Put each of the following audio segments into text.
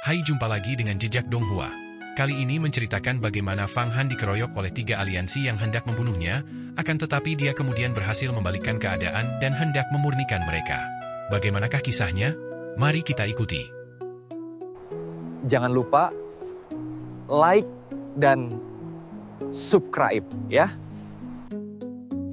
Hai, jumpa lagi dengan Jejak Donghua. Kali ini menceritakan bagaimana Fang Han dikeroyok oleh 3 aliansi yang hendak membunuhnya, akan tetapi dia kemudian berhasil membalikkan keadaan dan hendak memurnikan mereka. Bagaimanakah kisahnya? Mari kita ikuti. Jangan lupa like dan subscribe ya.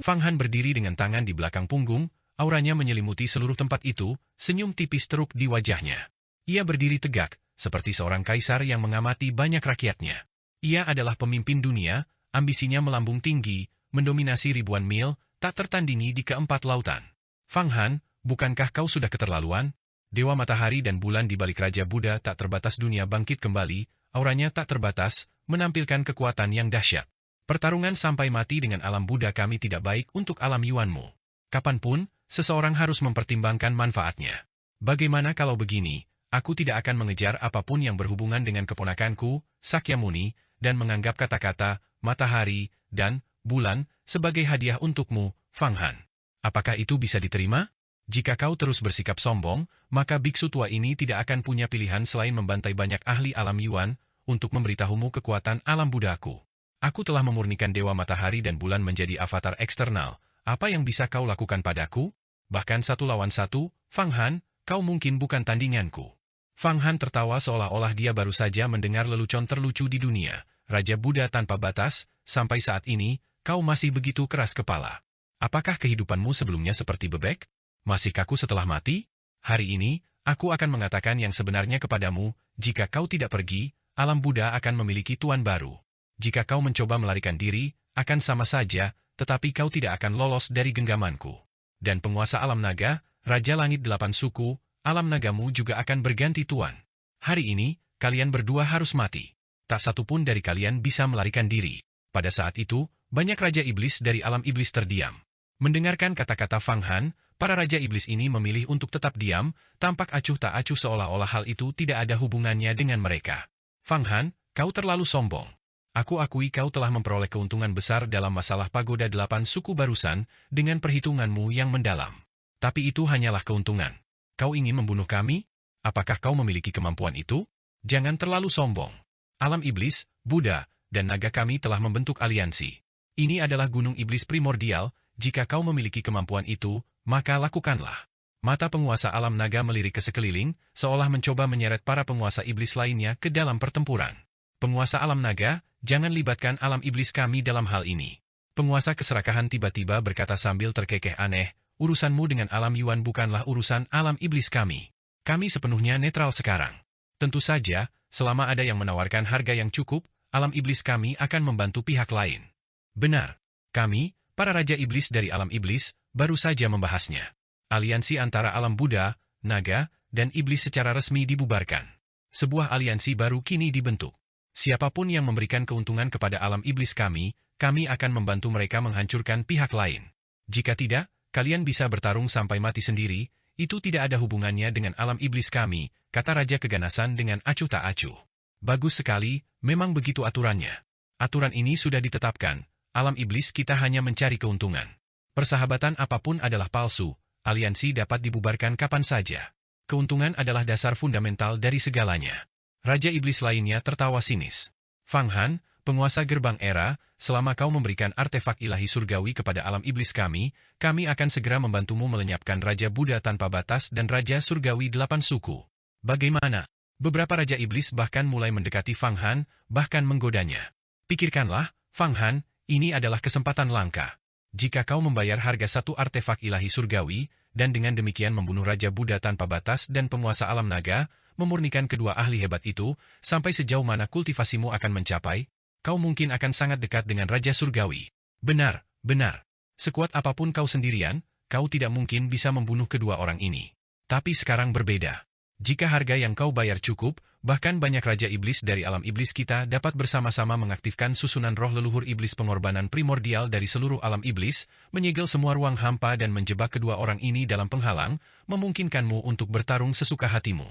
Fang Han berdiri dengan tangan di belakang punggung, auranya menyelimuti seluruh tempat itu, senyum tipis teruk di wajahnya. Ia berdiri tegak, seperti seorang kaisar yang mengamati banyak rakyatnya. Ia adalah pemimpin dunia, ambisinya melambung tinggi, mendominasi ribuan mil, tak tertandingi di keempat lautan. Fang Han, bukankah kau sudah keterlaluan? Dewa matahari dan bulan di balik Raja Buddha tak terbatas dunia bangkit kembali, auranya tak terbatas, menampilkan kekuatan yang dahsyat. Pertarungan sampai mati dengan alam Buddha kami tidak baik untuk alam Yuanmu. Kapanpun, seseorang harus mempertimbangkan manfaatnya. Bagaimana kalau begini? Aku tidak akan mengejar apapun yang berhubungan dengan keponakanku, Sakyamuni, dan menganggap kata-kata, matahari, dan bulan, sebagai hadiah untukmu, Fang Han. Apakah itu bisa diterima? Jika kau terus bersikap sombong, maka biksu tua ini tidak akan punya pilihan selain membantai banyak ahli alam Yuan, untuk memberitahumu kekuatan alam Buddhaku. Aku telah memurnikan Dewa Matahari dan Bulan menjadi avatar eksternal. Apa yang bisa kau lakukan padaku? Bahkan 1 lawan 1, Fang Han, kau mungkin bukan tandinganku. Fang Han tertawa seolah-olah dia baru saja mendengar lelucon terlucu di dunia. Raja Buddha tanpa batas, sampai saat ini, kau masih begitu keras kepala. Apakah kehidupanmu sebelumnya seperti bebek? Masih kaku setelah mati? Hari ini, aku akan mengatakan yang sebenarnya kepadamu, jika kau tidak pergi, alam Buddha akan memiliki tuan baru. Jika kau mencoba melarikan diri, akan sama saja, tetapi kau tidak akan lolos dari genggamanku. Dan penguasa alam naga, Raja Langit 8 suku, alam nagamu juga akan berganti tuan. Hari ini, kalian berdua harus mati. Tak satu pun dari kalian bisa melarikan diri. Pada saat itu, banyak Raja Iblis dari alam Iblis terdiam. Mendengarkan kata-kata Fang Han, para Raja Iblis ini memilih untuk tetap diam, tampak acuh tak acuh seolah-olah hal itu tidak ada hubungannya dengan mereka. Fang Han, kau terlalu sombong. Aku akui kau telah memperoleh keuntungan besar dalam masalah pagoda 8 suku barusan dengan perhitunganmu yang mendalam. Tapi itu hanyalah keuntungan. Kau ingin membunuh kami? Apakah kau memiliki kemampuan itu? Jangan terlalu sombong. Alam iblis, Buddha, dan naga kami telah membentuk aliansi. Ini adalah gunung iblis primordial, jika kau memiliki kemampuan itu, maka lakukanlah. Mata penguasa alam naga melirik ke sekeliling, seolah mencoba menyeret para penguasa iblis lainnya ke dalam pertempuran. Penguasa alam naga, jangan libatkan alam iblis kami dalam hal ini. Penguasa keserakahan tiba-tiba berkata sambil terkekeh aneh, urusanmu dengan alam Yuan bukanlah urusan alam iblis kami. Kami sepenuhnya netral sekarang. Tentu saja, selama ada yang menawarkan harga yang cukup, alam iblis kami akan membantu pihak lain. Benar. Kami, para Raja Iblis dari alam iblis, baru saja membahasnya. Aliansi antara alam Buddha, naga, dan iblis secara resmi dibubarkan. Sebuah aliansi baru kini dibentuk. Siapapun yang memberikan keuntungan kepada alam iblis kami akan membantu mereka menghancurkan pihak lain. Jika tidak, kalian bisa bertarung sampai mati sendiri, itu tidak ada hubungannya dengan alam iblis kami, kata Raja Keganasan dengan acuh tak acuh. Bagus sekali, memang begitu aturannya. Aturan ini sudah ditetapkan, alam iblis kita hanya mencari keuntungan. Persahabatan apapun adalah palsu, aliansi dapat dibubarkan kapan saja. Keuntungan adalah dasar fundamental dari segalanya. Raja Iblis lainnya tertawa sinis. Fang Han, penguasa gerbang era, selama kau memberikan artefak ilahi surgawi kepada alam iblis kami akan segera membantumu melenyapkan Raja Buddha tanpa batas dan Raja Surgawi 8 suku. Bagaimana? Beberapa Raja Iblis bahkan mulai mendekati Fang Han, bahkan menggodanya. Pikirkanlah, Fang Han, ini adalah kesempatan langka. Jika kau membayar harga 1 artefak ilahi surgawi, dan dengan demikian membunuh Raja Buddha tanpa batas dan penguasa alam naga, memurnikan kedua ahli hebat itu, sampai sejauh mana kultivasimu akan mencapai, kau mungkin akan sangat dekat dengan Raja Surgawi. Benar, benar. Sekuat apapun kau sendirian, kau tidak mungkin bisa membunuh kedua orang ini. Tapi sekarang berbeda. Jika harga yang kau bayar cukup, bahkan banyak Raja Iblis dari alam iblis kita dapat bersama-sama mengaktifkan susunan roh leluhur iblis pengorbanan primordial dari seluruh alam iblis, menyegel semua ruang hampa dan menjebak kedua orang ini dalam penghalang, memungkinkanmu untuk bertarung sesuka hatimu.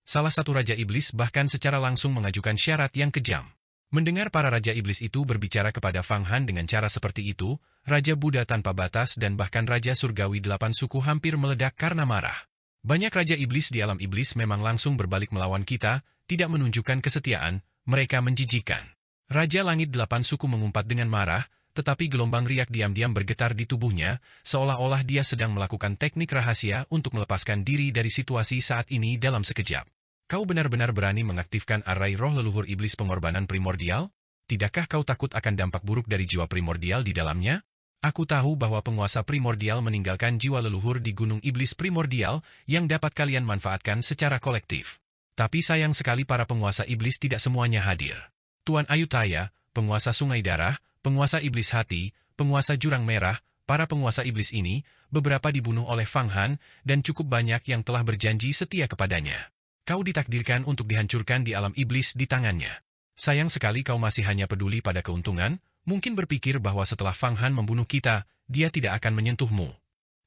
Salah satu Raja Iblis bahkan secara langsung mengajukan syarat yang kejam. Mendengar para Raja Iblis itu berbicara kepada Fang Han dengan cara seperti itu, Raja Buddha tanpa batas dan bahkan Raja Surgawi 8 suku hampir meledak karena marah. Banyak Raja Iblis di alam iblis memang langsung berbalik melawan kita, tidak menunjukkan kesetiaan, mereka menjijikan. Raja Langit 8 suku mengumpat dengan marah, tetapi gelombang riak diam-diam bergetar di tubuhnya, seolah-olah dia sedang melakukan teknik rahasia untuk melepaskan diri dari situasi saat ini dalam sekejap. Kau benar-benar berani mengaktifkan arai roh leluhur iblis pengorbanan primordial? Tidakkah kau takut akan dampak buruk dari jiwa primordial di dalamnya? Aku tahu bahwa penguasa primordial meninggalkan jiwa leluhur di gunung iblis primordial yang dapat kalian manfaatkan secara kolektif. Tapi sayang sekali para penguasa iblis tidak semuanya hadir. Tuan Ayutthaya, penguasa Sungai Darah, penguasa iblis hati, penguasa Jurang Merah, para penguasa iblis ini, beberapa dibunuh oleh Fang Han, dan cukup banyak yang telah berjanji setia kepadanya. Kau ditakdirkan untuk dihancurkan di alam iblis di tangannya. Sayang sekali kau masih hanya peduli pada keuntungan, mungkin berpikir bahwa setelah Fang Han membunuh kita, dia tidak akan menyentuhmu.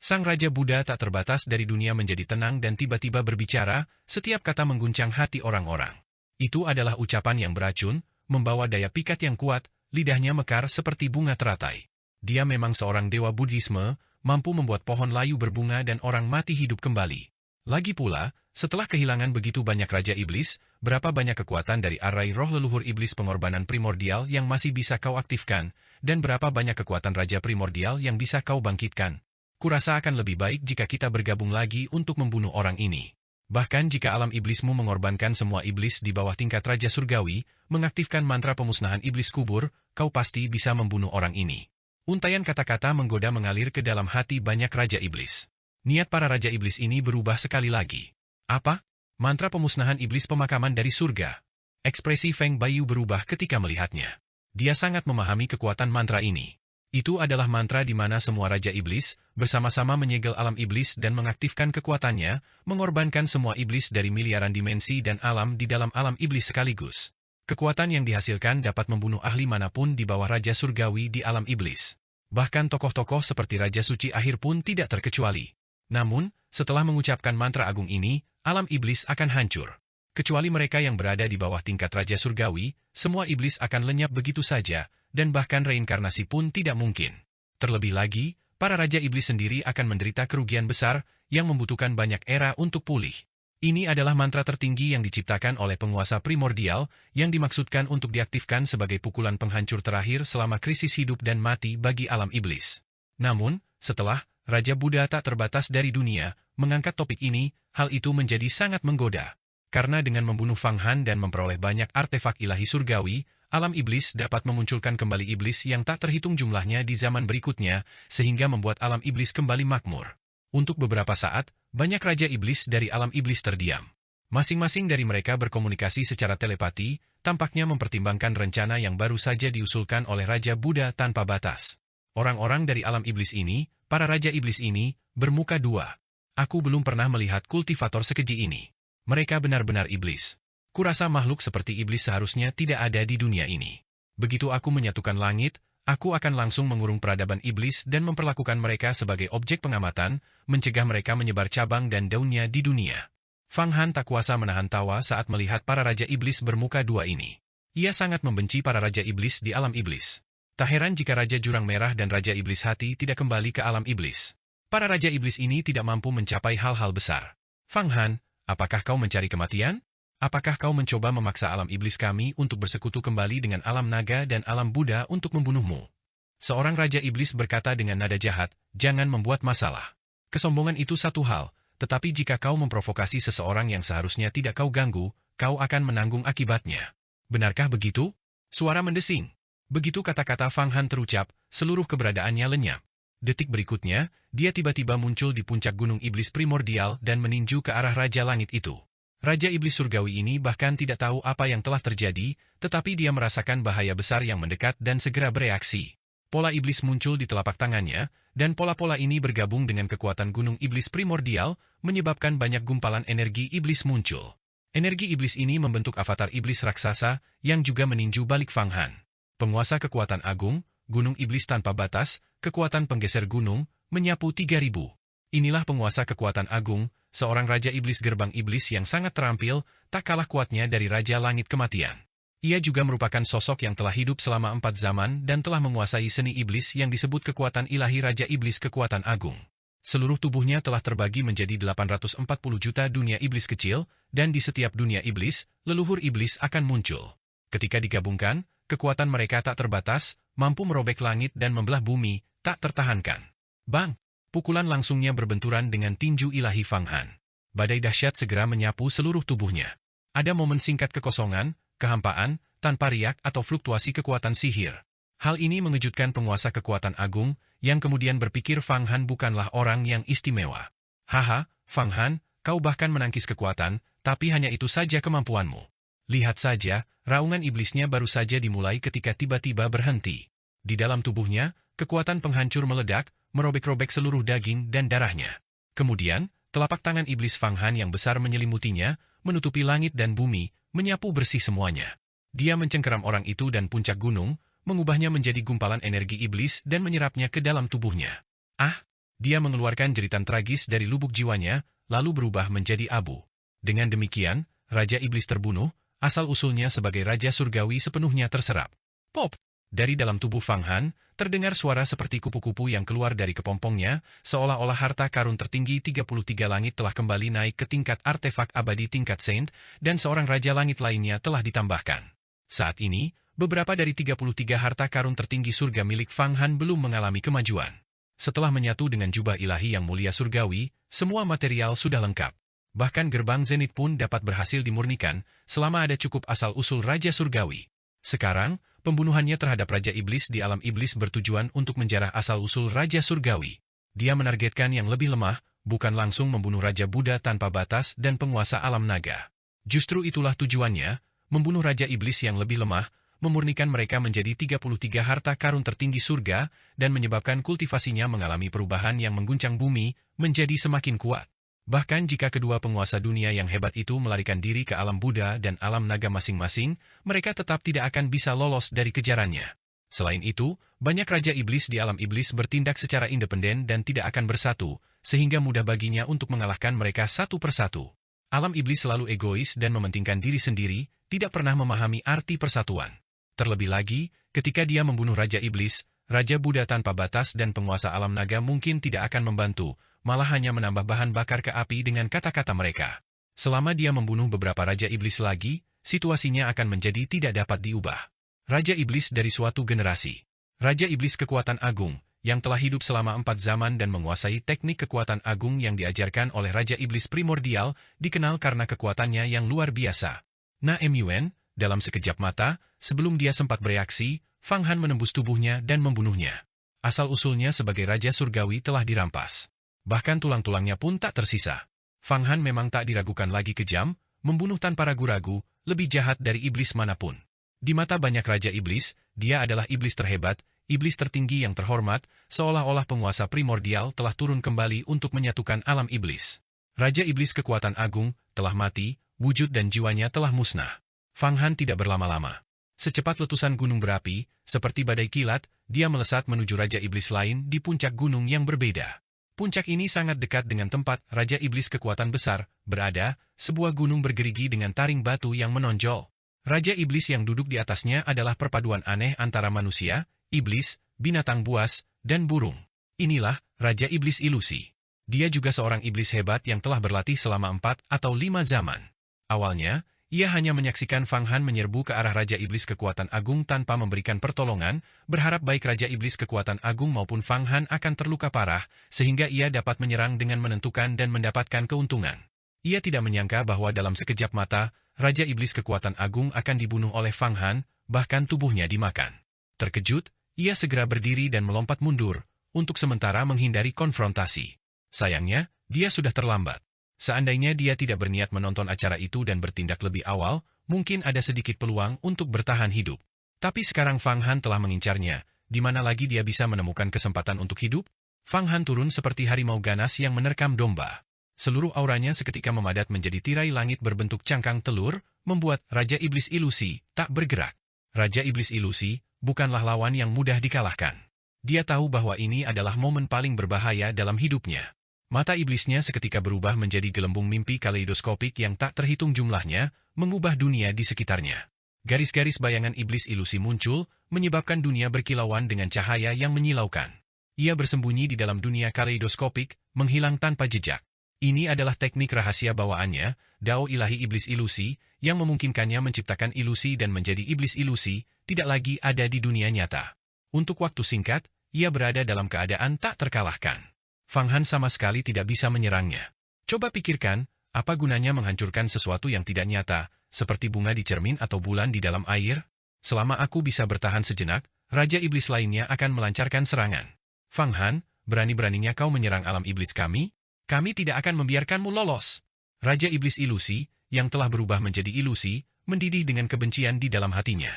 Sang Raja Buddha tak terbatas dari dunia menjadi tenang dan tiba-tiba berbicara, setiap kata mengguncang hati orang-orang. Itu adalah ucapan yang beracun, membawa daya pikat yang kuat, lidahnya mekar seperti bunga teratai. Dia memang seorang dewa Buddhisme, mampu membuat pohon layu berbunga dan orang mati hidup kembali. Lagi pula, setelah kehilangan begitu banyak Raja Iblis, berapa banyak kekuatan dari arai roh leluhur iblis pengorbanan primordial yang masih bisa kau aktifkan, dan berapa banyak kekuatan Raja Primordial yang bisa kau bangkitkan. Kurasa akan lebih baik jika kita bergabung lagi untuk membunuh orang ini. Bahkan jika alam iblismu mengorbankan semua iblis di bawah tingkat Raja Surgawi, mengaktifkan mantra pemusnahan iblis kubur, kau pasti bisa membunuh orang ini. Untaian kata-kata menggoda mengalir ke dalam hati banyak Raja Iblis. Niat para Raja Iblis ini berubah sekali lagi. Apa? Mantra pemusnahan iblis pemakaman dari surga. Ekspresi Feng Bayu berubah ketika melihatnya. Dia sangat memahami kekuatan mantra ini. Itu adalah mantra di mana semua Raja Iblis bersama-sama menyegel alam iblis dan mengaktifkan kekuatannya, mengorbankan semua iblis dari miliaran dimensi dan alam di dalam alam iblis sekaligus. Kekuatan yang dihasilkan dapat membunuh ahli manapun di bawah Raja Surgawi di alam iblis. Bahkan tokoh-tokoh seperti Raja Suci Akhir pun tidak terkecuali. Namun, setelah mengucapkan mantra agung ini, alam iblis akan hancur. Kecuali mereka yang berada di bawah tingkat Raja Surgawi, semua iblis akan lenyap begitu saja, dan bahkan reinkarnasi pun tidak mungkin. Terlebih lagi, para Raja Iblis sendiri akan menderita kerugian besar yang membutuhkan banyak era untuk pulih. Ini adalah mantra tertinggi yang diciptakan oleh penguasa primordial yang dimaksudkan untuk diaktifkan sebagai pukulan penghancur terakhir selama krisis hidup dan mati bagi alam iblis. Namun, setelah Raja Buddha tak terbatas dari dunia mengangkat topik ini, hal itu menjadi sangat menggoda. Karena dengan membunuh Fang Han dan memperoleh banyak artefak ilahi surgawi, alam iblis dapat memunculkan kembali iblis yang tak terhitung jumlahnya di zaman berikutnya, sehingga membuat alam iblis kembali makmur. Untuk beberapa saat, banyak Raja Iblis dari alam iblis terdiam. Masing-masing dari mereka berkomunikasi secara telepati, tampaknya mempertimbangkan rencana yang baru saja diusulkan oleh Raja Buddha tanpa batas. Orang-orang dari alam iblis ini, para Raja Iblis ini, bermuka dua. Aku belum pernah melihat kultivator sekeji ini. Mereka benar-benar iblis. Kurasa makhluk seperti iblis seharusnya tidak ada di dunia ini. Begitu aku menyatukan langit, aku akan langsung mengurung peradaban iblis dan memperlakukan mereka sebagai objek pengamatan, mencegah mereka menyebar cabang dan daunnya di dunia. Fang Han tak kuasa menahan tawa saat melihat para Raja Iblis bermuka dua ini. Ia sangat membenci para Raja Iblis di alam iblis. Tak heran jika Raja Jurang Merah dan Raja Iblis Hati tidak kembali ke alam iblis. Para Raja Iblis ini tidak mampu mencapai hal-hal besar. Fang Han, apakah kau mencari kematian? Apakah kau mencoba memaksa alam iblis kami untuk bersekutu kembali dengan alam naga dan alam Buddha untuk membunuhmu? Seorang Raja Iblis berkata dengan nada jahat, jangan membuat masalah. Kesombongan itu satu hal, tetapi jika kau memprovokasi seseorang yang seharusnya tidak kau ganggu, kau akan menanggung akibatnya. Benarkah begitu? Suara mendesing. Begitu kata-kata Fang Han terucap, seluruh keberadaannya lenyap. Detik berikutnya, dia tiba-tiba muncul di puncak gunung iblis primordial dan meninju ke arah Raja Langit itu. Raja Iblis Surgawi ini bahkan tidak tahu apa yang telah terjadi, tetapi dia merasakan bahaya besar yang mendekat dan segera bereaksi. Pola iblis muncul di telapak tangannya, dan pola-pola ini bergabung dengan kekuatan gunung iblis primordial, menyebabkan banyak gumpalan energi iblis muncul. Energi iblis ini membentuk avatar iblis raksasa, yang juga meninju balik Fang Han. Penguasa kekuatan agung, gunung iblis tanpa batas, kekuatan penggeser gunung, menyapu 3000. Inilah penguasa kekuatan agung, seorang Raja Iblis gerbang iblis yang sangat terampil, tak kalah kuatnya dari Raja Langit Kematian. Ia juga merupakan sosok yang telah hidup selama 4 zaman dan telah menguasai seni iblis yang disebut kekuatan ilahi Raja Iblis kekuatan agung. Seluruh tubuhnya telah terbagi menjadi 840 juta dunia iblis kecil, dan di setiap dunia iblis, leluhur iblis akan muncul. Ketika digabungkan, kekuatan mereka tak terbatas, mampu merobek langit dan membelah bumi, tak tertahankan. Bang! Pukulan langsungnya berbenturan dengan tinju ilahi Fang Han. Badai dahsyat segera menyapu seluruh tubuhnya. Ada momen singkat kekosongan, kehampaan, tanpa riak atau fluktuasi kekuatan sihir. Hal ini mengejutkan penguasa kekuatan agung, yang kemudian berpikir Fang Han bukanlah orang yang istimewa. Haha, Fang Han, kau bahkan menangkis kekuatan, tapi hanya itu saja kemampuanmu. Lihat saja, raungan iblisnya baru saja dimulai ketika tiba-tiba berhenti. Di dalam tubuhnya, kekuatan penghancur meledak, merobek-robek seluruh daging dan darahnya. Kemudian, telapak tangan iblis Fang Han yang besar menyelimutinya, menutupi langit dan bumi, menyapu bersih semuanya. Dia mencengkeram orang itu dan puncak gunung, mengubahnya menjadi gumpalan energi iblis dan menyerapnya ke dalam tubuhnya. Ah! Dia mengeluarkan jeritan tragis dari lubuk jiwanya, lalu berubah menjadi abu. Dengan demikian, Raja Iblis terbunuh, asal-usulnya sebagai Raja Surgawi sepenuhnya terserap. Pop! Dari dalam tubuh Fang Han, terdengar suara seperti kupu-kupu yang keluar dari kepompongnya, seolah-olah harta karun tertinggi 33 langit telah kembali naik ke tingkat artefak abadi tingkat Saint, dan seorang Raja Langit lainnya telah ditambahkan. Saat ini, beberapa dari 33 harta karun tertinggi surga milik Fang Han belum mengalami kemajuan. Setelah menyatu dengan jubah ilahi yang mulia surgawi, semua material sudah lengkap. Bahkan gerbang Zenith pun dapat berhasil dimurnikan, selama ada cukup asal-usul Raja Surgawi. Sekarang, pembunuhannya terhadap Raja Iblis di alam iblis bertujuan untuk menjarah asal-usul Raja Surgawi. Dia menargetkan yang lebih lemah, bukan langsung membunuh Raja Buddha tanpa batas dan penguasa alam naga. Justru itulah tujuannya, membunuh Raja Iblis yang lebih lemah, memurnikan mereka menjadi 33 harta karun tertinggi surga, dan menyebabkan kultivasinya mengalami perubahan yang mengguncang bumi, menjadi semakin kuat. Bahkan jika kedua penguasa dunia yang hebat itu melarikan diri ke alam Buddha dan alam naga masing-masing, mereka tetap tidak akan bisa lolos dari kejarannya. Selain itu, banyak Raja Iblis di alam iblis bertindak secara independen dan tidak akan bersatu, sehingga mudah baginya untuk mengalahkan mereka satu persatu. Alam iblis selalu egois dan mementingkan diri sendiri, tidak pernah memahami arti persatuan. Terlebih lagi, ketika dia membunuh Raja Iblis, Raja Buddha tanpa batas dan penguasa alam naga mungkin tidak akan membantu, malah hanya menambah bahan bakar ke api dengan kata-kata mereka. Selama dia membunuh beberapa Raja Iblis lagi, situasinya akan menjadi tidak dapat diubah. Raja Iblis dari suatu generasi. Raja Iblis kekuatan agung, yang telah hidup selama 4 zaman dan menguasai teknik kekuatan agung yang diajarkan oleh Raja Iblis primordial, dikenal karena kekuatannya yang luar biasa. Mun, dalam sekejap mata, sebelum dia sempat bereaksi, Fang Han menembus tubuhnya dan membunuhnya. Asal-usulnya sebagai Raja Surgawi telah dirampas. Bahkan tulang-tulangnya pun tak tersisa. Fang Han memang tak diragukan lagi kejam, membunuh tanpa ragu-ragu, lebih jahat dari iblis manapun. Di mata banyak Raja Iblis, dia adalah iblis terhebat, iblis tertinggi yang terhormat, seolah-olah penguasa primordial telah turun kembali untuk menyatukan alam iblis. Raja Iblis kekuatan agung, telah mati, wujud dan jiwanya telah musnah. Fang Han tidak berlama-lama. Secepat letusan gunung berapi, seperti badai kilat, dia melesat menuju Raja Iblis lain di puncak gunung yang berbeda. Puncak ini sangat dekat dengan tempat Raja Iblis kekuatan besar berada, sebuah gunung bergerigi dengan taring batu yang menonjol. Raja Iblis yang duduk di atasnya adalah perpaduan aneh antara manusia, iblis, binatang buas, dan burung. Inilah Raja Iblis ilusi. Dia juga seorang iblis hebat yang telah berlatih selama 4 atau 5 zaman. Awalnya, ia hanya menyaksikan Fang Han menyerbu ke arah Raja Iblis kekuatan agung tanpa memberikan pertolongan, berharap baik Raja Iblis kekuatan agung maupun Fang Han akan terluka parah, sehingga ia dapat menyerang dengan menentukan dan mendapatkan keuntungan. Ia tidak menyangka bahwa dalam sekejap mata, Raja Iblis kekuatan agung akan dibunuh oleh Fang Han, bahkan tubuhnya dimakan. Terkejut, ia segera berdiri dan melompat mundur, untuk sementara menghindari konfrontasi. Sayangnya, dia sudah terlambat. Seandainya dia tidak berniat menonton acara itu dan bertindak lebih awal, mungkin ada sedikit peluang untuk bertahan hidup. Tapi sekarang Fang Han telah mengincarnya, di mana lagi dia bisa menemukan kesempatan untuk hidup? Fang Han turun seperti harimau ganas yang menerkam domba. Seluruh auranya seketika memadat menjadi tirai langit berbentuk cangkang telur, membuat Raja Iblis ilusi tak bergerak. Raja Iblis ilusi bukanlah lawan yang mudah dikalahkan. Dia tahu bahwa ini adalah momen paling berbahaya dalam hidupnya. Mata iblisnya seketika berubah menjadi gelembung mimpi kaleidoskopik yang tak terhitung jumlahnya, mengubah dunia di sekitarnya. Garis-garis bayangan iblis ilusi muncul, menyebabkan dunia berkilauan dengan cahaya yang menyilaukan. Ia bersembunyi di dalam dunia kaleidoskopik, menghilang tanpa jejak. Ini adalah teknik rahasia bawaannya, dao ilahi iblis ilusi, yang memungkinkannya menciptakan ilusi dan menjadi iblis ilusi, tidak lagi ada di dunia nyata. Untuk waktu singkat, ia berada dalam keadaan tak terkalahkan. Fang Han sama sekali tidak bisa menyerangnya. Coba pikirkan, apa gunanya menghancurkan sesuatu yang tidak nyata, seperti bunga di cermin atau bulan di dalam air? Selama aku bisa bertahan sejenak, Raja Iblis lainnya akan melancarkan serangan. Fang Han, berani-beraninya kau menyerang alam iblis kami? Kami tidak akan membiarkanmu lolos. Raja Iblis Ilusi, yang telah berubah menjadi ilusi, mendidih dengan kebencian di dalam hatinya.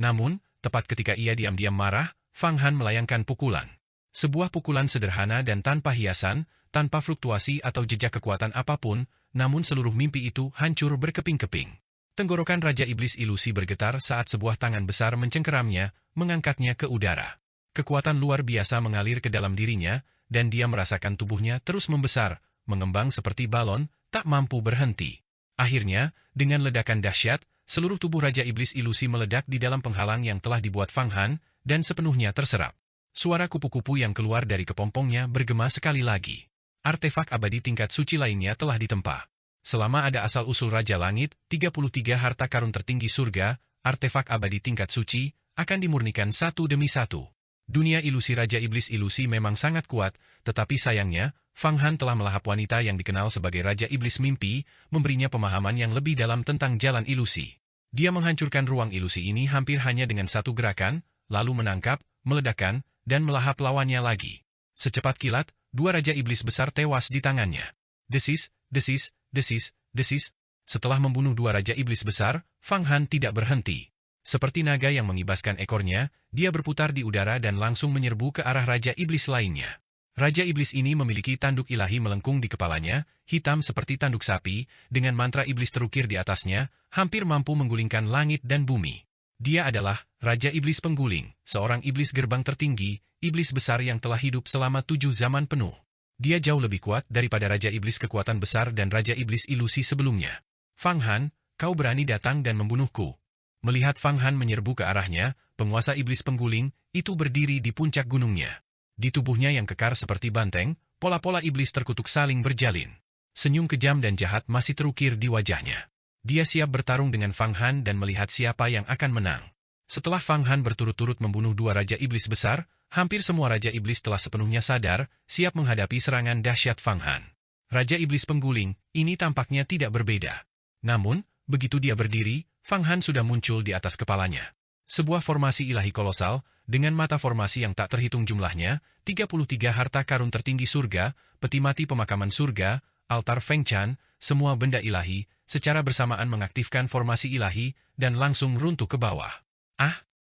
Namun, tepat ketika ia diam-diam marah, Fang Han melayangkan pukulan. Sebuah pukulan sederhana dan tanpa hiasan, tanpa fluktuasi atau jejak kekuatan apapun, namun seluruh mimpi itu hancur berkeping-keping. Tenggorokan Raja Iblis Ilusi bergetar saat sebuah tangan besar mencengkeramnya, mengangkatnya ke udara. Kekuatan luar biasa mengalir ke dalam dirinya, dan dia merasakan tubuhnya terus membesar, mengembang seperti balon, tak mampu berhenti. Akhirnya, dengan ledakan dahsyat, seluruh tubuh Raja Iblis Ilusi meledak di dalam penghalang yang telah dibuat Fang Han, dan sepenuhnya terserap. Suara kupu-kupu yang keluar dari kepompongnya bergema sekali lagi. Artefak abadi tingkat suci lainnya telah ditempa. Selama ada asal-usul Raja Langit, 33 harta karun tertinggi surga, artefak abadi tingkat suci, akan dimurnikan satu demi satu. Dunia ilusi Raja Iblis Ilusi memang sangat kuat, tetapi sayangnya, Fang Han telah melahap wanita yang dikenal sebagai Raja Iblis Mimpi, memberinya pemahaman yang lebih dalam tentang jalan ilusi. Dia menghancurkan ruang ilusi ini hampir hanya dengan satu gerakan, lalu menangkap, meledakkan, dan melahap lawannya lagi. Secepat kilat, dua Raja Iblis besar tewas di tangannya. Desis, desis, desis, desis. Setelah membunuh dua Raja Iblis besar, Fang Han tidak berhenti. Seperti naga yang mengibaskan ekornya, dia berputar di udara dan langsung menyerbu ke arah Raja Iblis lainnya. Raja Iblis ini memiliki tanduk ilahi melengkung di kepalanya, hitam seperti tanduk sapi, dengan mantra iblis terukir di atasnya, hampir mampu menggulingkan langit dan bumi. Dia adalah Raja Iblis Pengguling, seorang iblis gerbang tertinggi, iblis besar yang telah hidup selama 7 zaman penuh. Dia jauh lebih kuat daripada Raja Iblis Kekuatan Besar dan Raja Iblis Ilusi sebelumnya. Fang Han, kau berani datang dan membunuhku. Melihat Fang Han menyerbu ke arahnya, penguasa iblis pengguling, itu berdiri di puncak gunungnya. Di tubuhnya yang kekar seperti banteng, pola-pola iblis terkutuk saling berjalin. Senyum kejam dan jahat masih terukir di wajahnya. Dia siap bertarung dengan Fang Han dan melihat siapa yang akan menang. Setelah Fang Han berturut-turut membunuh dua Raja Iblis besar, hampir semua Raja Iblis telah sepenuhnya sadar, siap menghadapi serangan dahsyat Fang Han. Raja Iblis Pengguling, ini tampaknya tidak berbeda. Namun, begitu dia berdiri, Fang Han sudah muncul di atas kepalanya. Sebuah formasi ilahi kolosal, dengan mata formasi yang tak terhitung jumlahnya, 33 harta karun tertinggi surga, peti mati pemakaman surga, altar Feng Chan, semua benda ilahi, secara bersamaan mengaktifkan formasi ilahi, dan langsung runtuh ke bawah.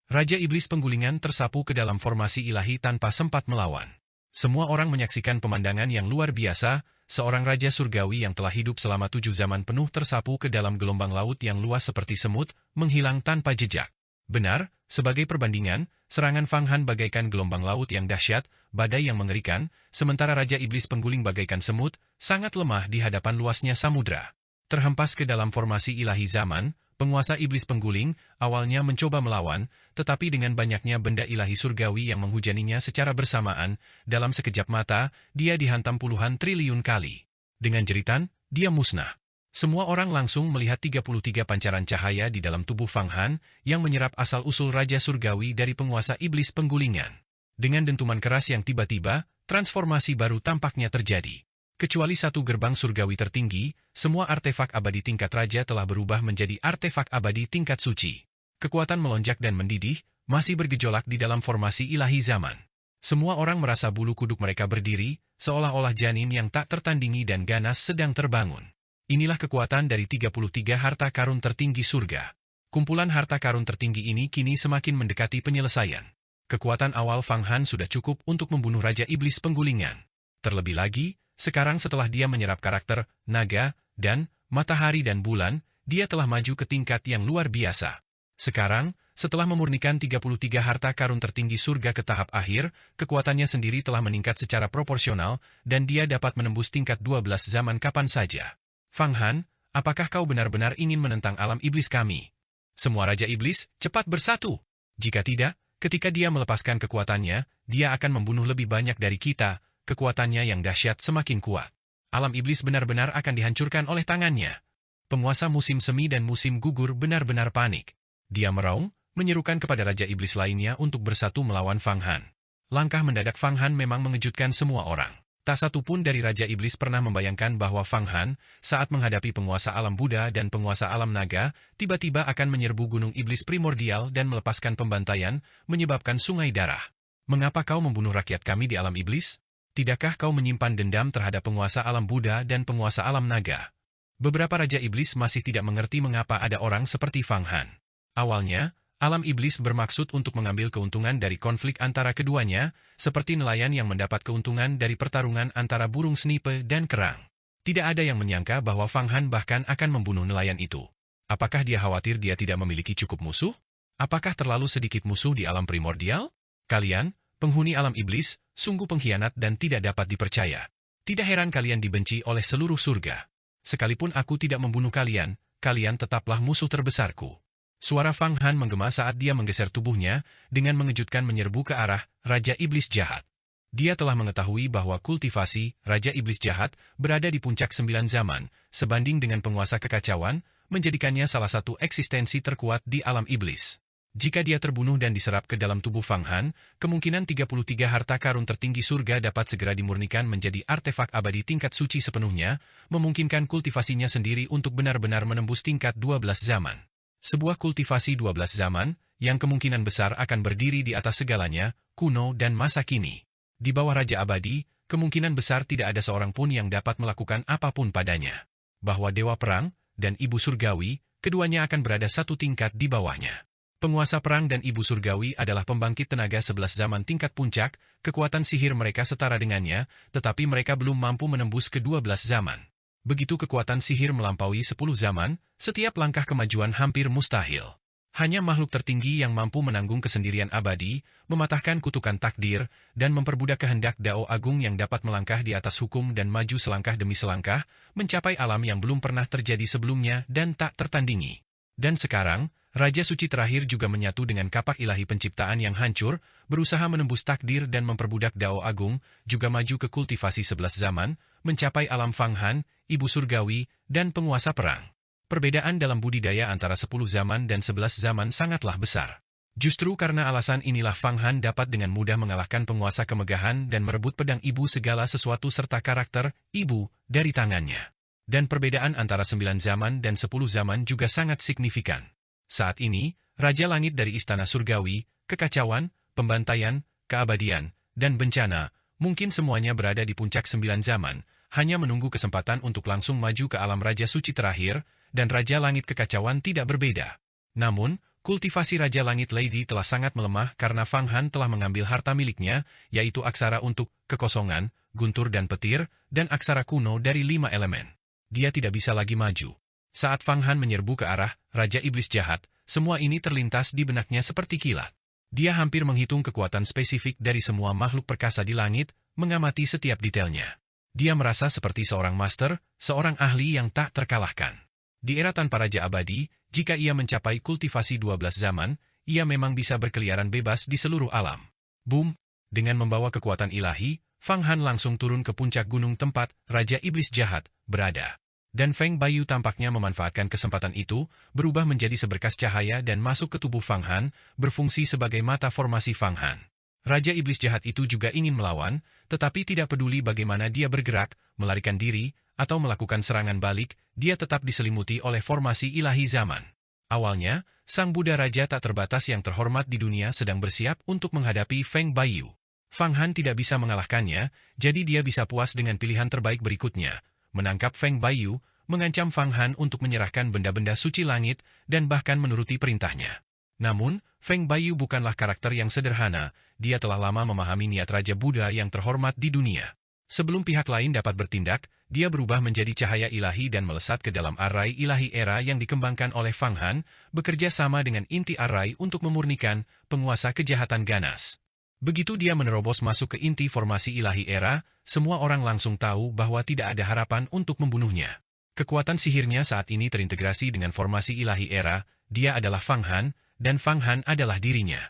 Raja Iblis Penggulingan tersapu ke dalam formasi ilahi tanpa sempat melawan. Semua orang menyaksikan pemandangan yang luar biasa, seorang Raja Surgawi yang telah hidup selama 7 zaman penuh tersapu ke dalam gelombang laut yang luas seperti semut, menghilang tanpa jejak. Benar, sebagai perbandingan, serangan Fang Han bagaikan gelombang laut yang dahsyat, badai yang mengerikan, sementara Raja Iblis Pengguling bagaikan semut, sangat lemah di hadapan luasnya samudra. Terhempas ke dalam formasi ilahi zaman, penguasa iblis pengguling awalnya mencoba melawan, tetapi dengan banyaknya benda ilahi surgawi yang menghujaninya secara bersamaan, dalam sekejap mata, dia dihantam puluhan triliun kali. Dengan jeritan, dia musnah. Semua orang langsung melihat 33 pancaran cahaya di dalam tubuh Fang Han, yang menyerap asal-usul Raja Surgawi dari penguasa iblis penggulingan. Dengan dentuman keras yang tiba-tiba, transformasi baru tampaknya terjadi. Kecuali satu gerbang surgawi tertinggi, semua artefak abadi tingkat raja telah berubah menjadi artefak abadi tingkat suci. Kekuatan melonjak dan mendidih, masih bergejolak di dalam formasi ilahi zaman. Semua orang merasa bulu kuduk mereka berdiri, seolah-olah janin yang tak tertandingi dan ganas sedang terbangun. Inilah kekuatan dari 33 harta karun tertinggi surga. Kumpulan harta karun tertinggi ini kini semakin mendekati penyelesaian. Kekuatan awal Fang Han sudah cukup untuk membunuh Raja Iblis Penggulingan. Terlebih lagi, sekarang setelah dia menyerap karakter, naga, dan matahari dan bulan, dia telah maju ke tingkat yang luar biasa. Sekarang, setelah memurnikan 33 harta karun tertinggi surga ke tahap akhir, kekuatannya sendiri telah meningkat secara proporsional, dan dia dapat menembus tingkat 12 zaman kapan saja. Fang Han, apakah kau benar-benar ingin menentang alam iblis kami? Semua Raja Iblis, cepat bersatu! Jika tidak, ketika dia melepaskan kekuatannya, Dia akan membunuh lebih banyak dari kita, kekuatannya yang dahsyat semakin kuat. Alam iblis benar-benar akan dihancurkan oleh tangannya. Penguasa musim semi dan musim gugur benar-benar panik. Dia meraung, menyerukan kepada Raja Iblis lainnya untuk bersatu melawan Fang Han. Langkah mendadak Fang Han memang mengejutkan semua orang. Tak satu pun dari Raja Iblis pernah membayangkan bahwa Fang Han, saat menghadapi penguasa alam Buddha dan penguasa alam naga, tiba-tiba akan menyerbu gunung iblis primordial dan melepaskan pembantaian, menyebabkan sungai darah. Mengapa kau membunuh rakyat kami di alam iblis? Tidakkah kau menyimpan dendam terhadap penguasa alam Buddha dan penguasa alam naga? Beberapa Raja Iblis masih tidak mengerti mengapa ada orang seperti Fang Han. Awalnya, alam iblis bermaksud untuk mengambil keuntungan dari konflik antara keduanya, seperti nelayan yang mendapat keuntungan dari pertarungan antara burung snipe dan kerang. Tidak ada yang menyangka bahwa Fang Han bahkan akan membunuh nelayan itu. Apakah dia khawatir dia tidak memiliki cukup musuh? Apakah terlalu sedikit musuh di alam primordial? Kalian, penghuni alam iblis, sungguh pengkhianat dan tidak dapat dipercaya. Tidak heran kalian dibenci oleh seluruh surga. Sekalipun aku tidak membunuh kalian, kalian tetaplah musuh terbesarku. Suara Fang Han menggema saat dia menggeser tubuhnya, dengan mengejutkan menyerbu ke arah Raja Iblis Jahat. Dia telah mengetahui bahwa kultivasi Raja Iblis Jahat berada di puncak 9 zaman, sebanding dengan penguasa kekacauan, menjadikannya salah satu eksistensi terkuat di alam iblis. Jika dia terbunuh dan diserap ke dalam tubuh Fang Han, kemungkinan 33 harta karun tertinggi surga dapat segera dimurnikan menjadi artefak abadi tingkat suci sepenuhnya, memungkinkan kultivasinya sendiri untuk benar-benar menembus tingkat 12 zaman. Sebuah kultivasi 12 zaman, yang kemungkinan besar akan berdiri di atas segalanya, kuno dan masa kini. Di bawah Raja Abadi, kemungkinan besar tidak ada seorang pun yang dapat melakukan apapun padanya. Bahwa Dewa Perang dan Ibu Surgawi, keduanya akan berada satu tingkat di bawahnya. Penguasa Perang dan Ibu Surgawi adalah pembangkit tenaga 11 zaman tingkat puncak, kekuatan sihir mereka setara dengannya, tetapi mereka belum mampu menembus ke-12 zaman. Begitu kekuatan sihir melampaui 10 zaman, setiap langkah kemajuan hampir mustahil. Hanya makhluk tertinggi yang mampu menanggung kesendirian abadi, mematahkan kutukan takdir, dan memperbudak kehendak Dao Agung yang dapat melangkah di atas hukum dan maju selangkah demi selangkah, mencapai alam yang belum pernah terjadi sebelumnya dan tak tertandingi. Dan sekarang, Raja Suci terakhir juga menyatu dengan kapak ilahi penciptaan yang hancur, berusaha menembus takdir dan memperbudak Dao Agung, juga maju ke kultivasi 11 zaman, mencapai alam Fang Han, Ibu Surgawi, dan penguasa perang. Perbedaan dalam budidaya antara 10 zaman dan 11 zaman sangatlah besar. Justru karena alasan inilah Fang Han dapat dengan mudah mengalahkan penguasa kemegahan dan merebut pedang ibu segala sesuatu serta karakter ibu dari tangannya. Dan perbedaan antara 9 zaman dan 10 zaman juga sangat signifikan. Saat ini, Raja Langit dari Istana Surgawi, kekacauan, pembantaian, keabadian, dan bencana, mungkin semuanya berada di puncak 9 zaman, hanya menunggu kesempatan untuk langsung maju ke alam Raja Suci terakhir, dan Raja Langit kekacauan tidak berbeda. Namun, kultivasi Raja Langit Lady telah sangat melemah karena Fang Han telah mengambil harta miliknya, yaitu aksara untuk kekosongan, guntur dan petir, dan aksara kuno dari 5 elemen. Dia tidak bisa lagi maju. Saat Fang Han menyerbu ke arah Raja Iblis Jahat, semua ini terlintas di benaknya seperti kilat. Dia hampir menghitung kekuatan spesifik dari semua makhluk perkasa di langit, mengamati setiap detailnya. Dia merasa seperti seorang master, seorang ahli yang tak terkalahkan. Di era tanpa Raja Abadi, jika ia mencapai kultivasi 12 zaman, ia memang bisa berkeliaran bebas di seluruh alam. Boom! Dengan membawa kekuatan ilahi, Fang Han langsung turun ke puncak gunung tempat Raja Iblis Jahat berada. Dan Feng Bayu tampaknya memanfaatkan kesempatan itu, berubah menjadi seberkas cahaya dan masuk ke tubuh Fang Han, berfungsi sebagai mata formasi Fang Han. Raja Iblis Jahat itu juga ingin melawan, tetapi tidak peduli bagaimana dia bergerak, melarikan diri, atau melakukan serangan balik, dia tetap diselimuti oleh formasi ilahi zaman. Awalnya, Sang Buddha Raja tak terbatas yang terhormat di dunia sedang bersiap untuk menghadapi Feng Bayu. Fang Han tidak bisa mengalahkannya, jadi dia bisa puas dengan pilihan terbaik berikutnya, menangkap Feng Bayu, mengancam Fang Han untuk menyerahkan benda-benda suci langit, dan bahkan menuruti perintahnya. Namun, Feng Bayu bukanlah karakter yang sederhana, dia telah lama memahami niat Raja Buddha yang terhormat di dunia. Sebelum pihak lain dapat bertindak, dia berubah menjadi cahaya ilahi dan melesat ke dalam arai ilahi era yang dikembangkan oleh Fang Han, bekerja sama dengan inti arai untuk memurnikan penguasa kejahatan ganas. Begitu dia menerobos masuk ke inti formasi ilahi era, semua orang langsung tahu bahwa tidak ada harapan untuk membunuhnya. Kekuatan sihirnya saat ini terintegrasi dengan formasi ilahi era, dia adalah Fang Han, dan Fang Han adalah dirinya.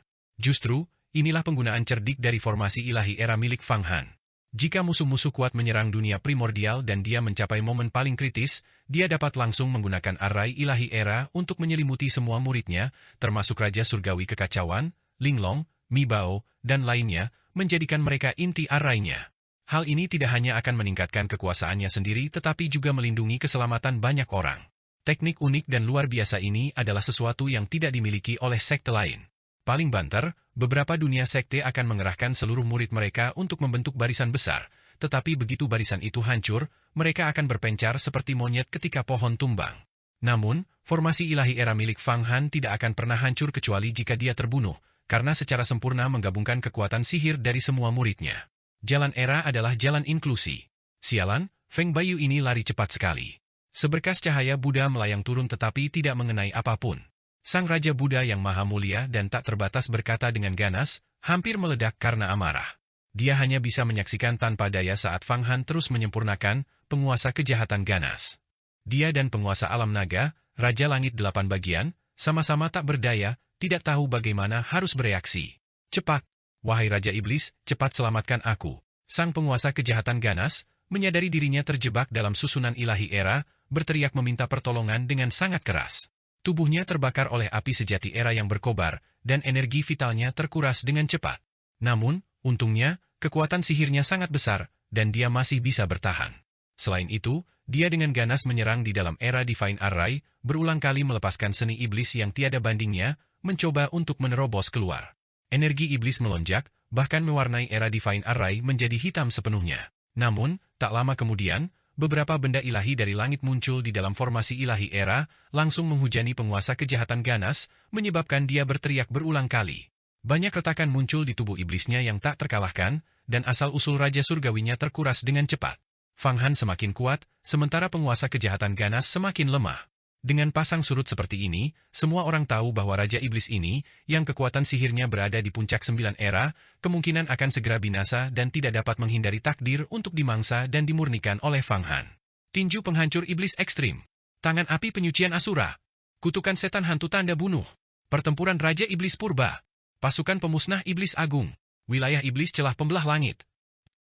Justru, Inilah penggunaan cerdik dari formasi ilahi era milik Fang Han. Jika musuh-musuh kuat menyerang dunia primordial dan dia mencapai momen paling kritis, dia dapat langsung menggunakan arai ilahi era untuk menyelimuti semua muridnya, termasuk Raja Surgawi Kekacauan, Linglong, Mi Bao, dan lainnya, menjadikan mereka inti arainya. Hal ini tidak hanya akan meningkatkan kekuasaannya sendiri tetapi juga melindungi keselamatan banyak orang. Teknik unik dan luar biasa ini adalah sesuatu yang tidak dimiliki oleh sekte lain. Paling banter, beberapa dunia sekte akan mengerahkan seluruh murid mereka untuk membentuk barisan besar, tetapi begitu barisan itu hancur, mereka akan berpencar seperti monyet ketika pohon tumbang. Namun, formasi ilahi era milik Fang Han tidak akan pernah hancur kecuali jika dia terbunuh, karena secara sempurna menggabungkan kekuatan sihir dari semua muridnya. Jalan era adalah jalan inklusi. Sialan, Feng Bayu ini lari cepat sekali. Seberkas cahaya Buddha melayang turun tetapi tidak mengenai apapun. Sang Raja Buddha yang maha mulia dan tak terbatas berkata dengan ganas, hampir meledak karena amarah. Dia hanya bisa menyaksikan tanpa daya saat Fang Han terus menyempurnakan penguasa kejahatan ganas. Dia dan penguasa alam naga, Raja Langit 8 bagian, sama-sama tak berdaya, tidak tahu bagaimana harus bereaksi. Cepat, wahai Raja Iblis, cepat selamatkan aku. Sang penguasa kejahatan ganas, menyadari dirinya terjebak dalam susunan ilahi era, berteriak meminta pertolongan dengan sangat keras. Tubuhnya terbakar oleh api sejati era yang berkobar, dan energi vitalnya terkuras dengan cepat. Namun, untungnya, kekuatan sihirnya sangat besar, dan dia masih bisa bertahan. Selain itu, dia dengan ganas menyerang di dalam era Divine Array, berulang kali melepaskan seni iblis yang tiada bandingnya, mencoba untuk menerobos keluar. Energi iblis melonjak, bahkan mewarnai era Divine Array menjadi hitam sepenuhnya. Namun, tak lama kemudian, beberapa benda ilahi dari langit muncul di dalam formasi ilahi era, langsung menghujani penguasa kejahatan ganas, menyebabkan dia berteriak berulang kali. Banyak retakan muncul di tubuh iblisnya yang tak terkalahkan, dan asal-usul Raja Surgawinya terkuras dengan cepat. Fang Han semakin kuat, sementara penguasa kejahatan ganas semakin lemah. Dengan pasang surut seperti ini, semua orang tahu bahwa Raja Iblis ini, yang kekuatan sihirnya berada di puncak 9 era, kemungkinan akan segera binasa dan tidak dapat menghindari takdir untuk dimangsa dan dimurnikan oleh Fang Han. Tinju penghancur iblis ekstrim. Tangan api penyucian Asura. Kutukan setan hantu tanda bunuh. Pertempuran Raja Iblis Purba. Pasukan pemusnah iblis agung. Wilayah iblis celah pembelah langit.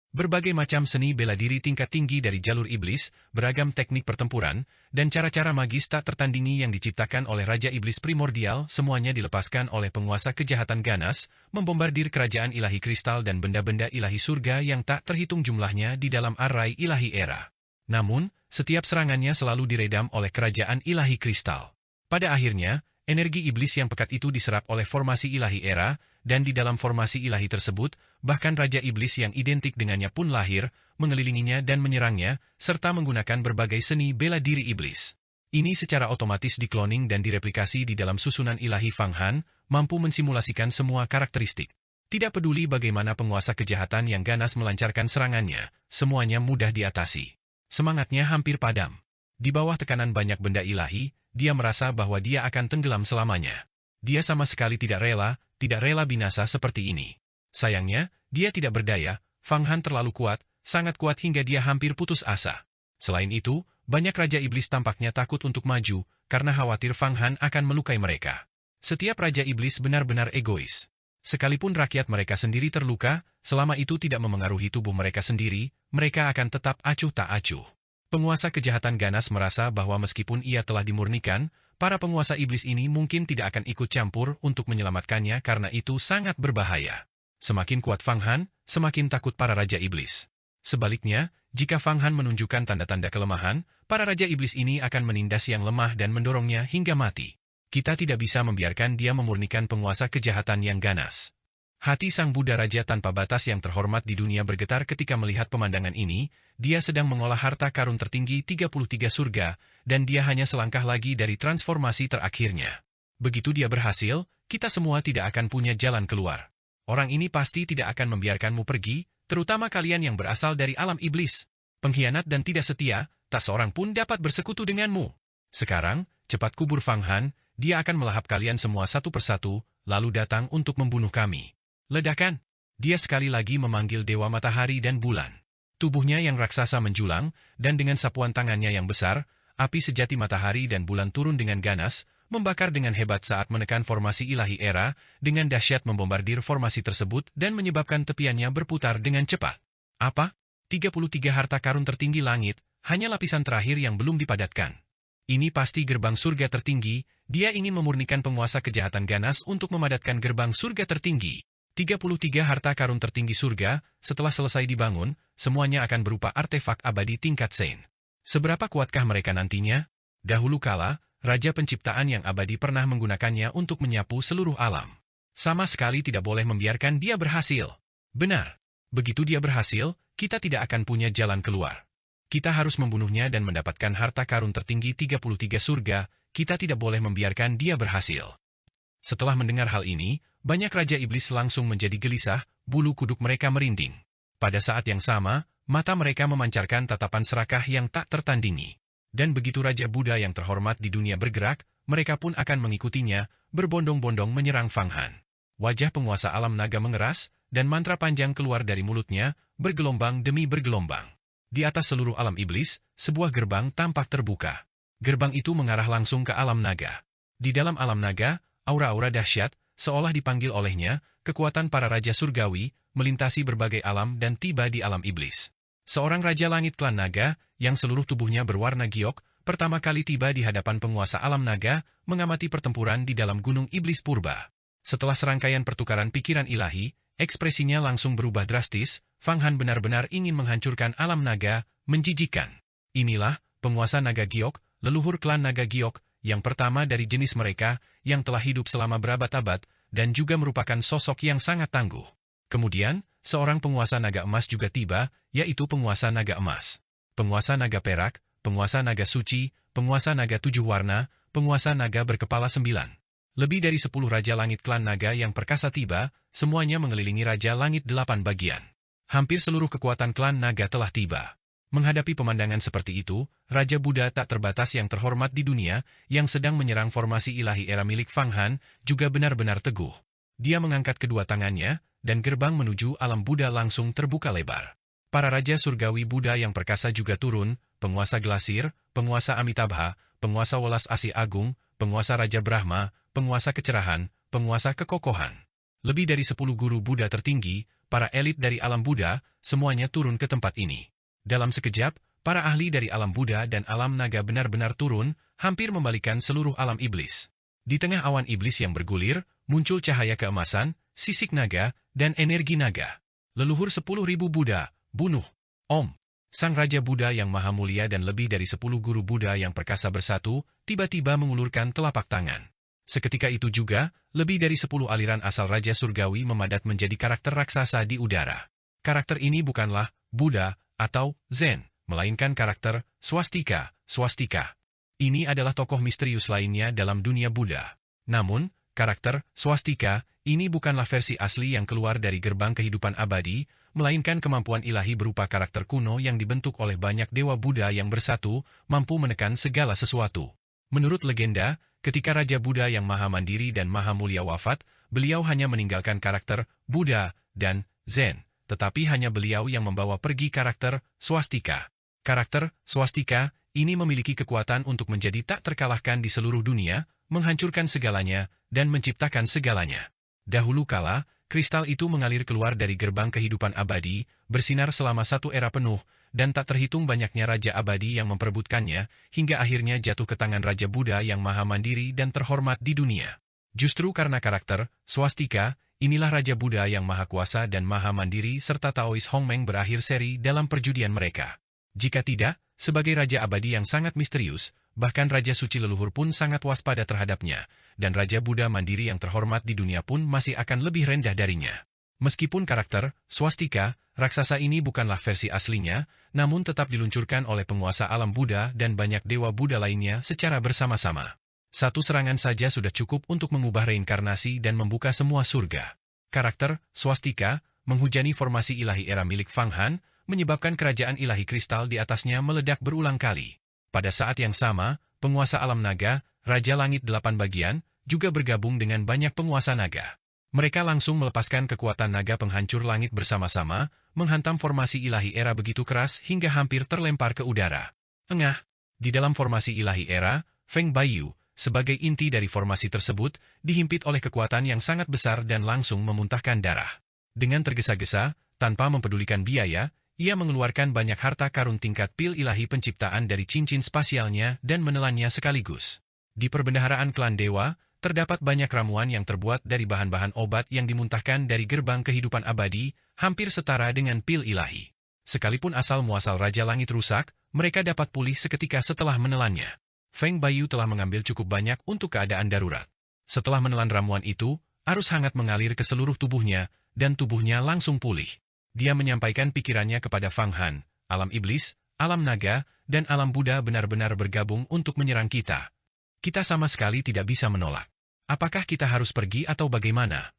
Berbagai macam seni bela diri tingkat tinggi dari jalur iblis, beragam teknik pertempuran, dan cara-cara magis tak tertandingi yang diciptakan oleh Raja Iblis Primordial semuanya dilepaskan oleh penguasa kejahatan ganas, membombardir kerajaan ilahi kristal dan benda-benda ilahi surga yang tak terhitung jumlahnya di dalam arai ilahi era. Namun, setiap serangannya selalu diredam oleh kerajaan ilahi kristal. Pada akhirnya, energi iblis yang pekat itu diserap oleh formasi ilahi era, dan di dalam formasi ilahi tersebut, bahkan Raja Iblis yang identik dengannya pun lahir, mengelilinginya dan menyerangnya, serta menggunakan berbagai seni bela diri iblis. Ini secara otomatis dikloning dan direplikasi di dalam susunan ilahi Fang Han, mampu mensimulasikan semua karakteristik. Tidak peduli bagaimana penguasa kejahatan yang ganas melancarkan serangannya, semuanya mudah diatasi. Semangatnya hampir padam. Di bawah tekanan banyak benda ilahi, dia merasa bahwa dia akan tenggelam selamanya. Dia sama sekali tidak rela binasa seperti ini. Sayangnya, dia tidak berdaya, Fang Han terlalu kuat, sangat kuat hingga dia hampir putus asa. Selain itu, banyak Raja Iblis tampaknya takut untuk maju, karena khawatir Fang Han akan melukai mereka. Setiap Raja Iblis benar-benar egois. Sekalipun rakyat mereka sendiri terluka, selama itu tidak memengaruhi tubuh mereka sendiri, mereka akan tetap acuh tak acuh. Penguasa kejahatan ganas merasa bahwa meskipun ia telah dimurnikan, para penguasa iblis ini mungkin tidak akan ikut campur untuk menyelamatkannya karena itu sangat berbahaya. Semakin kuat Fang Han, semakin takut para Raja Iblis. Sebaliknya, jika Fang Han menunjukkan tanda-tanda kelemahan, para Raja Iblis ini akan menindas yang lemah dan mendorongnya hingga mati. Kita tidak bisa membiarkan dia memurnikan penguasa kejahatan yang ganas. Hati Sang Buddha Raja tanpa batas yang terhormat di dunia bergetar ketika melihat pemandangan ini, dia sedang mengolah harta karun tertinggi 33 surga, dan dia hanya selangkah lagi dari transformasi terakhirnya. Begitu dia berhasil, kita semua tidak akan punya jalan keluar. Orang ini pasti tidak akan membiarkanmu pergi, terutama kalian yang berasal dari alam iblis. Pengkhianat dan tidak setia, tak seorang pun dapat bersekutu denganmu. Sekarang, cepat kubur Fang Han, dia akan melahap kalian semua satu persatu, lalu datang untuk membunuh kami. Ledakan! Dia sekali lagi memanggil Dewa Matahari dan Bulan. Tubuhnya yang raksasa menjulang, dan dengan sapuan tangannya yang besar, api sejati matahari dan bulan turun dengan ganas, membakar dengan hebat saat menekan formasi ilahi era, dengan dahsyat membombardir formasi tersebut dan menyebabkan tepiannya berputar dengan cepat. Apa? 33 harta karun tertinggi langit, hanya lapisan terakhir yang belum dipadatkan. Ini pasti gerbang surga tertinggi, dia ingin memurnikan penguasa kejahatan ganas untuk memadatkan gerbang surga tertinggi. 33 harta karun tertinggi surga, setelah selesai dibangun, semuanya akan berupa artefak abadi tingkat Saint. Seberapa kuatkah mereka nantinya? Dahulu kala, Raja Penciptaan yang abadi pernah menggunakannya untuk menyapu seluruh alam. Sama sekali tidak boleh membiarkan dia berhasil. Benar. Begitu dia berhasil, kita tidak akan punya jalan keluar. Kita harus membunuhnya dan mendapatkan harta karun tertinggi 33 surga, kita tidak boleh membiarkan dia berhasil. Setelah mendengar hal ini, banyak Raja Iblis langsung menjadi gelisah, bulu kuduk mereka merinding. Pada saat yang sama, mata mereka memancarkan tatapan serakah yang tak tertandingi. Dan begitu Raja Buddha yang terhormat di dunia bergerak, mereka pun akan mengikutinya, berbondong-bondong menyerang Fang Han. Wajah penguasa alam naga mengeras, dan mantra panjang keluar dari mulutnya, bergelombang demi bergelombang. Di atas seluruh alam iblis, sebuah gerbang tampak terbuka. Gerbang itu mengarah langsung ke alam naga. Di dalam alam naga, aura-aura dahsyat, seolah dipanggil olehnya, kekuatan para raja surgawi, melintasi berbagai alam dan tiba di alam iblis. Seorang Raja Langit Klan Naga, yang seluruh tubuhnya berwarna giok, pertama kali tiba di hadapan penguasa alam naga, mengamati pertempuran di dalam Gunung Iblis Purba. Setelah serangkaian pertukaran pikiran ilahi, ekspresinya langsung berubah drastis, Fang Han benar-benar ingin menghancurkan alam naga, menjijikan. Inilah, penguasa naga giok, leluhur klan naga giok, yang pertama dari jenis mereka, yang telah hidup selama berabad-abad, dan juga merupakan sosok yang sangat tangguh. Kemudian, seorang penguasa naga emas juga tiba, yaitu penguasa naga emas. Penguasa naga perak, penguasa naga suci, penguasa naga 7 warna, penguasa naga berkepala 9. Lebih dari 10 Raja Langit Klan Naga yang perkasa tiba, semuanya mengelilingi Raja Langit 8 bagian. Hampir seluruh kekuatan klan naga telah tiba. Menghadapi pemandangan seperti itu, Raja Buddha tak terbatas yang terhormat di dunia, yang sedang menyerang formasi ilahi era milik Fang Han, juga benar-benar teguh. Dia mengangkat kedua tangannya, dan gerbang menuju alam Buddha langsung terbuka lebar. Para Raja Surgawi Buddha yang perkasa juga turun, penguasa Glasir, penguasa Amitabha, penguasa Welas Asih Agung, penguasa Raja Brahma, penguasa kecerahan, penguasa kekokohan. Lebih dari 10 guru Buddha tertinggi, para elit dari alam Buddha, semuanya turun ke tempat ini. Dalam sekejap, para ahli dari alam Buddha dan alam naga benar-benar turun, hampir membalikan seluruh alam iblis. Di tengah awan iblis yang bergulir, muncul cahaya keemasan, sisik naga, dan energi naga. Leluhur 10.000 Buddha, bunuh. Om. Sang Raja Buddha yang maha mulia dan lebih dari 10 guru Buddha yang perkasa bersatu, tiba-tiba mengulurkan telapak tangan. Seketika itu juga, lebih dari 10 aliran asal Raja Surgawi memadat menjadi karakter raksasa di udara. Karakter ini bukanlah Buddha atau Zen, melainkan karakter swastika. Ini adalah tokoh misterius lainnya dalam dunia Buddha. Namun, karakter swastika ini bukanlah versi asli yang keluar dari gerbang kehidupan abadi, melainkan kemampuan ilahi berupa karakter kuno yang dibentuk oleh banyak dewa Buddha yang bersatu, mampu menekan segala sesuatu. Menurut legenda, ketika Raja Buddha yang maha mandiri dan maha mulia wafat, beliau hanya meninggalkan karakter Buddha dan Zen, tetapi hanya beliau yang membawa pergi karakter swastika. Karakter swastika ini memiliki kekuatan untuk menjadi tak terkalahkan di seluruh dunia, menghancurkan segalanya, dan menciptakan segalanya. Dahulu kala, kristal itu mengalir keluar dari gerbang kehidupan abadi, bersinar selama satu era penuh, dan tak terhitung banyaknya Raja Abadi yang memperebutkannya, hingga akhirnya jatuh ke tangan Raja Buddha yang maha mandiri dan terhormat di dunia. Justru karena karakter swastika, inilah Raja Buddha yang maha kuasa dan maha mandiri serta Taois Hongmeng berakhir seri dalam perjudian mereka. Jika tidak, sebagai Raja Abadi yang sangat misterius, bahkan Raja Suci leluhur pun sangat waspada terhadapnya, dan Raja Buddha mandiri yang terhormat di dunia pun masih akan lebih rendah darinya. Meskipun karakter swastika, raksasa ini bukanlah versi aslinya, namun tetap diluncurkan oleh penguasa alam Buddha dan banyak dewa Buddha lainnya secara bersama-sama. Satu serangan saja sudah cukup untuk mengubah reinkarnasi dan membuka semua surga. Karakter swastika menghujani formasi ilahi era milik Fang Han, menyebabkan kerajaan ilahi kristal di atasnya meledak berulang kali. Pada saat yang sama, penguasa alam naga, Raja Langit 8 bagian, juga bergabung dengan banyak penguasa naga. Mereka langsung melepaskan kekuatan naga penghancur langit bersama-sama, menghantam formasi ilahi era begitu keras hingga hampir terlempar ke udara. Engah! Di dalam formasi ilahi era, Feng Baiyu, Sebagai inti dari formasi tersebut, dihimpit oleh kekuatan yang sangat besar dan langsung memuntahkan darah. Dengan tergesa-gesa, tanpa mempedulikan biaya, ia mengeluarkan banyak harta karun tingkat pil ilahi penciptaan dari cincin spasialnya dan menelannya sekaligus. Di perbendaharaan klan dewa, terdapat banyak ramuan yang terbuat dari bahan-bahan obat yang dimuntahkan dari gerbang kehidupan abadi, hampir setara dengan pil ilahi. Sekalipun asal-muasal Raja Langit rusak, mereka dapat pulih seketika setelah menelannya. Feng Bayu telah mengambil cukup banyak untuk keadaan darurat. Setelah menelan ramuan itu, arus hangat mengalir ke seluruh tubuhnya, dan tubuhnya langsung pulih. Dia menyampaikan pikirannya kepada Fang Han, alam iblis, alam naga, dan alam Buddha benar-benar bergabung untuk menyerang kita. Kita sama sekali tidak bisa menolak. Apakah kita harus pergi atau bagaimana?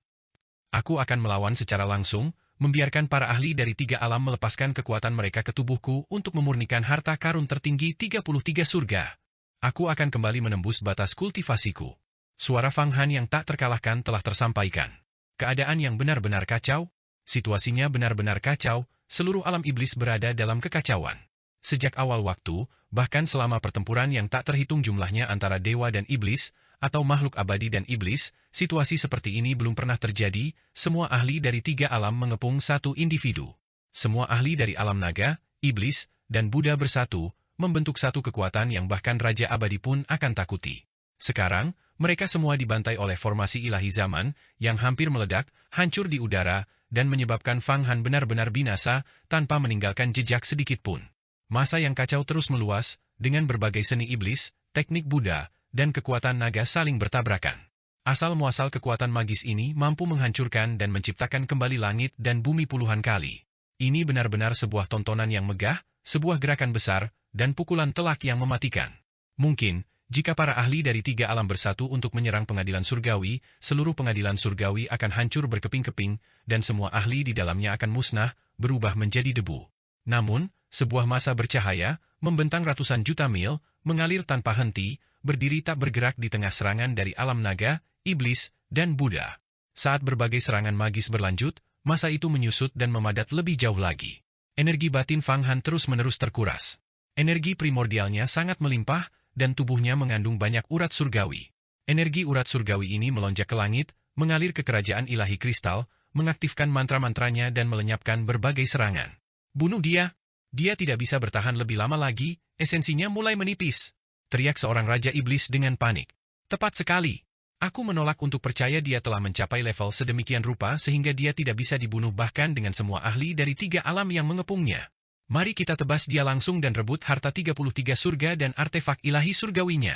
Aku akan melawan secara langsung, membiarkan para ahli dari 3 alam melepaskan kekuatan mereka ke tubuhku untuk memurnikan harta karun tertinggi 33 surga. Aku akan kembali menembus batas kultivasiku. Suara Fang Han yang tak terkalahkan telah tersampaikan. Keadaan yang benar-benar kacau, situasinya benar-benar kacau, seluruh alam iblis berada dalam kekacauan. Sejak awal waktu, bahkan selama pertempuran yang tak terhitung jumlahnya antara dewa dan iblis, atau makhluk abadi dan iblis, situasi seperti ini belum pernah terjadi. Semua ahli dari 3 alam mengepung satu individu. Semua ahli dari alam naga, iblis, dan Buddha bersatu, membentuk satu kekuatan yang bahkan Raja Abadi pun akan takuti. Sekarang, mereka semua dibantai oleh formasi ilahi zaman, yang hampir meledak, hancur di udara, dan menyebabkan Fang Han benar-benar binasa, tanpa meninggalkan jejak sedikit pun. Masa yang kacau terus meluas, dengan berbagai seni iblis, teknik Buddha, dan kekuatan naga saling bertabrakan. Asal-muasal kekuatan magis ini mampu menghancurkan dan menciptakan kembali langit dan bumi puluhan kali. Ini benar-benar sebuah tontonan yang megah, sebuah gerakan besar, dan pukulan telak yang mematikan. Mungkin, jika para ahli dari 3 alam bersatu untuk menyerang pengadilan surgawi, seluruh pengadilan surgawi akan hancur berkeping-keping, dan semua ahli di dalamnya akan musnah, berubah menjadi debu. Namun, sebuah masa bercahaya, membentang ratusan juta mil, mengalir tanpa henti, berdiri tak bergerak di tengah serangan dari alam naga, iblis, dan Buddha. Saat berbagai serangan magis berlanjut, masa itu menyusut dan memadat lebih jauh lagi. Energi batin Fang Han terus-menerus terkuras. Energi primordialnya sangat melimpah, dan tubuhnya mengandung banyak urat surgawi. Energi urat surgawi ini melonjak ke langit, mengalir ke kerajaan ilahi kristal, mengaktifkan mantra-mantranya dan melenyapkan berbagai serangan. Bunuh dia! Dia tidak bisa bertahan lebih lama lagi, esensinya mulai menipis. Teriak seorang Raja Iblis dengan panik. Tepat sekali. Aku menolak untuk percaya dia telah mencapai level sedemikian rupa sehingga dia tidak bisa dibunuh bahkan dengan semua ahli dari 3 alam yang mengepungnya. Mari kita tebas dia langsung dan rebut harta 33 surga dan artefak ilahi surgawinya.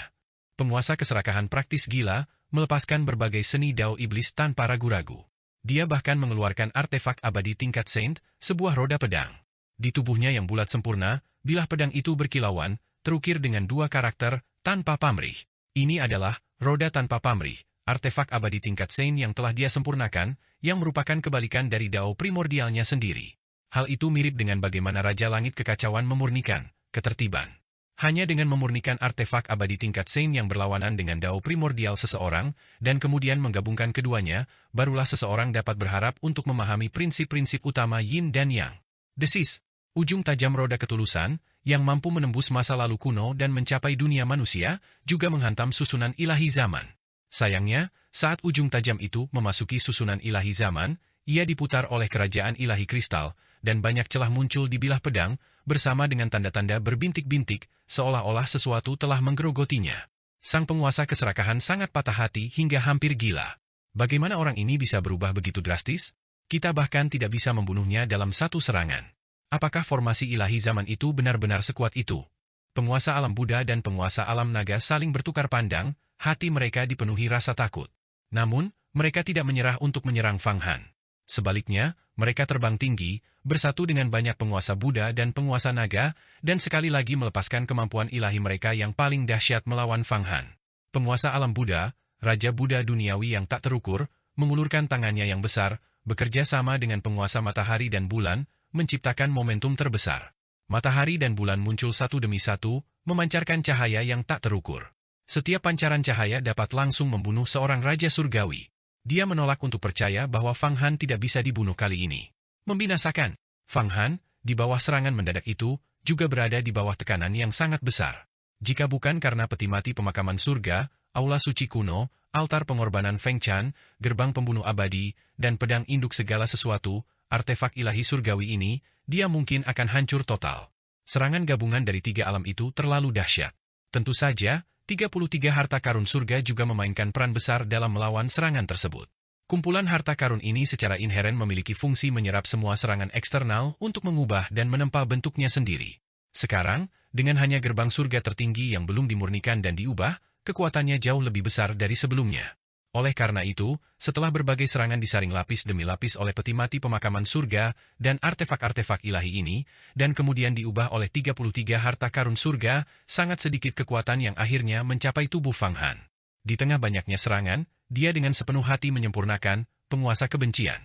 Penguasa keserakahan praktis gila, melepaskan berbagai seni dao iblis tanpa ragu-ragu. Dia bahkan mengeluarkan artefak abadi tingkat saint, sebuah roda pedang. Di tubuhnya yang bulat sempurna, bilah pedang itu berkilauan, terukir dengan 2 karakter, tanpa pamrih. Ini adalah roda tanpa pamrih, artefak abadi tingkat saint yang telah dia sempurnakan, yang merupakan kebalikan dari dao primordialnya sendiri. Hal itu mirip dengan bagaimana Raja Langit kekacauan memurnikan ketertiban. Hanya dengan memurnikan artefak abadi tingkat saint yang berlawanan dengan dao primordial seseorang, dan kemudian menggabungkan keduanya, barulah seseorang dapat berharap untuk memahami prinsip-prinsip utama yin dan yang. Desis, ujung tajam roda ketulusan, yang mampu menembus masa lalu kuno dan mencapai dunia manusia, juga menghantam susunan ilahi zaman. Sayangnya, saat ujung tajam itu memasuki susunan ilahi zaman, ia diputar oleh kerajaan ilahi kristal, dan banyak celah muncul di bilah pedang, bersama dengan tanda-tanda berbintik-bintik, seolah-olah sesuatu telah menggerogotinya. Sang penguasa keserakahan sangat patah hati hingga hampir gila. Bagaimana orang ini bisa berubah begitu drastis? Kita bahkan tidak bisa membunuhnya dalam satu serangan. Apakah formasi ilahi zaman itu benar-benar sekuat itu? Penguasa alam Buddha dan penguasa alam naga saling bertukar pandang, hati mereka dipenuhi rasa takut. Namun, mereka tidak menyerah untuk menyerang Fang Han. Sebaliknya, mereka terbang tinggi, bersatu dengan banyak penguasa Buddha dan penguasa naga, dan sekali lagi melepaskan kemampuan ilahi mereka yang paling dahsyat melawan Fang Han. Penguasa alam Buddha, Raja Buddha duniawi yang tak terukur, mengulurkan tangannya yang besar, bekerja sama dengan penguasa matahari dan bulan, menciptakan momentum terbesar. Matahari dan bulan muncul satu demi satu, memancarkan cahaya yang tak terukur. Setiap pancaran cahaya dapat langsung membunuh seorang Raja Surgawi. Dia menolak untuk percaya bahwa Fang Han tidak bisa dibunuh kali ini. Membinasakan. Fang Han, di bawah serangan mendadak itu, juga berada di bawah tekanan yang sangat besar. Jika bukan karena peti mati pemakaman surga, aula suci kuno, altar pengorbanan Feng Chan, gerbang pembunuh abadi, dan pedang induk segala sesuatu, artefak ilahi surgawi ini, dia mungkin akan hancur total. Serangan gabungan dari 3 alam itu terlalu dahsyat. Tentu saja, 33 harta karun surga juga memainkan peran besar dalam melawan serangan tersebut. Kumpulan harta karun ini secara inheren memiliki fungsi menyerap semua serangan eksternal untuk mengubah dan menempa bentuknya sendiri. Sekarang, dengan hanya gerbang surga tertinggi yang belum dimurnikan dan diubah, kekuatannya jauh lebih besar dari sebelumnya. Oleh karena itu, setelah berbagai serangan disaring lapis demi lapis oleh peti mati pemakaman surga dan artefak-artefak ilahi ini, dan kemudian diubah oleh 33 harta karun surga, sangat sedikit kekuatan yang akhirnya mencapai tubuh Fang Han. Di tengah banyaknya serangan, dia dengan sepenuh hati menyempurnakan penguasa kebencian.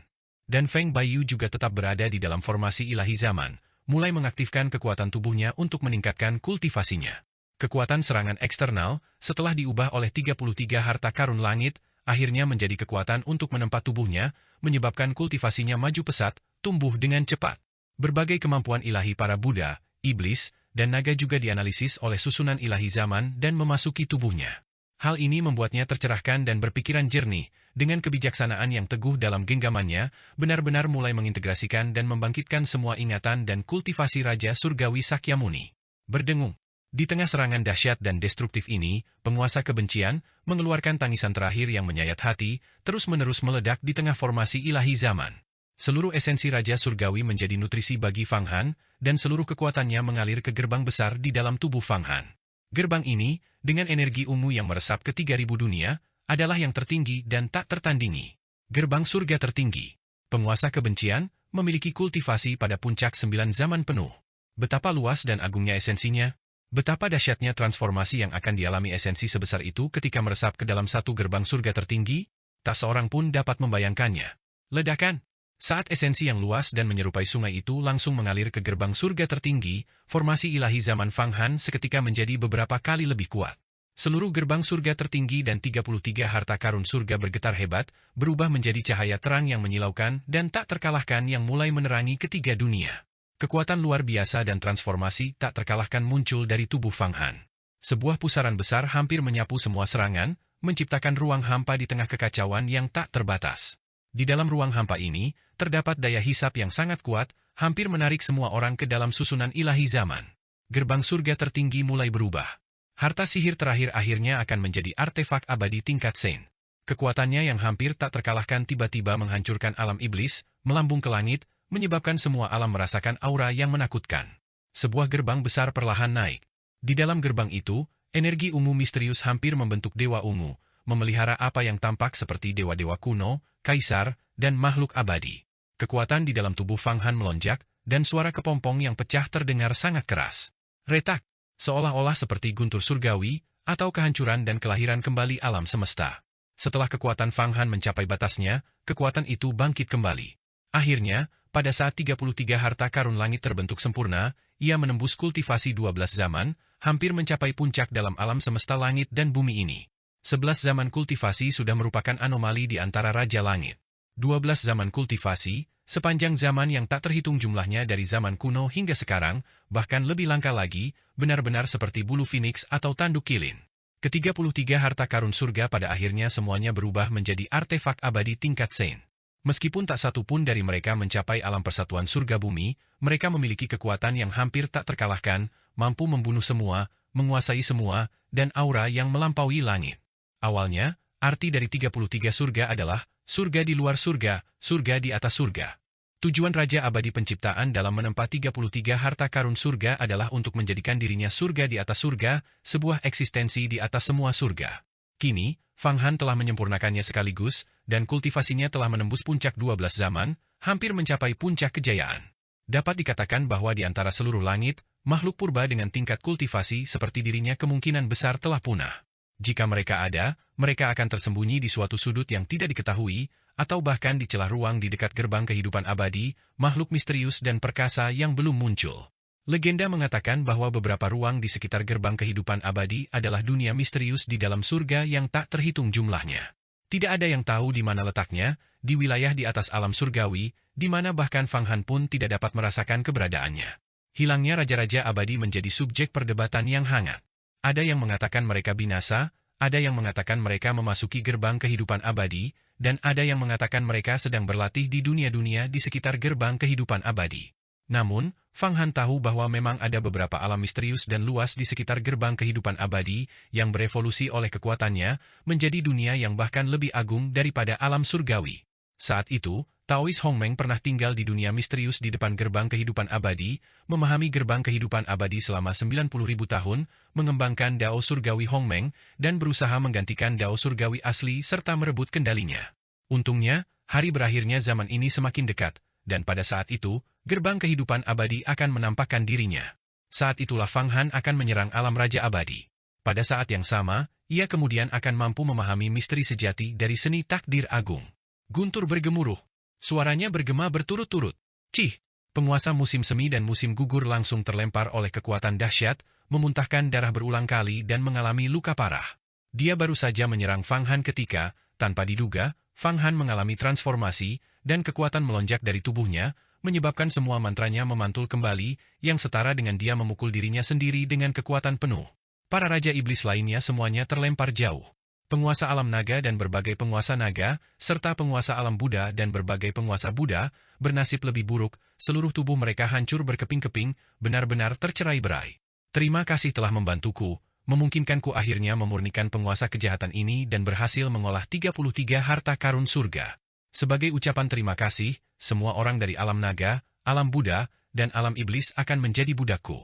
Dan Feng Baiyu juga tetap berada di dalam formasi ilahi zaman, mulai mengaktifkan kekuatan tubuhnya untuk meningkatkan kultivasinya. Kekuatan serangan eksternal, setelah diubah oleh 33 harta karun langit, akhirnya menjadi kekuatan untuk menempa tubuhnya, menyebabkan kultivasinya maju pesat, tumbuh dengan cepat. Berbagai kemampuan ilahi para Buddha, iblis, dan naga juga dianalisis oleh susunan ilahi zaman dan memasuki tubuhnya. Hal ini membuatnya tercerahkan dan berpikiran jernih, dengan kebijaksanaan yang teguh dalam genggamannya, benar-benar mulai mengintegrasikan dan membangkitkan semua ingatan dan kultivasi Raja Surgawi Sakyamuni. Berdengung. Di tengah serangan dahsyat dan destruktif ini, penguasa kebencian, mengeluarkan tangisan terakhir yang menyayat hati, terus-menerus meledak di tengah formasi ilahi zaman. Seluruh esensi Raja Surgawi menjadi nutrisi bagi Fang Han, dan seluruh kekuatannya mengalir ke gerbang besar di dalam tubuh Fang Han. Gerbang ini, dengan energi ungu yang meresap ke 3000 dunia, adalah yang tertinggi dan tak tertandingi. Gerbang surga tertinggi. Penguasa kebencian, memiliki kultivasi pada puncak 9 zaman penuh. Betapa luas dan agungnya esensinya. Betapa dahsyatnya transformasi yang akan dialami esensi sebesar itu ketika meresap ke dalam satu gerbang surga tertinggi, tak seorang pun dapat membayangkannya. Ledakan. Saat esensi yang luas dan menyerupai sungai itu langsung mengalir ke gerbang surga tertinggi, formasi ilahi zaman Fang Han seketika menjadi beberapa kali lebih kuat. Seluruh gerbang surga tertinggi dan 33 harta karun surga bergetar hebat, berubah menjadi cahaya terang yang menyilaukan dan tak terkalahkan yang mulai menerangi ketiga dunia. Kekuatan luar biasa dan transformasi tak terkalahkan muncul dari tubuh Fang Han. Sebuah pusaran besar hampir menyapu semua serangan, menciptakan ruang hampa di tengah kekacauan yang tak terbatas. Di dalam ruang hampa ini, terdapat daya hisap yang sangat kuat, hampir menarik semua orang ke dalam susunan ilahi zaman. Gerbang surga tertinggi mulai berubah. Harta sihir terakhir akhirnya akan menjadi artefak abadi tingkat Saint. Kekuatannya yang hampir tak terkalahkan tiba-tiba menghancurkan alam iblis, melambung ke langit, menyebabkan semua alam merasakan aura yang menakutkan. Sebuah gerbang besar perlahan naik. Di dalam gerbang itu, energi ungu misterius hampir membentuk dewa ungu, memelihara apa yang tampak seperti dewa-dewa kuno, kaisar, dan makhluk abadi. Kekuatan di dalam tubuh Fang Han melonjak, dan suara kepompong yang pecah terdengar sangat keras. Retak, seolah-olah seperti guntur surgawi, atau kehancuran dan kelahiran kembali alam semesta. Setelah kekuatan Fang Han mencapai batasnya, kekuatan itu bangkit kembali. Akhirnya, pada saat 33 harta karun langit terbentuk sempurna, ia menembus kultivasi 12 zaman, hampir mencapai puncak dalam alam semesta langit dan bumi ini. 11 zaman kultivasi sudah merupakan anomali di antara Raja Langit. 12 zaman kultivasi, sepanjang zaman yang tak terhitung jumlahnya dari zaman kuno hingga sekarang, bahkan lebih langka lagi, benar-benar seperti bulu phoenix atau tanduk kilin. Ke-33 harta karun surga pada akhirnya semuanya berubah menjadi artefak abadi tingkat Saint. Meskipun tak satu pun dari mereka mencapai alam persatuan surga bumi, mereka memiliki kekuatan yang hampir tak terkalahkan, mampu membunuh semua, menguasai semua, dan aura yang melampaui langit. Awalnya, arti dari 33 surga adalah surga di luar surga, surga di atas surga. Tujuan Raja Abadi Penciptaan dalam menempa 33 harta karun surga adalah untuk menjadikan dirinya surga di atas surga, sebuah eksistensi di atas semua surga. Kini, Fang Han telah menyempurnakannya sekaligus, dan kultivasinya telah menembus puncak 12 zaman, hampir mencapai puncak kejayaan. Dapat dikatakan bahwa di antara seluruh langit, makhluk purba dengan tingkat kultivasi seperti dirinya kemungkinan besar telah punah. Jika mereka ada, mereka akan tersembunyi di suatu sudut yang tidak diketahui, atau bahkan di celah ruang di dekat gerbang kehidupan abadi, makhluk misterius dan perkasa yang belum muncul. Legenda mengatakan bahwa beberapa ruang di sekitar gerbang kehidupan abadi adalah dunia misterius di dalam surga yang tak terhitung jumlahnya. Tidak ada yang tahu di mana letaknya, di wilayah di atas alam surgawi, di mana bahkan Fang Han pun tidak dapat merasakan keberadaannya. Hilangnya raja-raja abadi menjadi subjek perdebatan yang hangat. Ada yang mengatakan mereka binasa, Ada yang mengatakan mereka memasuki gerbang kehidupan abadi, dan ada yang mengatakan mereka sedang berlatih di dunia-dunia di sekitar gerbang kehidupan abadi. Namun, Fang Han tahu bahwa memang ada beberapa alam misterius dan luas di sekitar gerbang kehidupan abadi yang berevolusi oleh kekuatannya menjadi dunia yang bahkan lebih agung daripada alam surgawi. Saat itu, Taois Hongmeng pernah tinggal di dunia misterius di depan gerbang kehidupan abadi, memahami gerbang kehidupan abadi selama 90.000 tahun, mengembangkan Dao surgawi Hongmeng, dan berusaha menggantikan Dao surgawi asli serta merebut kendalinya. Untungnya, hari berakhirnya zaman ini semakin dekat, dan pada saat itu, gerbang kehidupan abadi akan menampakkan dirinya. Saat itulah Fang Han akan menyerang alam Raja Abadi. Pada saat yang sama, ia kemudian akan mampu memahami misteri sejati dari seni takdir agung. Guntur bergemuruh. Suaranya bergema berturut-turut. Cih! Penguasa musim semi dan musim gugur langsung terlempar oleh kekuatan dahsyat, memuntahkan darah berulang kali dan mengalami luka parah. Dia baru saja menyerang Fang Han ketika, tanpa diduga, Fang Han mengalami transformasi, dan kekuatan melonjak dari tubuhnya, menyebabkan semua mantranya memantul kembali, yang setara dengan dia memukul dirinya sendiri dengan kekuatan penuh. Para Raja Iblis lainnya semuanya terlempar jauh. Penguasa alam naga dan berbagai penguasa naga, serta penguasa alam Buddha dan berbagai penguasa Buddha, bernasib lebih buruk, seluruh tubuh mereka hancur berkeping-keping, benar-benar tercerai-berai. Terima kasih telah membantuku, memungkinkanku akhirnya memurnikan penguasa kejahatan ini dan berhasil mengolah 33 harta karun surga. Sebagai ucapan terima kasih, semua orang dari alam naga, alam Buddha, dan alam iblis akan menjadi budakku.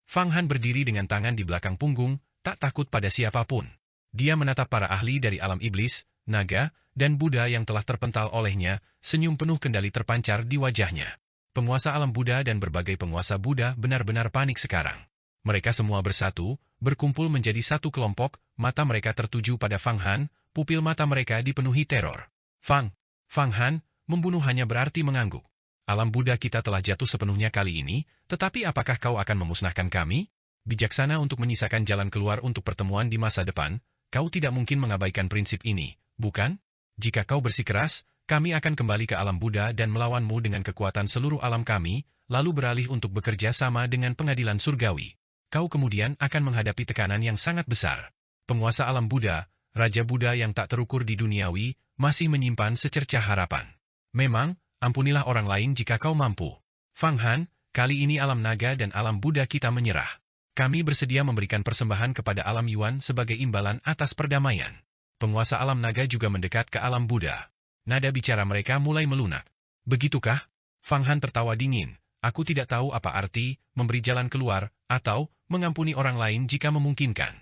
Fang Han berdiri dengan tangan di belakang punggung, tak takut pada siapapun. Dia menatap para ahli dari alam iblis, naga, dan Buddha yang telah terpental olehnya, senyum penuh kendali terpancar di wajahnya. Penguasa alam Buddha dan berbagai penguasa Buddha benar-benar panik sekarang. Mereka semua bersatu, berkumpul menjadi satu kelompok, mata mereka tertuju pada Fang Han, pupil mata mereka dipenuhi teror. Fang Han, membunuh hanya berarti mengangguk. Alam Buddha kita telah jatuh sepenuhnya kali ini, tetapi apakah kau akan memusnahkan kami? Bijaksana untuk menyisakan jalan keluar untuk pertemuan di masa depan. Kau tidak mungkin mengabaikan prinsip ini, bukan? Jika kau bersikeras, kami akan kembali ke alam Buddha dan melawanmu dengan kekuatan seluruh alam kami, lalu beralih untuk bekerja sama dengan pengadilan surgawi. Kau kemudian akan menghadapi tekanan yang sangat besar. Penguasa alam Buddha, Raja Buddha yang tak terukur di duniawi, masih menyimpan secercah harapan. Memang, ampunilah orang lain jika kau mampu. Fang Han, kali ini alam naga dan alam Buddha kita menyerah. Kami bersedia memberikan persembahan kepada alam Yuan sebagai imbalan atas perdamaian. Penguasa alam naga juga mendekat ke alam Buddha. Nada bicara mereka mulai melunak. Begitukah? Fang Han tertawa dingin. Aku tidak tahu apa arti memberi jalan keluar atau mengampuni orang lain jika memungkinkan.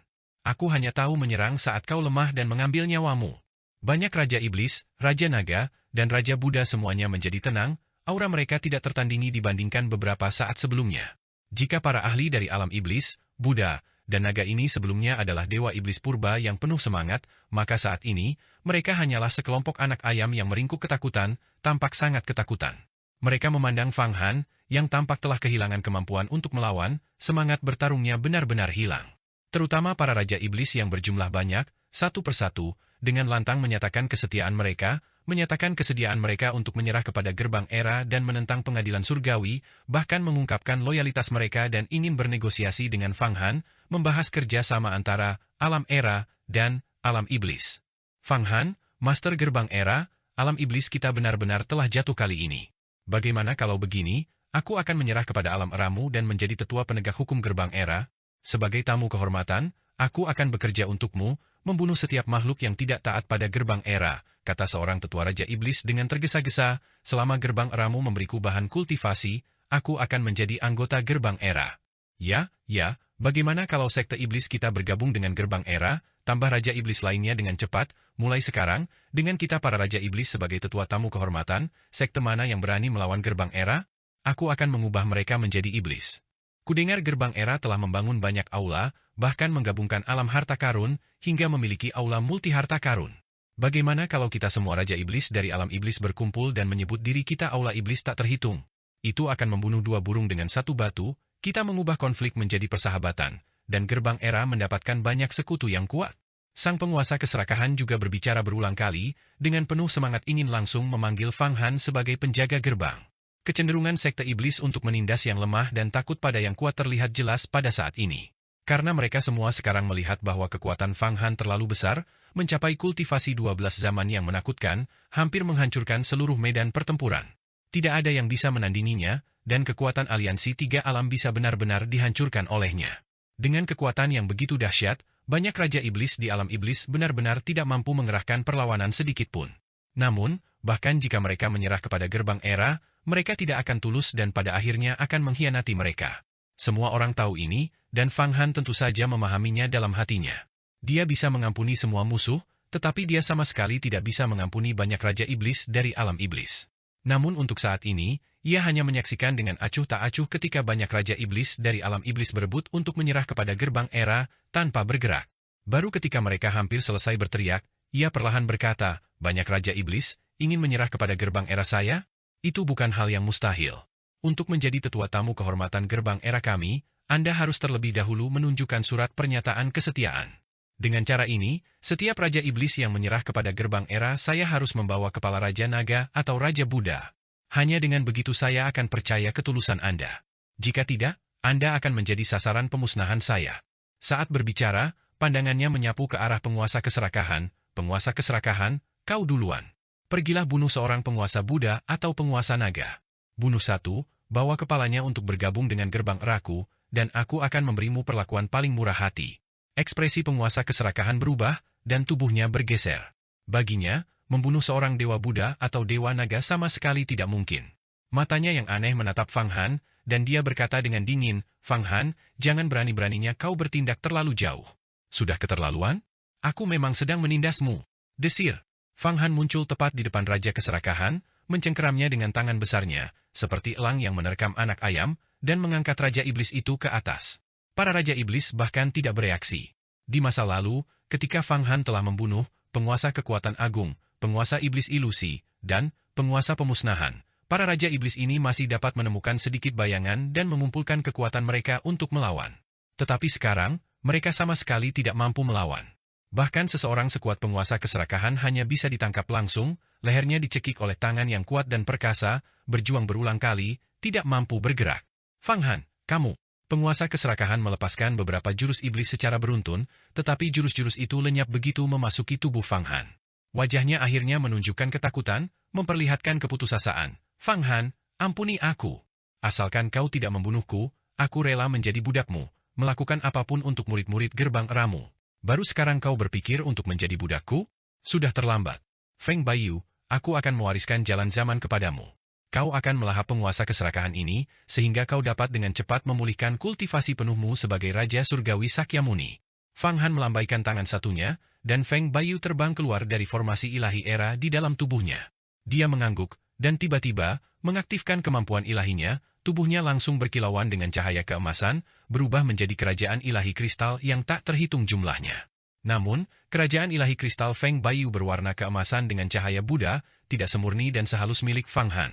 Aku hanya tahu menyerang saat kau lemah dan mengambil nyawamu. Banyak Raja Iblis, Raja Naga, dan Raja Buddha semuanya menjadi tenang, aura mereka tidak tertandingi dibandingkan beberapa saat sebelumnya. Jika para ahli dari alam iblis, Buddha, dan naga ini sebelumnya adalah dewa iblis purba yang penuh semangat, maka saat ini, mereka hanyalah sekelompok anak ayam yang meringkuk ketakutan, tampak sangat ketakutan. Mereka memandang Fang Han, yang tampak telah kehilangan kemampuan untuk melawan, semangat bertarungnya benar-benar hilang. Terutama para Raja Iblis yang berjumlah banyak, satu persatu, dengan lantang menyatakan kesetiaan mereka, menyatakan kesediaan mereka untuk menyerah kepada gerbang era dan menentang pengadilan surgawi, bahkan mengungkapkan loyalitas mereka dan ingin bernegosiasi dengan Fang Han, membahas kerja sama antara alam era dan alam iblis. Fang Han, Master Gerbang Era, alam iblis kita benar-benar telah jatuh kali ini. Bagaimana kalau begini, aku akan menyerah kepada alam eramu dan menjadi tetua penegak hukum Gerbang Era? Sebagai tamu kehormatan, aku akan bekerja untukmu, membunuh setiap makhluk yang tidak taat pada Gerbang Era, kata seorang tetua Raja Iblis dengan tergesa-gesa, selama Gerbang Eramu memberiku bahan kultivasi, aku akan menjadi anggota Gerbang Era. Ya, bagaimana kalau sekte Iblis kita bergabung dengan Gerbang Era, tambah Raja Iblis lainnya dengan cepat, mulai sekarang, dengan kita para Raja Iblis sebagai tetua tamu kehormatan, sekte mana yang berani melawan Gerbang Era? Aku akan mengubah mereka menjadi Iblis. Kudengar Gerbang Era telah membangun banyak aula, bahkan menggabungkan alam harta karun, hingga memiliki aula multi harta karun. Bagaimana kalau kita semua Raja Iblis dari alam iblis berkumpul dan menyebut diri kita aula iblis tak terhitung? Itu akan membunuh dua burung dengan satu batu, kita mengubah konflik menjadi persahabatan, dan Gerbang Era mendapatkan banyak sekutu yang kuat. Sang penguasa keserakahan juga berbicara berulang kali, dengan penuh semangat ingin langsung memanggil Fang Han sebagai penjaga gerbang. Kecenderungan sekte iblis untuk menindas yang lemah dan takut pada yang kuat terlihat jelas pada saat ini. Karena mereka semua sekarang melihat bahwa kekuatan Fang Han terlalu besar, mencapai kultivasi 12 zaman yang menakutkan, hampir menghancurkan seluruh medan pertempuran. Tidak ada yang bisa menandinginya, dan kekuatan aliansi tiga alam bisa benar-benar dihancurkan olehnya. Dengan kekuatan yang begitu dahsyat, banyak raja iblis di alam iblis benar-benar tidak mampu mengerahkan perlawanan sedikitpun. Namun, bahkan jika mereka menyerah kepada gerbang era, mereka tidak akan tulus dan pada akhirnya akan mengkhianati mereka. Semua orang tahu ini, dan Fang Han tentu saja memahaminya dalam hatinya. Dia bisa mengampuni semua musuh, tetapi dia sama sekali tidak bisa mengampuni banyak raja iblis dari alam iblis. Namun untuk saat ini, ia hanya menyaksikan dengan acuh tak acuh ketika banyak raja iblis dari alam iblis berebut untuk menyerah kepada gerbang era, tanpa bergerak. Baru ketika mereka hampir selesai berteriak, ia perlahan berkata, banyak raja iblis, ingin menyerah kepada gerbang era saya? Itu bukan hal yang mustahil. Untuk menjadi tetua tamu kehormatan gerbang era kami, Anda harus terlebih dahulu menunjukkan surat pernyataan kesetiaan. Dengan cara ini, setiap raja iblis yang menyerah kepada gerbang era saya harus membawa kepala raja naga atau raja Buddha. Hanya dengan begitu saya akan percaya ketulusan Anda. Jika tidak, Anda akan menjadi sasaran pemusnahan saya. Saat berbicara, pandangannya menyapu ke arah penguasa keserakahan, kau duluan. Pergilah bunuh seorang penguasa Buddha atau penguasa naga. Bunuh satu, bawa kepalanya untuk bergabung dengan gerbang eraku, dan aku akan memberimu perlakuan paling murah hati. Ekspresi penguasa keserakahan berubah, dan tubuhnya bergeser. Baginya, membunuh seorang dewa Buddha atau dewa naga sama sekali tidak mungkin. Matanya yang aneh menatap Fang Han, dan dia berkata dengan dingin, Fang Han, jangan berani-beraninya kau bertindak terlalu jauh. Sudah keterlaluan? Aku memang sedang menindasmu. Desir. Fang Han muncul tepat di depan Raja Keserakahan, mencengkeramnya dengan tangan besarnya, seperti elang yang menerkam anak ayam, dan mengangkat Raja Iblis itu ke atas. Para Raja Iblis bahkan tidak bereaksi. Di masa lalu, ketika Fang Han telah membunuh penguasa kekuatan agung, penguasa iblis ilusi, dan penguasa pemusnahan, para Raja Iblis ini masih dapat menemukan sedikit bayangan dan mengumpulkan kekuatan mereka untuk melawan. Tetapi sekarang, mereka sama sekali tidak mampu melawan. Bahkan seseorang sekuat penguasa keserakahan hanya bisa ditangkap langsung, lehernya dicekik oleh tangan yang kuat dan perkasa, berjuang berulang kali, tidak mampu bergerak. Fang Han, kamu. Penguasa keserakahan melepaskan beberapa jurus iblis secara beruntun, tetapi jurus-jurus itu lenyap begitu memasuki tubuh Fang Han. Wajahnya akhirnya menunjukkan ketakutan, memperlihatkan keputusasaan. Fang Han, ampuni aku. Asalkan kau tidak membunuhku, aku rela menjadi budakmu, melakukan apapun untuk murid-murid gerbang eramu. Baru sekarang kau berpikir untuk menjadi budakku? Sudah terlambat. Feng Baiyu, aku akan mewariskan jalan zaman kepadamu. Kau akan melahap penguasa keserakahan ini, sehingga kau dapat dengan cepat memulihkan kultivasi penuhmu sebagai Raja Surgawi Sakyamuni. Fang Han melambaikan tangan satunya, dan Feng Baiyu terbang keluar dari formasi ilahi era di dalam tubuhnya. Dia mengangguk, dan tiba-tiba, mengaktifkan kemampuan ilahinya, tubuhnya langsung berkilauan dengan cahaya keemasan, berubah menjadi kerajaan ilahi kristal yang tak terhitung jumlahnya. Namun, kerajaan ilahi kristal Feng Baiyu berwarna keemasan dengan cahaya Buddha, tidak semurni dan sehalus milik Fang Han.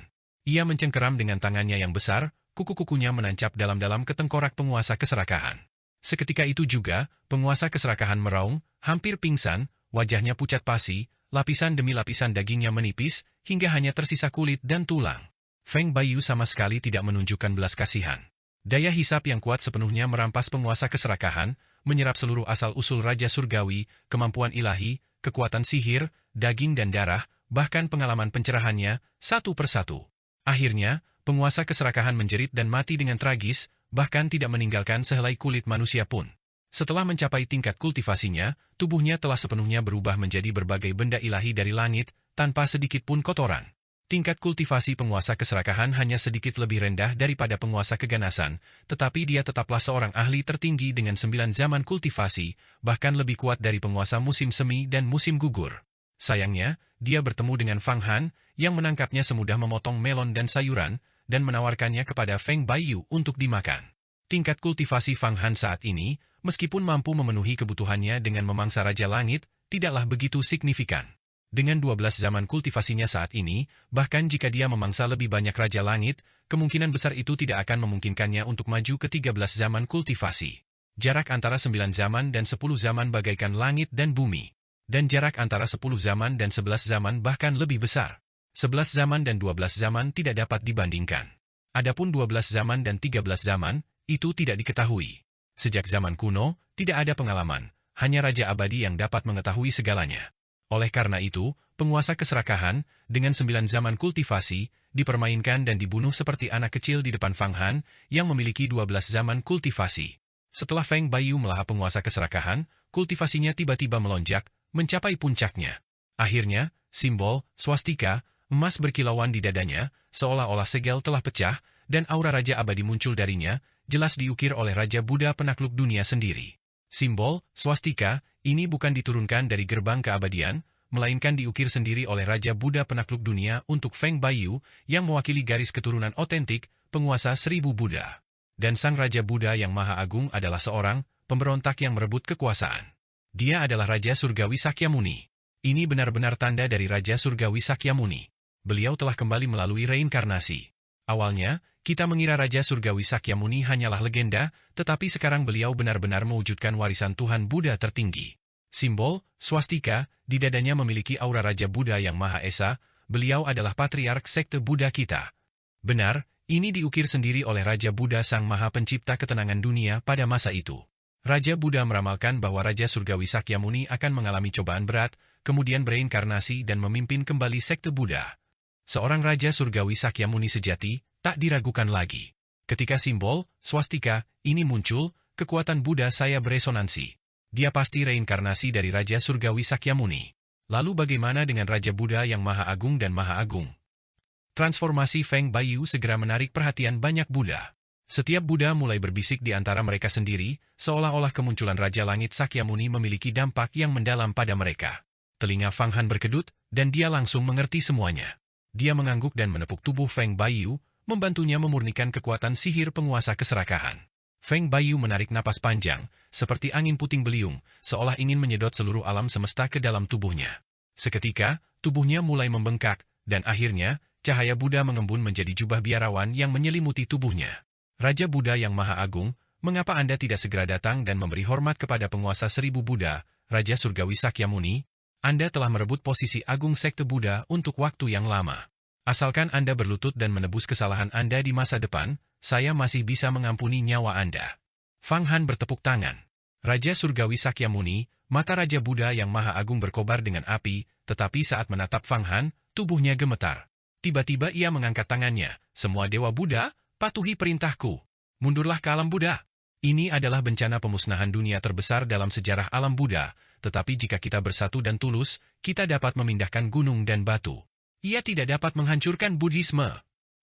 Ia mencengkeram dengan tangannya yang besar, kuku-kukunya menancap dalam-dalam ke tengkorak penguasa keserakahan. Seketika itu juga, penguasa keserakahan meraung, hampir pingsan, wajahnya pucat pasi, lapisan demi lapisan dagingnya menipis, hingga hanya tersisa kulit dan tulang. Feng Baiyu sama sekali tidak menunjukkan belas kasihan. Daya hisap yang kuat sepenuhnya merampas penguasa keserakahan, menyerap seluruh asal-usul Raja Surgawi, kemampuan ilahi, kekuatan sihir, daging dan darah, bahkan pengalaman pencerahannya, satu persatu. Akhirnya, penguasa keserakahan menjerit dan mati dengan tragis, bahkan tidak meninggalkan sehelai kulit manusia pun. Setelah mencapai tingkat kultivasinya, tubuhnya telah sepenuhnya berubah menjadi berbagai benda ilahi dari langit, tanpa sedikit pun kotoran. Tingkat kultivasi penguasa keserakahan hanya sedikit lebih rendah daripada penguasa keganasan, tetapi dia tetaplah seorang ahli tertinggi dengan 9 zaman kultivasi, bahkan lebih kuat dari penguasa musim semi dan musim gugur. Sayangnya, dia bertemu dengan Fang Han, yang menangkapnya semudah memotong melon dan sayuran, dan menawarkannya kepada Feng Baiyu untuk dimakan. Tingkat kultivasi Fang Han saat ini, meskipun mampu memenuhi kebutuhannya dengan memangsa Raja Langit, tidaklah begitu signifikan. Dengan 12 zaman kultivasinya saat ini, bahkan jika dia memangsa lebih banyak Raja Langit, kemungkinan besar itu tidak akan memungkinkannya untuk maju ke 13 zaman kultivasi. Jarak antara 9 zaman dan 10 zaman bagaikan langit dan bumi. Dan jarak antara 10 zaman dan 11 zaman bahkan lebih besar. 11 zaman dan 12 zaman tidak dapat dibandingkan. Adapun 12 zaman dan 13 zaman, itu tidak diketahui. Sejak zaman kuno, tidak ada pengalaman, hanya Raja Abadi yang dapat mengetahui segalanya. Oleh karena itu, penguasa keserakahan, dengan 9 zaman kultivasi, dipermainkan dan dibunuh seperti anak kecil di depan Fang Han, yang memiliki 12 zaman kultivasi. Setelah Feng Baiyu melahap penguasa keserakahan, kultivasinya tiba-tiba melonjak, mencapai puncaknya. Akhirnya, simbol, swastika, emas berkilauan di dadanya, seolah-olah segel telah pecah, dan aura Raja Abadi muncul darinya, jelas diukir oleh Raja Buddha penakluk dunia sendiri. Simbol, swastika, ini bukan diturunkan dari gerbang keabadian, melainkan diukir sendiri oleh Raja Buddha penakluk dunia untuk Feng Baiyu, yang mewakili garis keturunan otentik, penguasa 1000 Buddha. Dan Sang Raja Buddha yang Maha Agung adalah seorang pemberontak yang merebut kekuasaan. Dia adalah Raja Surgawi Sakyamuni. Ini benar-benar tanda dari Raja Surgawi Sakyamuni. Beliau telah kembali melalui reinkarnasi. Awalnya, kita mengira Raja Surgawi Sakyamuni hanyalah legenda, tetapi sekarang beliau benar-benar mewujudkan warisan Tuhan Buddha tertinggi. Simbol, swastika, di dadanya memiliki aura Raja Buddha yang Maha Esa, beliau adalah patriark sekte Buddha kita. Benar, ini diukir sendiri oleh Raja Buddha Sang Maha Pencipta ketenangan dunia pada masa itu. Raja Buddha meramalkan bahwa Raja Surgawi Sakyamuni akan mengalami cobaan berat, kemudian bereinkarnasi dan memimpin kembali sekte Buddha. Seorang Raja Surgawi Sakyamuni sejati, tak diragukan lagi. Ketika simbol, swastika, ini muncul, kekuatan Buddha saya beresonansi. Dia pasti reinkarnasi dari Raja Surgawi Sakyamuni. Lalu bagaimana dengan Raja Buddha yang Maha Agung dan Maha Agung? Transformasi Feng Baiyu segera menarik perhatian banyak Buddha. Setiap Buddha mulai berbisik di antara mereka sendiri, seolah-olah kemunculan Raja Langit Sakyamuni memiliki dampak yang mendalam pada mereka. Telinga Fang Han berkedut, dan dia langsung mengerti semuanya. Dia mengangguk dan menepuk tubuh Feng Baiyu, membantunya memurnikan kekuatan sihir penguasa keserakahan. Feng Baiyu menarik napas panjang, seperti angin puting beliung, seolah ingin menyedot seluruh alam semesta ke dalam tubuhnya. Seketika, tubuhnya mulai membengkak, dan akhirnya, cahaya Buddha mengembun menjadi jubah biarawan yang menyelimuti tubuhnya. Raja Buddha yang Maha Agung, mengapa Anda tidak segera datang dan memberi hormat kepada penguasa 1000 Buddha, Raja Surgawi Sakyamuni? Anda telah merebut posisi agung sekte Buddha untuk waktu yang lama. Asalkan Anda berlutut dan menebus kesalahan Anda di masa depan, saya masih bisa mengampuni nyawa Anda. Fang Han bertepuk tangan. Raja Surgawi Sakyamuni, mata Raja Buddha yang Maha Agung berkobar dengan api, tetapi saat menatap Fang Han, tubuhnya gemetar. Tiba-tiba ia mengangkat tangannya, semua dewa Buddha, patuhi perintahku. Mundurlah ke alam Buddha. Ini adalah bencana pemusnahan dunia terbesar dalam sejarah alam Buddha, tetapi jika kita bersatu dan tulus, kita dapat memindahkan gunung dan batu. Ia tidak dapat menghancurkan Buddhisme.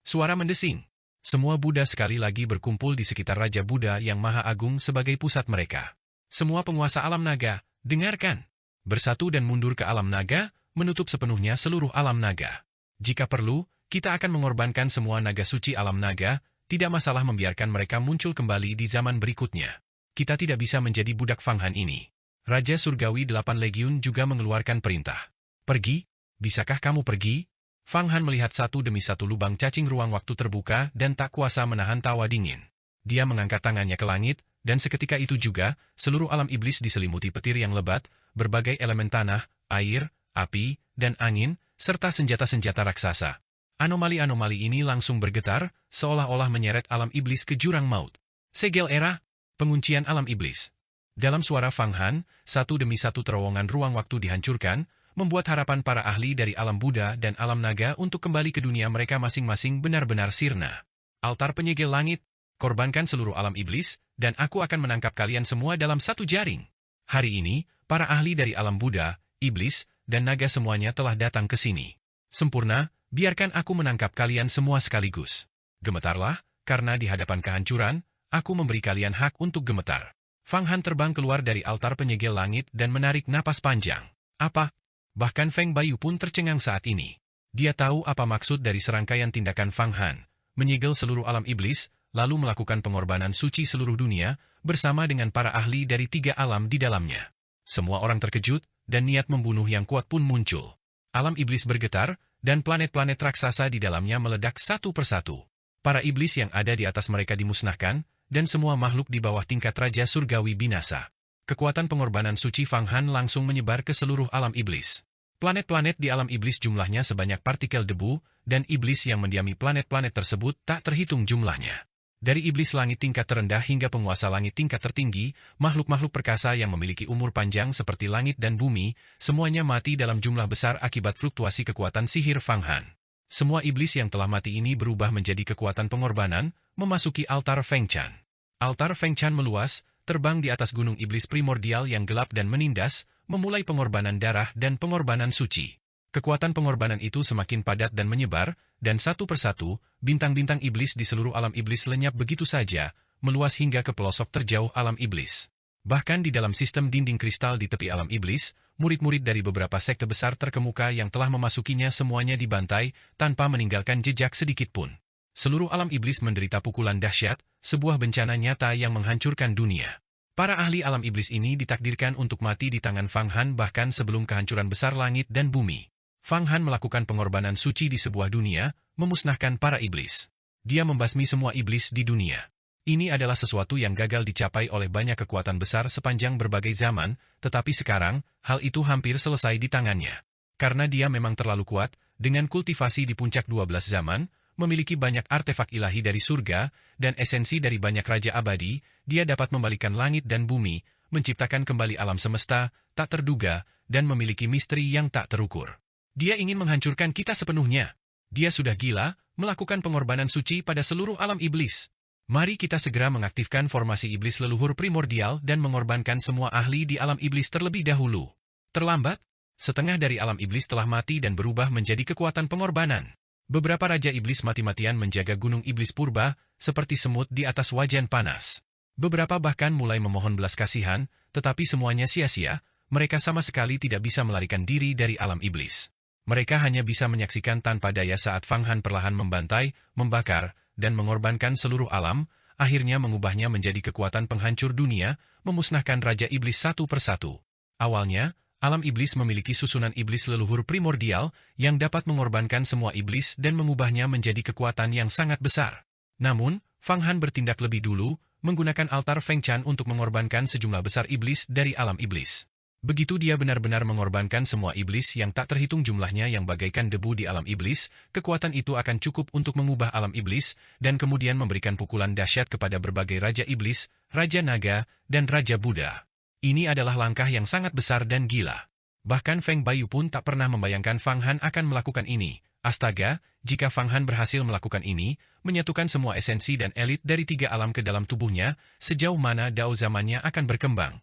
Suara mendesing. Semua Buddha sekali lagi berkumpul di sekitar Raja Buddha yang Maha Agung sebagai pusat mereka. Semua penguasa alam naga, dengarkan. Bersatu dan mundur ke alam naga, menutup sepenuhnya seluruh alam naga. Jika perlu, kita akan mengorbankan semua naga suci alam naga, tidak masalah membiarkan mereka muncul kembali di zaman berikutnya. Kita tidak bisa menjadi budak Fang Han ini. Raja Surgawi 8 Legiun juga mengeluarkan perintah. Pergi? Bisakah kamu pergi? Fang Han melihat satu demi satu lubang cacing ruang waktu terbuka dan tak kuasa menahan tawa dingin. Dia mengangkat tangannya ke langit, dan seketika itu juga, seluruh alam iblis diselimuti petir yang lebat, berbagai elemen tanah, air, api, dan angin, serta senjata-senjata raksasa. Anomali-anomali ini langsung bergetar, seolah-olah menyeret alam iblis ke jurang maut. Segel era, penguncian alam iblis. Dalam suara Fang Han, satu demi satu terowongan ruang waktu dihancurkan, membuat harapan para ahli dari alam Buddha dan alam naga untuk kembali ke dunia mereka masing-masing benar-benar sirna. Altar penyegel langit, korbankan seluruh alam iblis, dan aku akan menangkap kalian semua dalam satu jaring. Hari ini, para ahli dari alam Buddha, iblis, dan naga semuanya telah datang ke sini. Sempurna, biarkan aku menangkap kalian semua sekaligus. Gemetarlah, karena di hadapan kehancuran, aku memberi kalian hak untuk gemetar. Fang Han terbang keluar dari altar penyegel langit dan menarik napas panjang. Apa? Bahkan Feng Baiyu pun tercengang saat ini. Dia tahu apa maksud dari serangkaian tindakan Fang Han, menyegel seluruh alam iblis, lalu melakukan pengorbanan suci seluruh dunia, bersama dengan para ahli dari 3 alam di dalamnya. Semua orang terkejut, dan niat membunuh yang kuat pun muncul. Alam iblis bergetar, dan planet-planet raksasa di dalamnya meledak satu persatu. Para iblis yang ada di atas mereka dimusnahkan, dan semua makhluk di bawah tingkat Raja Surgawi binasa. Kekuatan pengorbanan suci Fang Han langsung menyebar ke seluruh alam iblis. Planet-planet di alam iblis jumlahnya sebanyak partikel debu, dan iblis yang mendiami planet-planet tersebut tak terhitung jumlahnya. Dari iblis langit tingkat terendah hingga penguasa langit tingkat tertinggi, makhluk-makhluk perkasa yang memiliki umur panjang seperti langit dan bumi, semuanya mati dalam jumlah besar akibat fluktuasi kekuatan sihir Fang Han. Semua iblis yang telah mati ini berubah menjadi kekuatan pengorbanan, memasuki altar Feng Chan. Altar Feng Chan meluas, terbang di atas gunung iblis primordial yang gelap dan menindas, memulai pengorbanan darah dan pengorbanan suci. Kekuatan pengorbanan itu semakin padat dan menyebar, dan satu persatu, bintang-bintang iblis di seluruh alam iblis lenyap begitu saja, meluas hingga ke pelosok terjauh alam iblis. Bahkan di dalam sistem dinding kristal di tepi alam iblis, murid-murid dari beberapa sekte besar terkemuka yang telah memasukinya semuanya dibantai, tanpa meninggalkan jejak sedikit pun. Seluruh alam iblis menderita pukulan dahsyat, sebuah bencana nyata yang menghancurkan dunia. Para ahli alam iblis ini ditakdirkan untuk mati di tangan Fang Han bahkan sebelum kehancuran besar langit dan bumi. Fang Han melakukan pengorbanan suci di sebuah dunia, memusnahkan para iblis. Dia membasmi semua iblis di dunia. Ini adalah sesuatu yang gagal dicapai oleh banyak kekuatan besar sepanjang berbagai zaman, tetapi sekarang, hal itu hampir selesai di tangannya. Karena dia memang terlalu kuat, dengan kultivasi di puncak 12 zaman, memiliki banyak artefak ilahi dari surga, dan esensi dari banyak raja abadi, dia dapat membalikan langit dan bumi, menciptakan kembali alam semesta, tak terduga, dan memiliki misteri yang tak terukur. Dia ingin menghancurkan kita sepenuhnya. Dia sudah gila, melakukan pengorbanan suci pada seluruh alam iblis. Mari kita segera mengaktifkan formasi iblis leluhur primordial dan mengorbankan semua ahli di alam iblis terlebih dahulu. Terlambat? Setengah dari alam iblis telah mati dan berubah menjadi kekuatan pengorbanan. Beberapa raja iblis mati-matian menjaga gunung iblis purba, seperti semut di atas wajan panas. Beberapa bahkan mulai memohon belas kasihan, tetapi semuanya sia-sia, mereka sama sekali tidak bisa melarikan diri dari alam iblis. Mereka hanya bisa menyaksikan tanpa daya saat Fang Han perlahan membantai, membakar, dan mengorbankan seluruh alam, akhirnya mengubahnya menjadi kekuatan penghancur dunia, memusnahkan raja iblis satu persatu. Awalnya, alam iblis memiliki susunan iblis leluhur primordial yang dapat mengorbankan semua iblis dan mengubahnya menjadi kekuatan yang sangat besar. Namun, Fang Han bertindak lebih dulu, menggunakan altar Feng Chan untuk mengorbankan sejumlah besar iblis dari alam iblis. Begitu dia benar-benar mengorbankan semua iblis yang tak terhitung jumlahnya yang bagaikan debu di alam iblis, kekuatan itu akan cukup untuk mengubah alam iblis, dan kemudian memberikan pukulan dahsyat kepada berbagai raja iblis, raja naga, dan raja Buddha. Ini adalah langkah yang sangat besar dan gila. Bahkan Feng Bayu pun tak pernah membayangkan Fang Han akan melakukan ini. Astaga, jika Fang Han berhasil melakukan ini, menyatukan semua esensi dan elit dari 3 alam ke dalam tubuhnya, sejauh mana dao zamannya akan berkembang.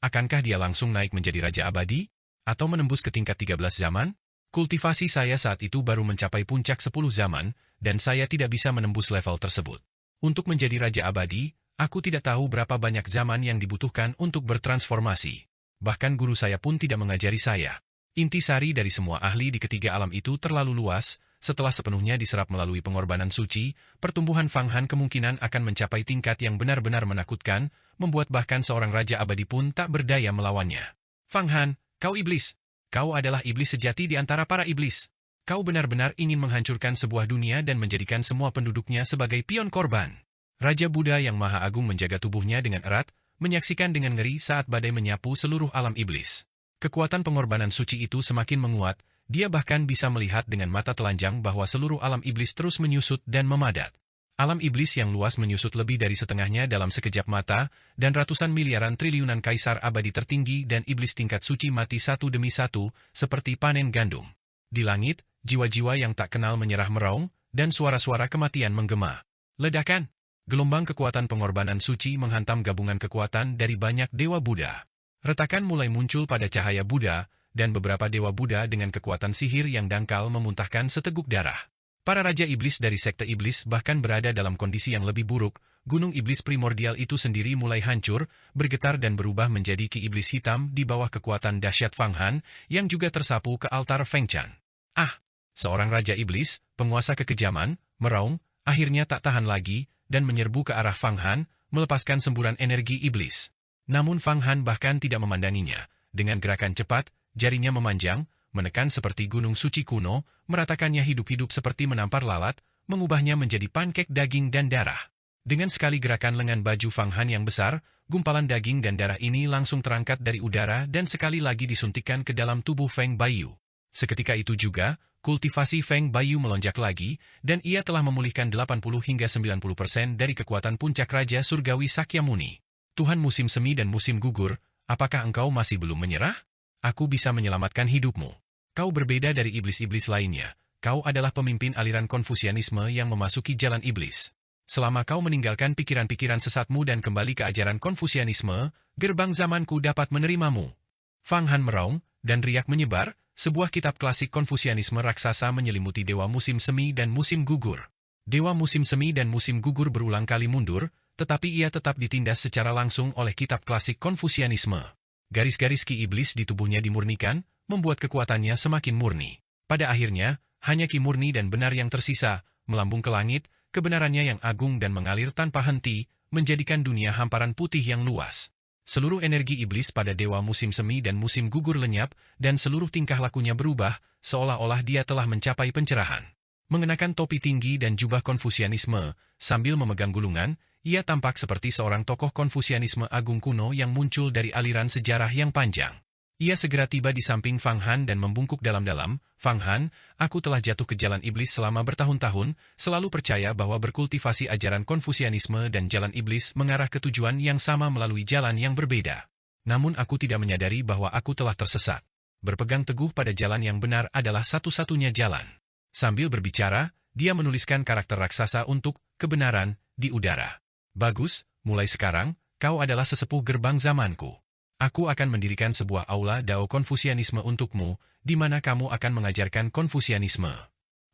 Akankah dia langsung naik menjadi Raja Abadi? Atau menembus ke tingkat 13 zaman? Kultivasi saya saat itu baru mencapai puncak 10 zaman, dan saya tidak bisa menembus level tersebut. Untuk menjadi Raja Abadi, aku tidak tahu berapa banyak zaman yang dibutuhkan untuk bertransformasi. Bahkan guru saya pun tidak mengajari saya. Intisari dari semua ahli di ketiga alam itu terlalu luas, setelah sepenuhnya diserap melalui pengorbanan suci, pertumbuhan Fang Han kemungkinan akan mencapai tingkat yang benar-benar menakutkan, membuat bahkan seorang Raja Abadi pun tak berdaya melawannya. Fang Han, kau iblis. Kau adalah iblis sejati di antara para iblis. Kau benar-benar ingin menghancurkan sebuah dunia dan menjadikan semua penduduknya sebagai pion korban. Raja Buddha yang Maha Agung menjaga tubuhnya dengan erat, menyaksikan dengan ngeri saat badai menyapu seluruh alam iblis. Kekuatan pengorbanan suci itu semakin menguat, dia bahkan bisa melihat dengan mata telanjang bahwa seluruh alam iblis terus menyusut dan memadat. Alam iblis yang luas menyusut lebih dari setengahnya dalam sekejap mata, dan ratusan miliaran triliunan kaisar abadi tertinggi dan iblis tingkat suci mati satu demi satu, seperti panen gandum. Di langit, jiwa-jiwa yang tak kenal menyerah meraung, dan suara-suara kematian menggema. Ledakan! Gelombang kekuatan pengorbanan suci menghantam gabungan kekuatan dari banyak dewa Buddha. Retakan mulai muncul pada cahaya Buddha, dan beberapa dewa Buddha dengan kekuatan sihir yang dangkal memuntahkan seteguk darah. Para raja iblis dari sekte iblis bahkan berada dalam kondisi yang lebih buruk, gunung iblis primordial itu sendiri mulai hancur, bergetar dan berubah menjadi ki iblis hitam di bawah kekuatan dahsyat Fang Han, yang juga tersapu ke altar Feng Chan. Ah! Seorang raja iblis, penguasa kekejaman, meraung, akhirnya tak tahan lagi, dan menyerbu ke arah Fang Han, melepaskan semburan energi iblis. Namun Fang Han bahkan tidak memandanginya. Dengan gerakan cepat, jarinya memanjang, menekan seperti gunung suci kuno, meratakannya hidup-hidup seperti menampar lalat, mengubahnya menjadi pankek daging dan darah. Dengan sekali gerakan lengan baju Fang Han yang besar, gumpalan daging dan darah ini langsung terangkat dari udara dan sekali lagi disuntikkan ke dalam tubuh Feng Bayu. Seketika itu juga, kultivasi Feng Bayu melonjak lagi, dan ia telah memulihkan 80 hingga 90% dari kekuatan puncak Raja Surgawi Sakyamuni. Tuhan musim semi dan musim gugur, apakah engkau masih belum menyerah? Aku bisa menyelamatkan hidupmu. Kau berbeda dari iblis-iblis lainnya. Kau adalah pemimpin aliran Konfusianisme yang memasuki jalan iblis. Selama kau meninggalkan pikiran-pikiran sesatmu dan kembali ke ajaran Konfusianisme, gerbang zamanku dapat menerimamu. Fang Han meraung, dan riak menyebar, sebuah kitab klasik Konfusianisme raksasa menyelimuti dewa musim semi dan musim gugur. Dewa musim semi dan musim gugur berulang kali mundur, tetapi ia tetap ditindas secara langsung oleh kitab klasik Konfusianisme. Garis-garis ki iblis di tubuhnya dimurnikan, membuat kekuatannya semakin murni. Pada akhirnya, hanya ki murni dan benar yang tersisa, melambung ke langit, kebenarannya yang agung dan mengalir tanpa henti, menjadikan dunia hamparan putih yang luas. Seluruh energi iblis pada dewa musim semi dan musim gugur lenyap, dan seluruh tingkah lakunya berubah, seolah-olah dia telah mencapai pencerahan. Mengenakan topi tinggi dan jubah Konfusianisme, sambil memegang gulungan, ia tampak seperti seorang tokoh Konfusianisme agung kuno yang muncul dari aliran sejarah yang panjang. Ia segera tiba di samping Fang Han dan membungkuk dalam-dalam, "Fang Han, aku telah jatuh ke jalan iblis selama bertahun-tahun, selalu percaya bahwa berkultivasi ajaran Konfusianisme dan jalan iblis mengarah ke tujuan yang sama melalui jalan yang berbeda. Namun aku tidak menyadari bahwa aku telah tersesat. Berpegang teguh pada jalan yang benar adalah satu-satunya jalan." Sambil berbicara, dia menuliskan karakter raksasa untuk kebenaran di udara. "Bagus, mulai sekarang, kau adalah sesepuh gerbang zamanku. Aku akan mendirikan sebuah aula Dao Konfusianisme untukmu, di mana kamu akan mengajarkan Konfusianisme."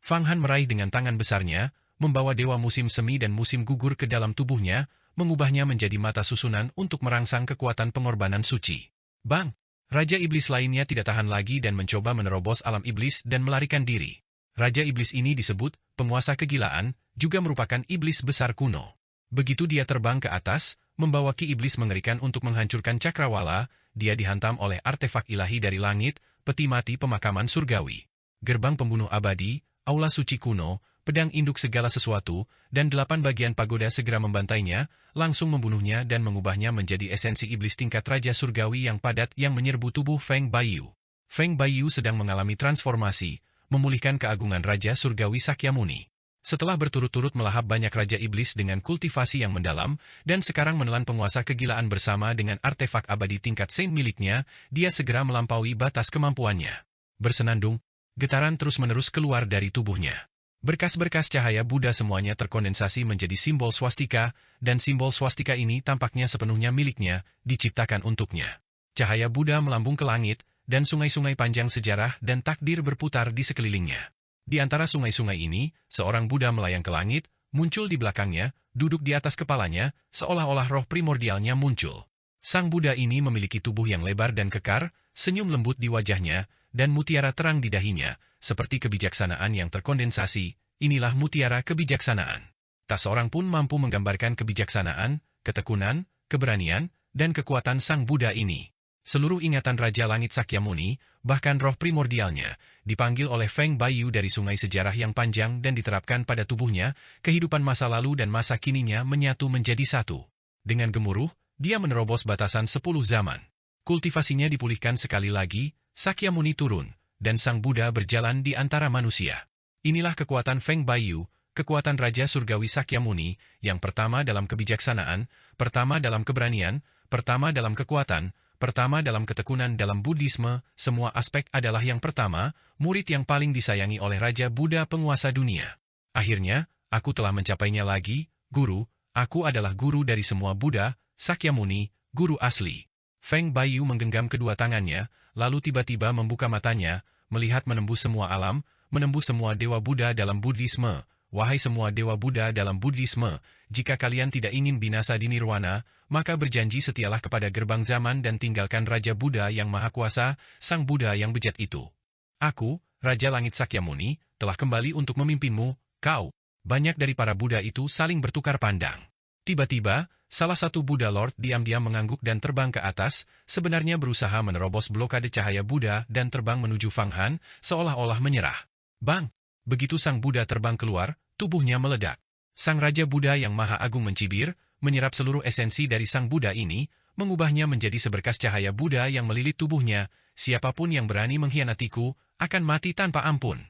Fang Han meraih dengan tangan besarnya, membawa dewa musim semi dan musim gugur ke dalam tubuhnya, mengubahnya menjadi mata susunan untuk merangsang kekuatan pengorbanan suci. Bang! Raja iblis lainnya tidak tahan lagi dan mencoba menerobos alam iblis dan melarikan diri. Raja iblis ini disebut penguasa kegilaan, juga merupakan iblis besar kuno. Begitu dia terbang ke atas, membawa ki iblis mengerikan untuk menghancurkan cakrawala, dia dihantam oleh artefak ilahi dari langit, peti mati pemakaman surgawi, gerbang pembunuh abadi, aula suci kuno, pedang induk segala sesuatu, dan 8 bagian pagoda segera membantainya, langsung membunuhnya dan mengubahnya menjadi esensi iblis tingkat Raja Surgawi yang padat yang menyerbu tubuh Feng Bayu. Feng Bayu sedang mengalami transformasi, memulihkan keagungan Raja Surgawi Sakyamuni. Setelah berturut-turut melahap banyak raja iblis dengan kultivasi yang mendalam, dan sekarang menelan penguasa kegilaan bersama dengan artefak abadi tingkat saint miliknya, dia segera melampaui batas kemampuannya. Bersenandung, getaran terus-menerus keluar dari tubuhnya. Berkas-berkas cahaya Buddha semuanya terkondensasi menjadi simbol swastika, dan simbol swastika ini tampaknya sepenuhnya miliknya, diciptakan untuknya. Cahaya Buddha melambung ke langit, dan sungai-sungai panjang sejarah dan takdir berputar di sekelilingnya. Di antara sungai-sungai ini, seorang Buddha melayang ke langit, muncul di belakangnya, duduk di atas kepalanya, seolah-olah roh primordialnya muncul. Sang Buddha ini memiliki tubuh yang lebar dan kekar, senyum lembut di wajahnya, dan mutiara terang di dahinya, seperti kebijaksanaan yang terkondensasi. Inilah mutiara kebijaksanaan. Tak seorang pun mampu menggambarkan kebijaksanaan, ketekunan, keberanian, dan kekuatan Sang Buddha ini. Seluruh ingatan Raja Langit Sakyamuni, bahkan roh primordialnya, dipanggil oleh Feng Bayu dari sungai sejarah yang panjang dan diterapkan pada tubuhnya, kehidupan masa lalu dan masa kininya menyatu menjadi satu. Dengan gemuruh, dia menerobos batasan 10 zaman. Kultivasinya dipulihkan sekali lagi, Sakyamuni turun, dan Sang Buddha berjalan di antara manusia. Inilah kekuatan Feng Bayu, kekuatan Raja Surgawi Sakyamuni, yang pertama dalam kebijaksanaan, pertama dalam keberanian, pertama dalam kekuatan, pertama dalam ketekunan dalam Buddhisme, semua aspek adalah yang pertama, murid yang paling disayangi oleh Raja Buddha penguasa dunia. Akhirnya, aku telah mencapainya lagi, Guru, aku adalah guru dari semua Buddha, Sakyamuni, guru asli. Feng Bayu menggenggam kedua tangannya, lalu tiba-tiba membuka matanya, melihat menembus semua alam, menembus semua dewa Buddha dalam Buddhisme. Wahai semua dewa Buddha dalam Buddhisme, jika kalian tidak ingin binasa di Nirwana, maka berjanji setialah kepada gerbang zaman dan tinggalkan Raja Buddha yang Maha Kuasa, Sang Buddha yang bejat itu. Aku, Raja Langit Sakyamuni, telah kembali untuk memimpinmu, kau. Banyak dari para Buddha itu saling bertukar pandang. Tiba-tiba, salah satu Buddha Lord diam-diam mengangguk dan terbang ke atas, sebenarnya berusaha menerobos blokade cahaya Buddha dan terbang menuju Fang Han, seolah-olah menyerah. Bang! Begitu Sang Buddha terbang keluar, tubuhnya meledak. Sang Raja Buddha yang Maha Agung mencibir, menyerap seluruh esensi dari Sang Buddha ini, mengubahnya menjadi seberkas cahaya Buddha yang melilit tubuhnya. Siapapun yang berani mengkhianatiku, akan mati tanpa ampun.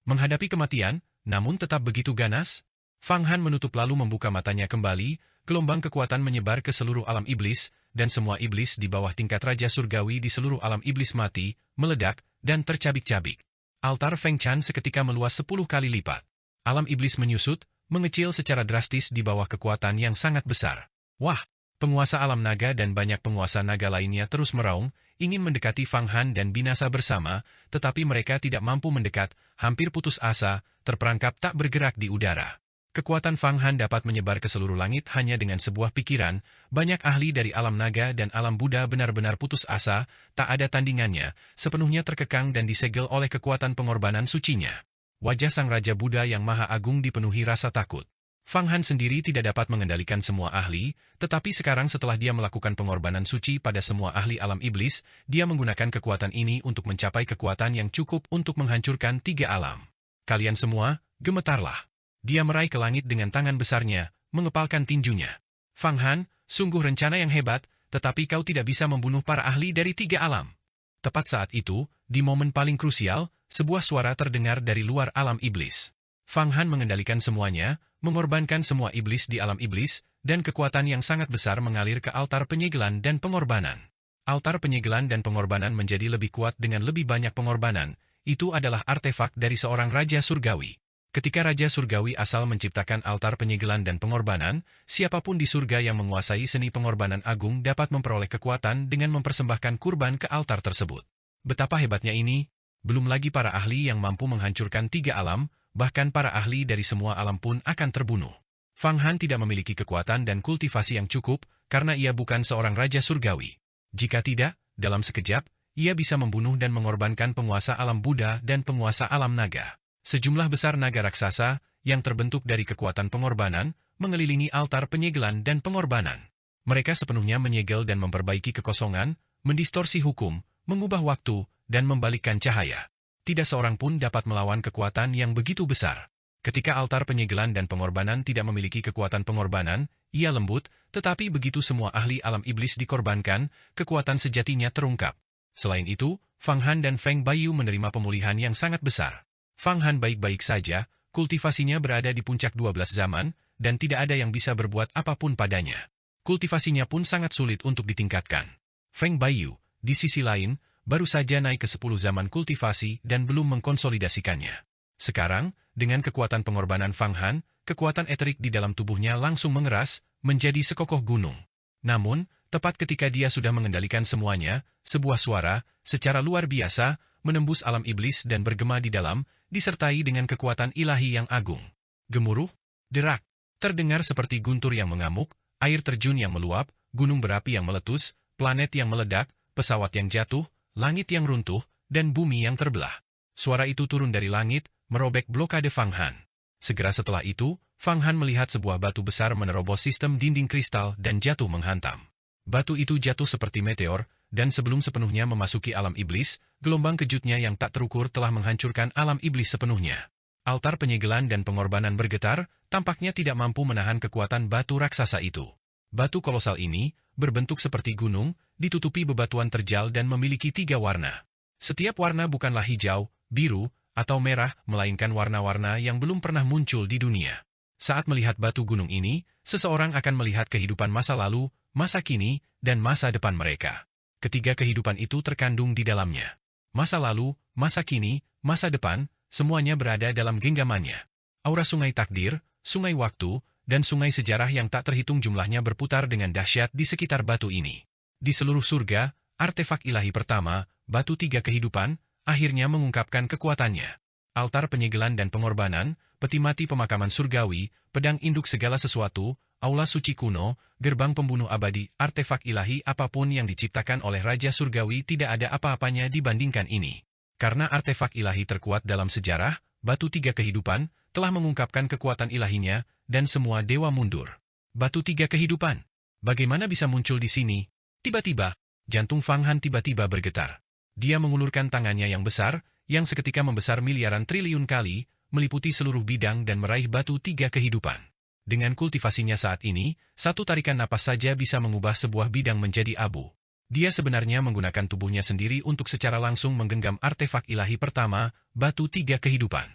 Menghadapi kematian, namun tetap begitu ganas? Fang Han menutup lalu membuka matanya kembali, gelombang kekuatan menyebar ke seluruh alam iblis, dan semua iblis di bawah tingkat Raja Surgawi di seluruh alam iblis mati, meledak, dan tercabik-cabik. Altar Feng Chan seketika meluas 10 kali lipat. Alam iblis menyusut, mengecil secara drastis di bawah kekuatan yang sangat besar. Wah! Penguasa alam naga dan banyak penguasa naga lainnya terus meraung, ingin mendekati Fang Han dan binasa bersama, tetapi mereka tidak mampu mendekat, hampir putus asa, terperangkap tak bergerak di udara. Kekuatan Fang Han dapat menyebar ke seluruh langit hanya dengan sebuah pikiran, banyak ahli dari alam naga dan alam Buddha benar-benar putus asa, tak ada tandingannya, sepenuhnya terkekang dan disegel oleh kekuatan pengorbanan sucinya. Wajah sang Raja Buddha yang Maha Agung dipenuhi rasa takut. Fang Han sendiri tidak dapat mengendalikan semua ahli, tetapi sekarang setelah dia melakukan pengorbanan suci pada semua ahli alam iblis, dia menggunakan kekuatan ini untuk mencapai kekuatan yang cukup untuk menghancurkan 3 alam. Kalian semua, gemetarlah. Dia meraih ke langit dengan tangan besarnya, mengepalkan tinjunya. Fang Han, sungguh rencana yang hebat, tetapi kau tidak bisa membunuh para ahli dari 3 alam. Tepat saat itu, di momen paling krusial, sebuah suara terdengar dari luar alam iblis. Fang Han mengendalikan semuanya, mengorbankan semua iblis di alam iblis, dan kekuatan yang sangat besar mengalir ke altar penyegelan dan pengorbanan. Altar penyegelan dan pengorbanan menjadi lebih kuat dengan lebih banyak pengorbanan, itu adalah artefak dari seorang Raja Surgawi. Ketika Raja Surgawi asal menciptakan altar penyegelan dan pengorbanan, siapapun di surga yang menguasai seni pengorbanan agung dapat memperoleh kekuatan dengan mempersembahkan kurban ke altar tersebut. Betapa hebatnya ini, belum lagi para ahli yang mampu menghancurkan 3 alam, bahkan para ahli dari semua alam pun akan terbunuh. Fang Han tidak memiliki kekuatan dan kultivasi yang cukup, karena ia bukan seorang Raja Surgawi. Jika tidak, dalam sekejap, ia bisa membunuh dan mengorbankan penguasa alam Buddha dan penguasa alam naga. Sejumlah besar naga raksasa, yang terbentuk dari kekuatan pengorbanan, mengelilingi altar penyegelan dan pengorbanan. Mereka sepenuhnya menyegel dan memperbaiki kekosongan, mendistorsi hukum, mengubah waktu, dan membalikkan cahaya. Tidak seorang pun dapat melawan kekuatan yang begitu besar. Ketika altar penyegelan dan pengorbanan tidak memiliki kekuatan pengorbanan, ia lembut, tetapi begitu semua ahli alam iblis dikorbankan, kekuatan sejatinya terungkap. Selain itu, Fang Han dan Feng Baiyu menerima pemulihan yang sangat besar. Fang Han baik-baik saja, kultivasinya berada di puncak 12 zaman, dan tidak ada yang bisa berbuat apapun padanya. Kultivasinya pun sangat sulit untuk ditingkatkan. Feng Baiyu, di sisi lain, baru saja naik ke 10 zaman kultivasi dan belum mengkonsolidasikannya. Sekarang, dengan kekuatan pengorbanan Fang Han, kekuatan eterik di dalam tubuhnya langsung mengeras, menjadi sekokoh gunung. Namun, tepat ketika dia sudah mengendalikan semuanya, sebuah suara, secara luar biasa, menembus alam iblis dan bergema di dalam, disertai dengan kekuatan ilahi yang agung. Gemuruh, derak, terdengar seperti guntur yang mengamuk, air terjun yang meluap, gunung berapi yang meletus, planet yang meledak, pesawat yang jatuh, langit yang runtuh, dan bumi yang terbelah. Suara itu turun dari langit, merobek blokade Fang Han. Segera setelah itu, Fang Han melihat sebuah batu besar menerobos sistem dinding kristal dan jatuh menghantam. Batu itu jatuh seperti meteor, dan sebelum sepenuhnya memasuki alam iblis, gelombang kejutnya yang tak terukur telah menghancurkan alam iblis sepenuhnya. Altar penyegelan dan pengorbanan bergetar, tampaknya tidak mampu menahan kekuatan batu raksasa itu. Batu kolosal ini, berbentuk seperti gunung, ditutupi bebatuan terjal dan memiliki 3 warna. Setiap warna bukanlah hijau, biru, atau merah, melainkan warna-warna yang belum pernah muncul di dunia. Saat melihat batu gunung ini, seseorang akan melihat kehidupan masa lalu, masa kini, dan masa depan mereka. Ketiga kehidupan itu terkandung di dalamnya. Masa lalu, masa kini, masa depan, semuanya berada dalam genggamannya. Aura sungai takdir, sungai waktu, dan sungai sejarah yang tak terhitung jumlahnya berputar dengan dahsyat di sekitar batu ini. Di seluruh surga, artefak ilahi pertama, batu 3 kehidupan, akhirnya mengungkapkan kekuatannya. Altar penyegelan dan pengorbanan, peti mati pemakaman surgawi, pedang induk segala sesuatu, aula suci kuno, gerbang pembunuh abadi, artefak ilahi apapun yang diciptakan oleh Raja Surgawi tidak ada apa-apanya dibandingkan ini. Karena artefak ilahi terkuat dalam sejarah, batu 3 kehidupan, telah mengungkapkan kekuatan ilahinya, dan semua dewa mundur. Batu 3 kehidupan. Bagaimana bisa muncul di sini? Tiba-tiba, jantung Fang Han tiba-tiba bergetar. Dia mengulurkan tangannya yang besar, yang seketika membesar miliaran triliun kali, meliputi seluruh bidang dan meraih batu 3 kehidupan. Dengan kultivasinya saat ini, satu tarikan napas saja bisa mengubah sebuah bidang menjadi abu. Dia sebenarnya menggunakan tubuhnya sendiri untuk secara langsung menggenggam artefak ilahi pertama, batu 3 kehidupan.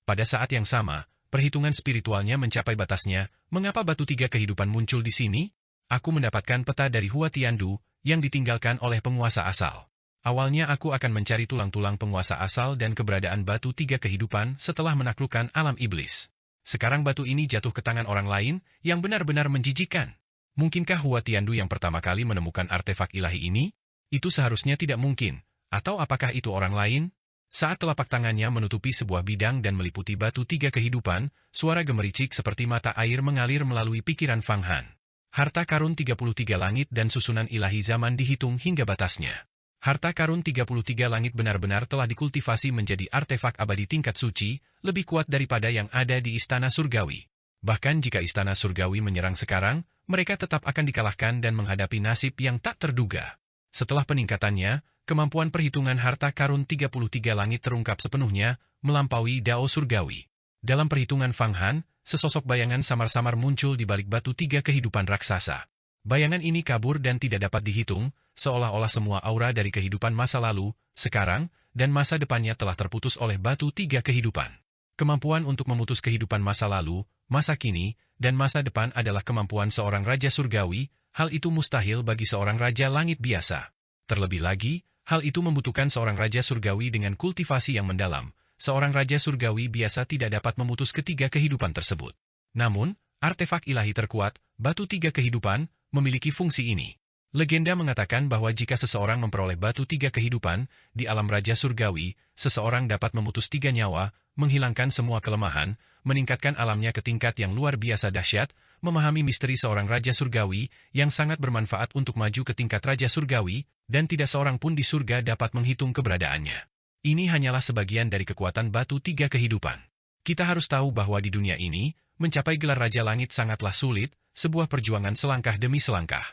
Pada saat yang sama, perhitungan spiritualnya mencapai batasnya. Mengapa batu tiga kehidupan muncul di sini? Aku mendapatkan peta dari Hua Tiandu yang ditinggalkan oleh penguasa asal. Awalnya aku akan mencari tulang-tulang penguasa asal dan keberadaan batu tiga kehidupan setelah menaklukkan alam iblis. Sekarang batu ini jatuh ke tangan orang lain yang benar-benar menjijikkan. Mungkinkah Hua Tiandu yang pertama kali menemukan artefak ilahi ini? Itu seharusnya tidak mungkin. Atau apakah itu orang lain? Saat telapak tangannya menutupi sebuah bidang dan meliputi batu tiga kehidupan, suara gemericik seperti mata air mengalir melalui pikiran Fang Han. Harta karun 33 langit dan susunan ilahi zaman dihitung hingga batasnya. Harta karun 33 langit benar-benar telah dikultivasi menjadi artefak abadi tingkat suci, lebih kuat daripada yang ada di Istana Surgawi. Bahkan jika Istana Surgawi menyerang sekarang, mereka tetap akan dikalahkan dan menghadapi nasib yang tak terduga. Setelah peningkatannya, kemampuan perhitungan harta karun 33 langit terungkap sepenuhnya, melampaui Dao Surgawi. Dalam perhitungan Fang Han, sesosok bayangan samar-samar muncul di balik batu tiga kehidupan raksasa. Bayangan ini kabur dan tidak dapat dihitung, seolah-olah semua aura dari kehidupan masa lalu, sekarang, dan masa depannya telah terputus oleh batu tiga kehidupan. Kemampuan untuk memutus kehidupan masa lalu, masa kini, dan masa depan adalah kemampuan seorang Raja Surgawi. Hal itu mustahil bagi seorang Raja Langit biasa. Terlebih lagi, hal itu membutuhkan seorang Raja Surgawi dengan kultivasi yang mendalam. Seorang Raja Surgawi biasa tidak dapat memutus ketiga kehidupan tersebut. Namun, artefak ilahi terkuat, batu tiga kehidupan, memiliki fungsi ini. Legenda mengatakan bahwa jika seseorang memperoleh batu tiga kehidupan, di alam Raja Surgawi, seseorang dapat memutus tiga nyawa, menghilangkan semua kelemahan, meningkatkan alamnya ke tingkat yang luar biasa dahsyat, memahami misteri seorang Raja Surgawi yang sangat bermanfaat untuk maju ke tingkat Raja Surgawi, dan tidak seorang pun di surga dapat menghitung keberadaannya. Ini hanyalah sebagian dari kekuatan batu tiga kehidupan. Kita harus tahu bahwa di dunia ini, mencapai gelar Raja Langit sangatlah sulit, sebuah perjuangan selangkah demi selangkah.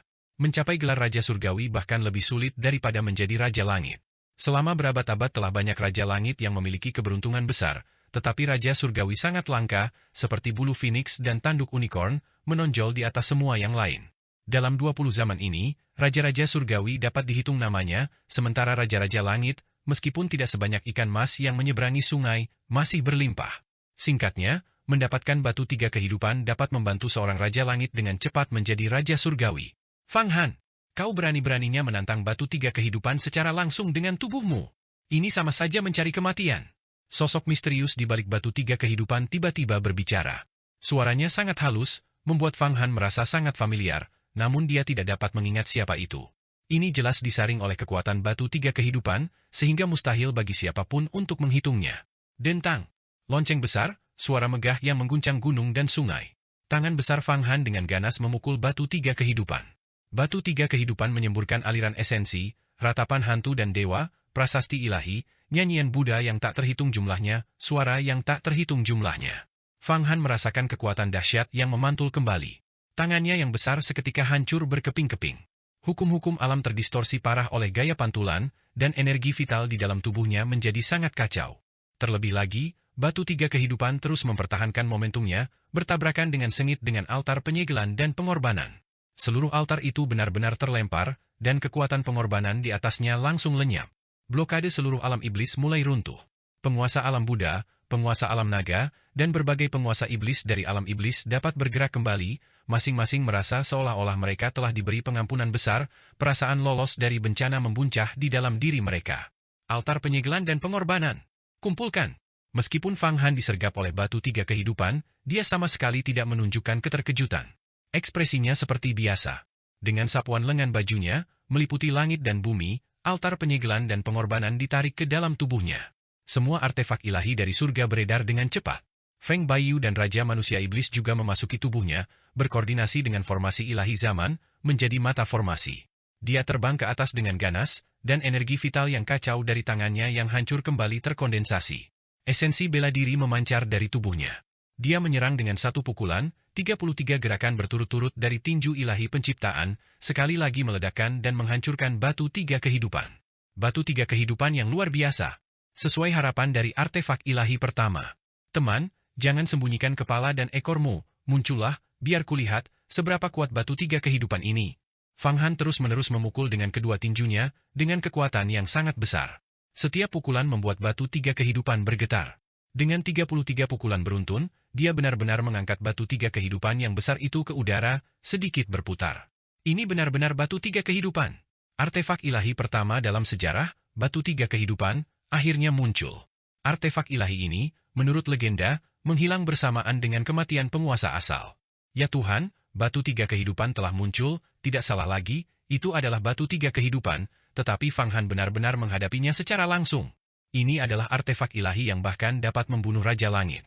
Mencapai gelar Raja Surgawi bahkan lebih sulit daripada menjadi Raja Langit. Selama berabad-abad telah banyak Raja Langit yang memiliki keberuntungan besar, tetapi Raja Surgawi sangat langka, seperti bulu Phoenix dan tanduk unicorn, menonjol di atas semua yang lain. Dalam 20 zaman ini, Raja-Raja Surgawi dapat dihitung namanya, sementara Raja-Raja Langit, meskipun tidak sebanyak ikan mas yang menyeberangi sungai, masih berlimpah. Singkatnya, mendapatkan batu tiga kehidupan dapat membantu seorang Raja Langit dengan cepat menjadi Raja Surgawi. Fang Han, kau berani-beraninya menantang batu tiga kehidupan secara langsung dengan tubuhmu. Ini sama saja mencari kematian. Sosok misterius di balik batu tiga kehidupan tiba-tiba berbicara. Suaranya sangat halus, membuat Fang Han merasa sangat familiar, namun dia tidak dapat mengingat siapa itu. Ini jelas disaring oleh kekuatan batu tiga kehidupan, sehingga mustahil bagi siapapun untuk menghitungnya. Dentang, lonceng besar, suara megah yang mengguncang gunung dan sungai. Tangan besar Fang Han dengan ganas memukul batu tiga kehidupan. Batu tiga kehidupan menyemburkan aliran esensi, ratapan hantu dan dewa, prasasti ilahi, nyanyian Buddha yang tak terhitung jumlahnya, suara yang tak terhitung jumlahnya. Fang Han merasakan kekuatan dahsyat yang memantul kembali. Tangannya yang besar seketika hancur berkeping-keping. Hukum-hukum alam terdistorsi parah oleh gaya pantulan, dan energi vital di dalam tubuhnya menjadi sangat kacau. Terlebih lagi, batu tiga kehidupan terus mempertahankan momentumnya, bertabrakan dengan sengit dengan altar penyegelan dan pengorbanan. Seluruh altar itu benar-benar terlempar, dan kekuatan pengorbanan di atasnya langsung lenyap. Blokade seluruh alam iblis mulai runtuh. Penguasa alam Buddha, penguasa alam naga, dan berbagai penguasa iblis dari alam iblis dapat bergerak kembali, masing-masing merasa seolah-olah mereka telah diberi pengampunan besar, perasaan lolos dari bencana membuncah di dalam diri mereka. Altar penyegelan dan pengorbanan. Kumpulkan. Meskipun Fang Han disergap oleh batu tiga kehidupan, dia sama sekali tidak menunjukkan keterkejutan. Ekspresinya seperti biasa. Dengan sapuan lengan bajunya, meliputi langit dan bumi, altar penyegelan dan pengorbanan ditarik ke dalam tubuhnya. Semua artefak ilahi dari surga beredar dengan cepat. Feng Baiyu dan Raja Manusia Iblis juga memasuki tubuhnya, berkoordinasi dengan formasi ilahi zaman, menjadi mata formasi. Dia terbang ke atas dengan ganas, dan energi vital yang kacau dari tangannya yang hancur kembali terkondensasi. Esensi bela diri memancar dari tubuhnya. Dia menyerang dengan satu pukulan, 33 gerakan berturut-turut dari tinju ilahi penciptaan, sekali lagi meledakkan dan menghancurkan batu tiga kehidupan. Batu tiga kehidupan yang luar biasa. Sesuai harapan dari artefak ilahi pertama. Teman, jangan sembunyikan kepala dan ekormu, muncullah, biar kulihat, seberapa kuat batu tiga kehidupan ini. Fang Han terus-menerus memukul dengan kedua tinjunya, dengan kekuatan yang sangat besar. Setiap pukulan membuat batu tiga kehidupan bergetar. Dengan 33 pukulan beruntun, dia benar-benar mengangkat batu 3 kehidupan yang besar itu ke udara, sedikit berputar. Ini benar-benar batu 3 kehidupan. Artefak ilahi pertama dalam sejarah, batu 3 kehidupan, akhirnya muncul. Artefak ilahi ini, menurut legenda, menghilang bersamaan dengan kematian penguasa asal. Ya Tuhan, batu 3 kehidupan telah muncul, tidak salah lagi, itu adalah batu 3 kehidupan, tetapi Fang Han benar-benar menghadapinya secara langsung. Ini adalah artefak ilahi yang bahkan dapat membunuh Raja Langit.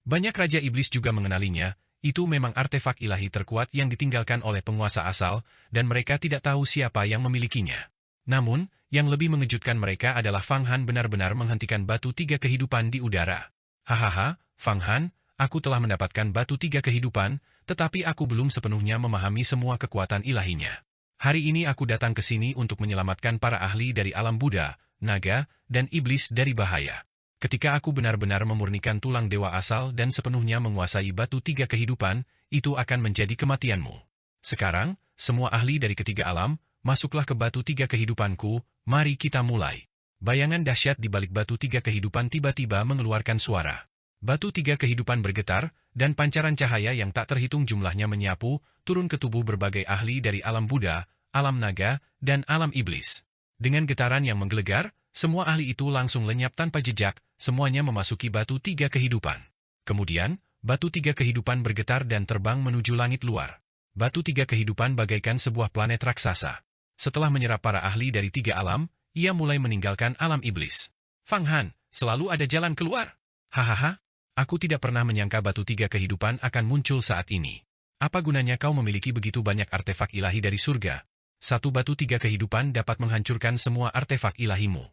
Banyak Raja Iblis juga mengenalinya, itu memang artefak ilahi terkuat yang ditinggalkan oleh penguasa asal, dan mereka tidak tahu siapa yang memilikinya. Namun, yang lebih mengejutkan mereka adalah Fang Han benar-benar menghentikan batu 3 kehidupan di udara. Hahaha, Fang Han, aku telah mendapatkan batu 3 kehidupan, tetapi aku belum sepenuhnya memahami semua kekuatan ilahinya. Hari ini aku datang ke sini untuk menyelamatkan para ahli dari alam Buddha, naga, dan iblis dari bahaya. Ketika aku benar-benar memurnikan tulang dewa asal dan sepenuhnya menguasai batu 3 kehidupan, itu akan menjadi kematianmu. Sekarang, semua ahli dari ketiga alam, masuklah ke batu 3 kehidupanku, mari kita mulai. Bayangan dahsyat di balik batu 3 kehidupan tiba-tiba mengeluarkan suara. Batu 3 kehidupan bergetar, dan pancaran cahaya yang tak terhitung jumlahnya menyapu, turun ke tubuh berbagai ahli dari alam Buddha, alam naga, dan alam iblis. Dengan getaran yang menggelegar, semua ahli itu langsung lenyap tanpa jejak, semuanya memasuki batu 3 kehidupan. Kemudian, batu 3 kehidupan bergetar dan terbang menuju langit luar. Batu 3 kehidupan bagaikan sebuah planet raksasa. Setelah menyerap para ahli dari 3 alam, ia mulai meninggalkan alam iblis. Fang Han, selalu ada jalan keluar. Hahaha, aku tidak pernah menyangka batu 3 kehidupan akan muncul saat ini. Apa gunanya kau memiliki begitu banyak artefak ilahi dari surga? Satu batu 3 kehidupan dapat menghancurkan semua artefak ilahimu.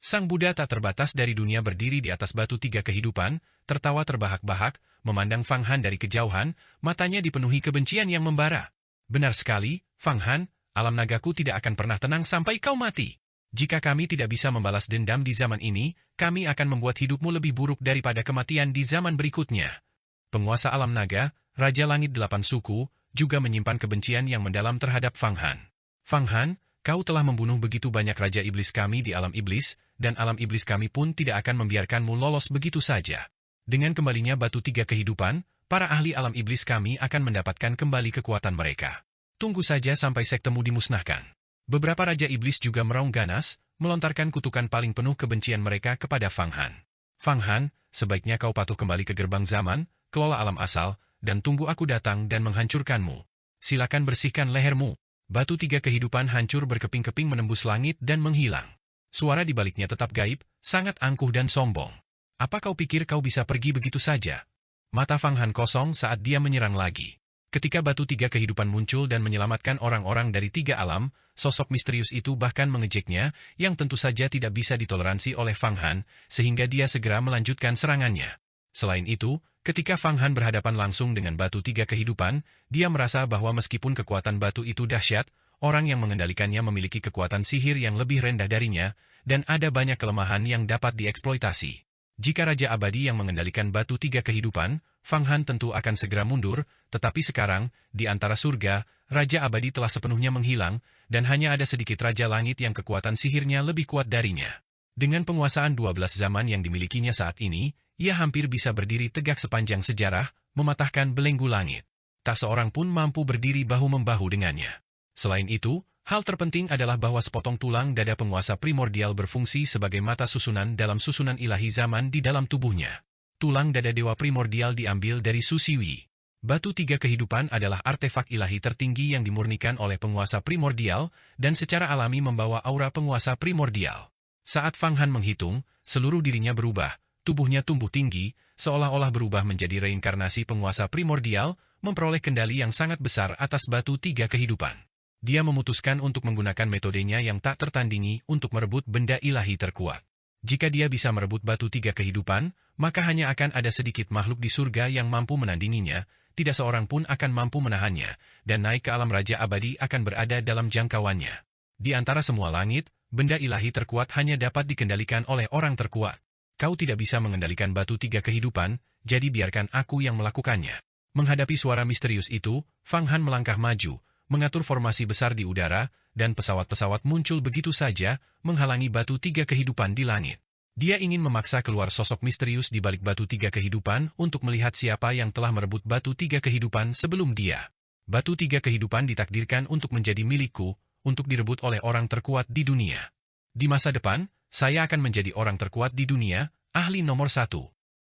Sang Buddha tak terbatas dari dunia berdiri di atas batu 3 kehidupan, tertawa terbahak-bahak, memandang Fang Han dari kejauhan, matanya dipenuhi kebencian yang membara. Benar sekali, Fang Han, alam nagaku tidak akan pernah tenang sampai kau mati. Jika kami tidak bisa membalas dendam di zaman ini, kami akan membuat hidupmu lebih buruk daripada kematian di zaman berikutnya. Penguasa alam naga, Raja Langit 8 Suku, juga menyimpan kebencian yang mendalam terhadap Fang Han. Fang Han, kau telah membunuh begitu banyak Raja Iblis kami di alam iblis, dan alam iblis kami pun tidak akan membiarkanmu lolos begitu saja. Dengan kembalinya batu 3 kehidupan, para ahli alam iblis kami akan mendapatkan kembali kekuatan mereka. Tunggu saja sampai sektemu dimusnahkan. Beberapa Raja Iblis juga meraung ganas, melontarkan kutukan paling penuh kebencian mereka kepada Fang Han. Fang Han, sebaiknya kau patuh kembali ke gerbang zaman, kelola alam asal, dan tunggu aku datang dan menghancurkanmu. Silakan bersihkan lehermu. Batu 3 kehidupan hancur berkeping-keping menembus langit dan menghilang. Suara di baliknya tetap gaib, sangat angkuh dan sombong. Apa kau pikir kau bisa pergi begitu saja? Mata Fang Han kosong saat dia menyerang lagi. Ketika batu 3 kehidupan muncul dan menyelamatkan orang-orang dari 3 alam, sosok misterius itu bahkan mengejeknya, yang tentu saja tidak bisa ditoleransi oleh Fang Han, sehingga dia segera melanjutkan serangannya. Selain itu, ketika Fang Han berhadapan langsung dengan batu 3 kehidupan, dia merasa bahwa meskipun kekuatan batu itu dahsyat, orang yang mengendalikannya memiliki kekuatan sihir yang lebih rendah darinya, dan ada banyak kelemahan yang dapat dieksploitasi. Jika Raja Abadi yang mengendalikan batu 3 kehidupan, Fang Han tentu akan segera mundur, tetapi sekarang, di antara surga, Raja Abadi telah sepenuhnya menghilang, dan hanya ada sedikit Raja Langit yang kekuatan sihirnya lebih kuat darinya. Dengan penguasaan 12 zaman yang dimilikinya saat ini, ia hampir bisa berdiri tegak sepanjang sejarah, mematahkan belenggu langit. Tak seorang pun mampu berdiri bahu-membahu dengannya. Selain itu, hal terpenting adalah bahwa sepotong tulang dada penguasa primordial berfungsi sebagai mata susunan dalam susunan ilahi zaman di dalam tubuhnya. Tulang dada dewa primordial diambil dari Su Siwi. Batu 3 kehidupan adalah artefak ilahi tertinggi yang dimurnikan oleh penguasa primordial, dan secara alami membawa aura penguasa primordial. Saat Fang Han menghitung, seluruh dirinya berubah. Tubuhnya tumbuh tinggi, seolah-olah berubah menjadi reinkarnasi penguasa primordial, memperoleh kendali yang sangat besar atas batu 3 kehidupan. Dia memutuskan untuk menggunakan metodenya yang tak tertandingi untuk merebut benda ilahi terkuat. Jika dia bisa merebut batu 3 kehidupan, maka hanya akan ada sedikit makhluk di surga yang mampu menandinginya, tidak seorang pun akan mampu menahannya, dan naik ke alam Raja Abadi akan berada dalam jangkauannya. Di antara semua langit, benda ilahi terkuat hanya dapat dikendalikan oleh orang terkuat. Kau tidak bisa mengendalikan batu 3 kehidupan, jadi biarkan aku yang melakukannya. Menghadapi suara misterius itu, Fang Han melangkah maju, mengatur formasi besar di udara, dan pesawat-pesawat muncul begitu saja, menghalangi batu 3 kehidupan di langit. Dia ingin memaksa keluar sosok misterius di balik batu tiga kehidupan untuk melihat siapa yang telah merebut batu tiga kehidupan sebelum dia. Batu tiga kehidupan ditakdirkan untuk menjadi milikku, untuk direbut oleh orang terkuat di dunia. Di masa depan, saya akan menjadi orang terkuat di dunia, ahli nomor 1.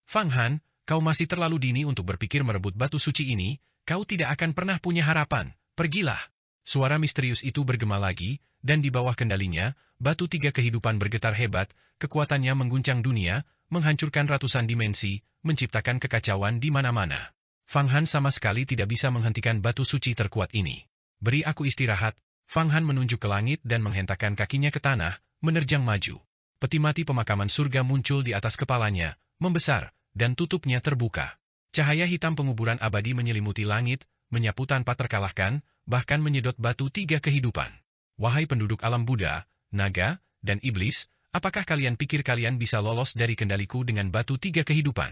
Fang Han, kau masih terlalu dini untuk berpikir merebut batu suci ini, kau tidak akan pernah punya harapan, pergilah. Suara misterius itu bergema lagi, dan di bawah kendalinya, batu tiga kehidupan bergetar hebat, kekuatannya mengguncang dunia, menghancurkan ratusan dimensi, menciptakan kekacauan di mana-mana. Fang Han sama sekali tidak bisa menghentikan batu suci terkuat ini. Beri aku istirahat. Fang Han menunjuk ke langit dan menghentakkan kakinya ke tanah, menerjang maju. Peti mati pemakaman surga muncul di atas kepalanya, membesar, dan tutupnya terbuka. Cahaya hitam penguburan abadi menyelimuti langit, menyapu tanpa terkalahkan, bahkan menyedot batu tiga kehidupan. Wahai penduduk alam Buddha, naga, dan iblis, apakah kalian pikir kalian bisa lolos dari kendaliku dengan batu tiga kehidupan?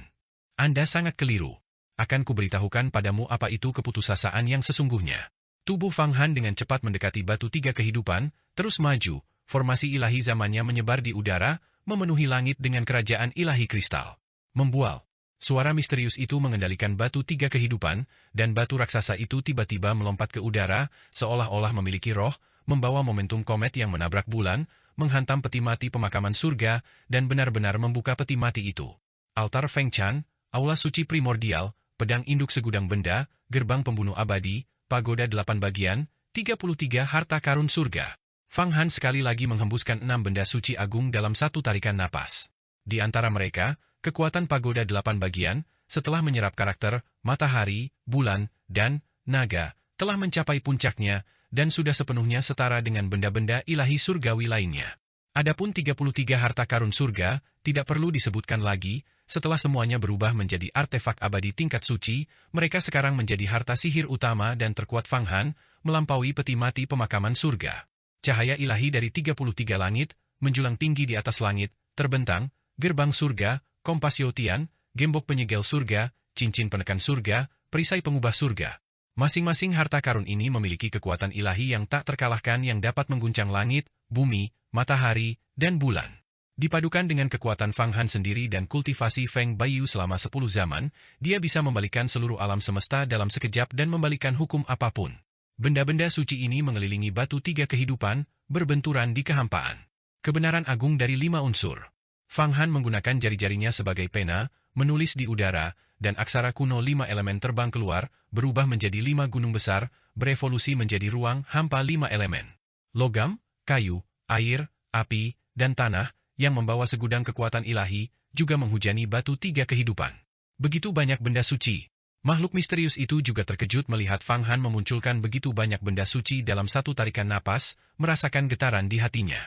Anda sangat keliru. Akan kuberitahukan padamu apa itu keputusasaan yang sesungguhnya. Tubuh Fang Han dengan cepat mendekati batu tiga kehidupan, terus maju, formasi ilahi zamannya menyebar di udara, memenuhi langit dengan kerajaan ilahi kristal. Membual. Suara misterius itu mengendalikan batu tiga kehidupan, dan batu raksasa itu tiba-tiba melompat ke udara, seolah-olah memiliki roh, membawa momentum komet yang menabrak bulan, menghantam peti mati pemakaman surga, dan benar-benar membuka peti mati itu. Altar Feng Chan, aula suci primordial, pedang induk segudang benda, gerbang pembunuh abadi, pagoda 8 bagian, 33 harta karun surga. Fang Han sekali lagi menghembuskan 6 benda suci agung dalam satu tarikan napas. Di antara mereka, kekuatan pagoda 8 bagian, setelah menyerap karakter, matahari, bulan, dan naga, telah mencapai puncaknya, dan sudah sepenuhnya setara dengan benda-benda ilahi surgawi lainnya. Adapun 33 harta karun surga, tidak perlu disebutkan lagi, setelah semuanya berubah menjadi artefak abadi tingkat suci, mereka sekarang menjadi harta sihir utama dan terkuat Fang Han, melampaui peti mati pemakaman surga. Cahaya ilahi dari 33 langit, menjulang tinggi di atas langit, terbentang, gerbang surga, kompas Yotian, gembok penyegel surga, cincin penekan surga, perisai pengubah surga. Masing-masing harta karun ini memiliki kekuatan ilahi yang tak terkalahkan yang dapat mengguncang langit, bumi, matahari, dan bulan. Dipadukan dengan kekuatan Fang Han sendiri dan kultivasi Feng Baiyu selama 10 zaman, dia bisa membalikan seluruh alam semesta dalam sekejap dan membalikan hukum apapun. Benda-benda suci ini mengelilingi batu tiga kehidupan, berbenturan di kehampaan. Kebenaran agung dari 5 unsur. Fang Han menggunakan jari-jarinya sebagai pena, menulis di udara, dan aksara kuno 5 elemen terbang keluar, berubah menjadi 5 gunung besar, berevolusi menjadi ruang hampa 5 elemen. Logam, kayu, air, api, dan tanah, yang membawa segudang kekuatan ilahi, juga menghujani batu tiga kehidupan. Begitu banyak benda suci. Makhluk misterius itu juga terkejut melihat Fang Han memunculkan begitu banyak benda suci dalam satu tarikan napas, merasakan getaran di hatinya.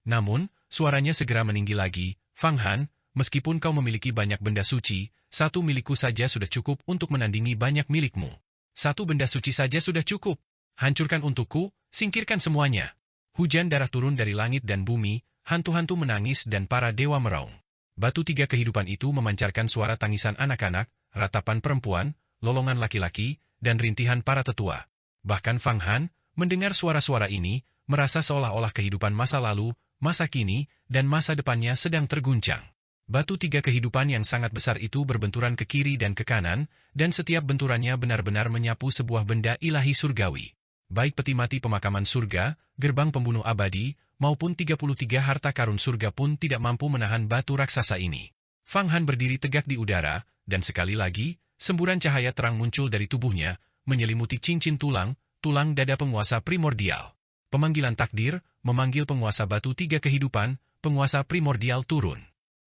Namun, suaranya segera meninggi lagi, Fang Han, meskipun kau memiliki banyak benda suci, satu milikku saja sudah cukup untuk menandingi banyak milikmu. Satu benda suci saja sudah cukup. Hancurkan untukku, singkirkan semuanya. Hujan darah turun dari langit dan bumi, hantu-hantu menangis dan para dewa meraung. Batu tiga kehidupan itu memancarkan suara tangisan anak-anak, ratapan perempuan, lolongan laki-laki, dan rintihan para tetua. Bahkan Fang Han, mendengar suara-suara ini, merasa seolah-olah kehidupan masa lalu, masa kini, dan masa depannya sedang terguncang. Batu tiga kehidupan yang sangat besar itu berbenturan ke kiri dan ke kanan, dan setiap benturannya benar-benar menyapu sebuah benda ilahi surgawi. Baik peti mati pemakaman surga, gerbang pembunuh abadi, maupun 33 harta karun surga pun tidak mampu menahan batu raksasa ini. Fang Han berdiri tegak di udara, dan sekali lagi, semburan cahaya terang muncul dari tubuhnya, menyelimuti cincin tulang, tulang dada penguasa primordial. Pemanggilan takdir, memanggil penguasa batu tiga kehidupan, penguasa primordial turun.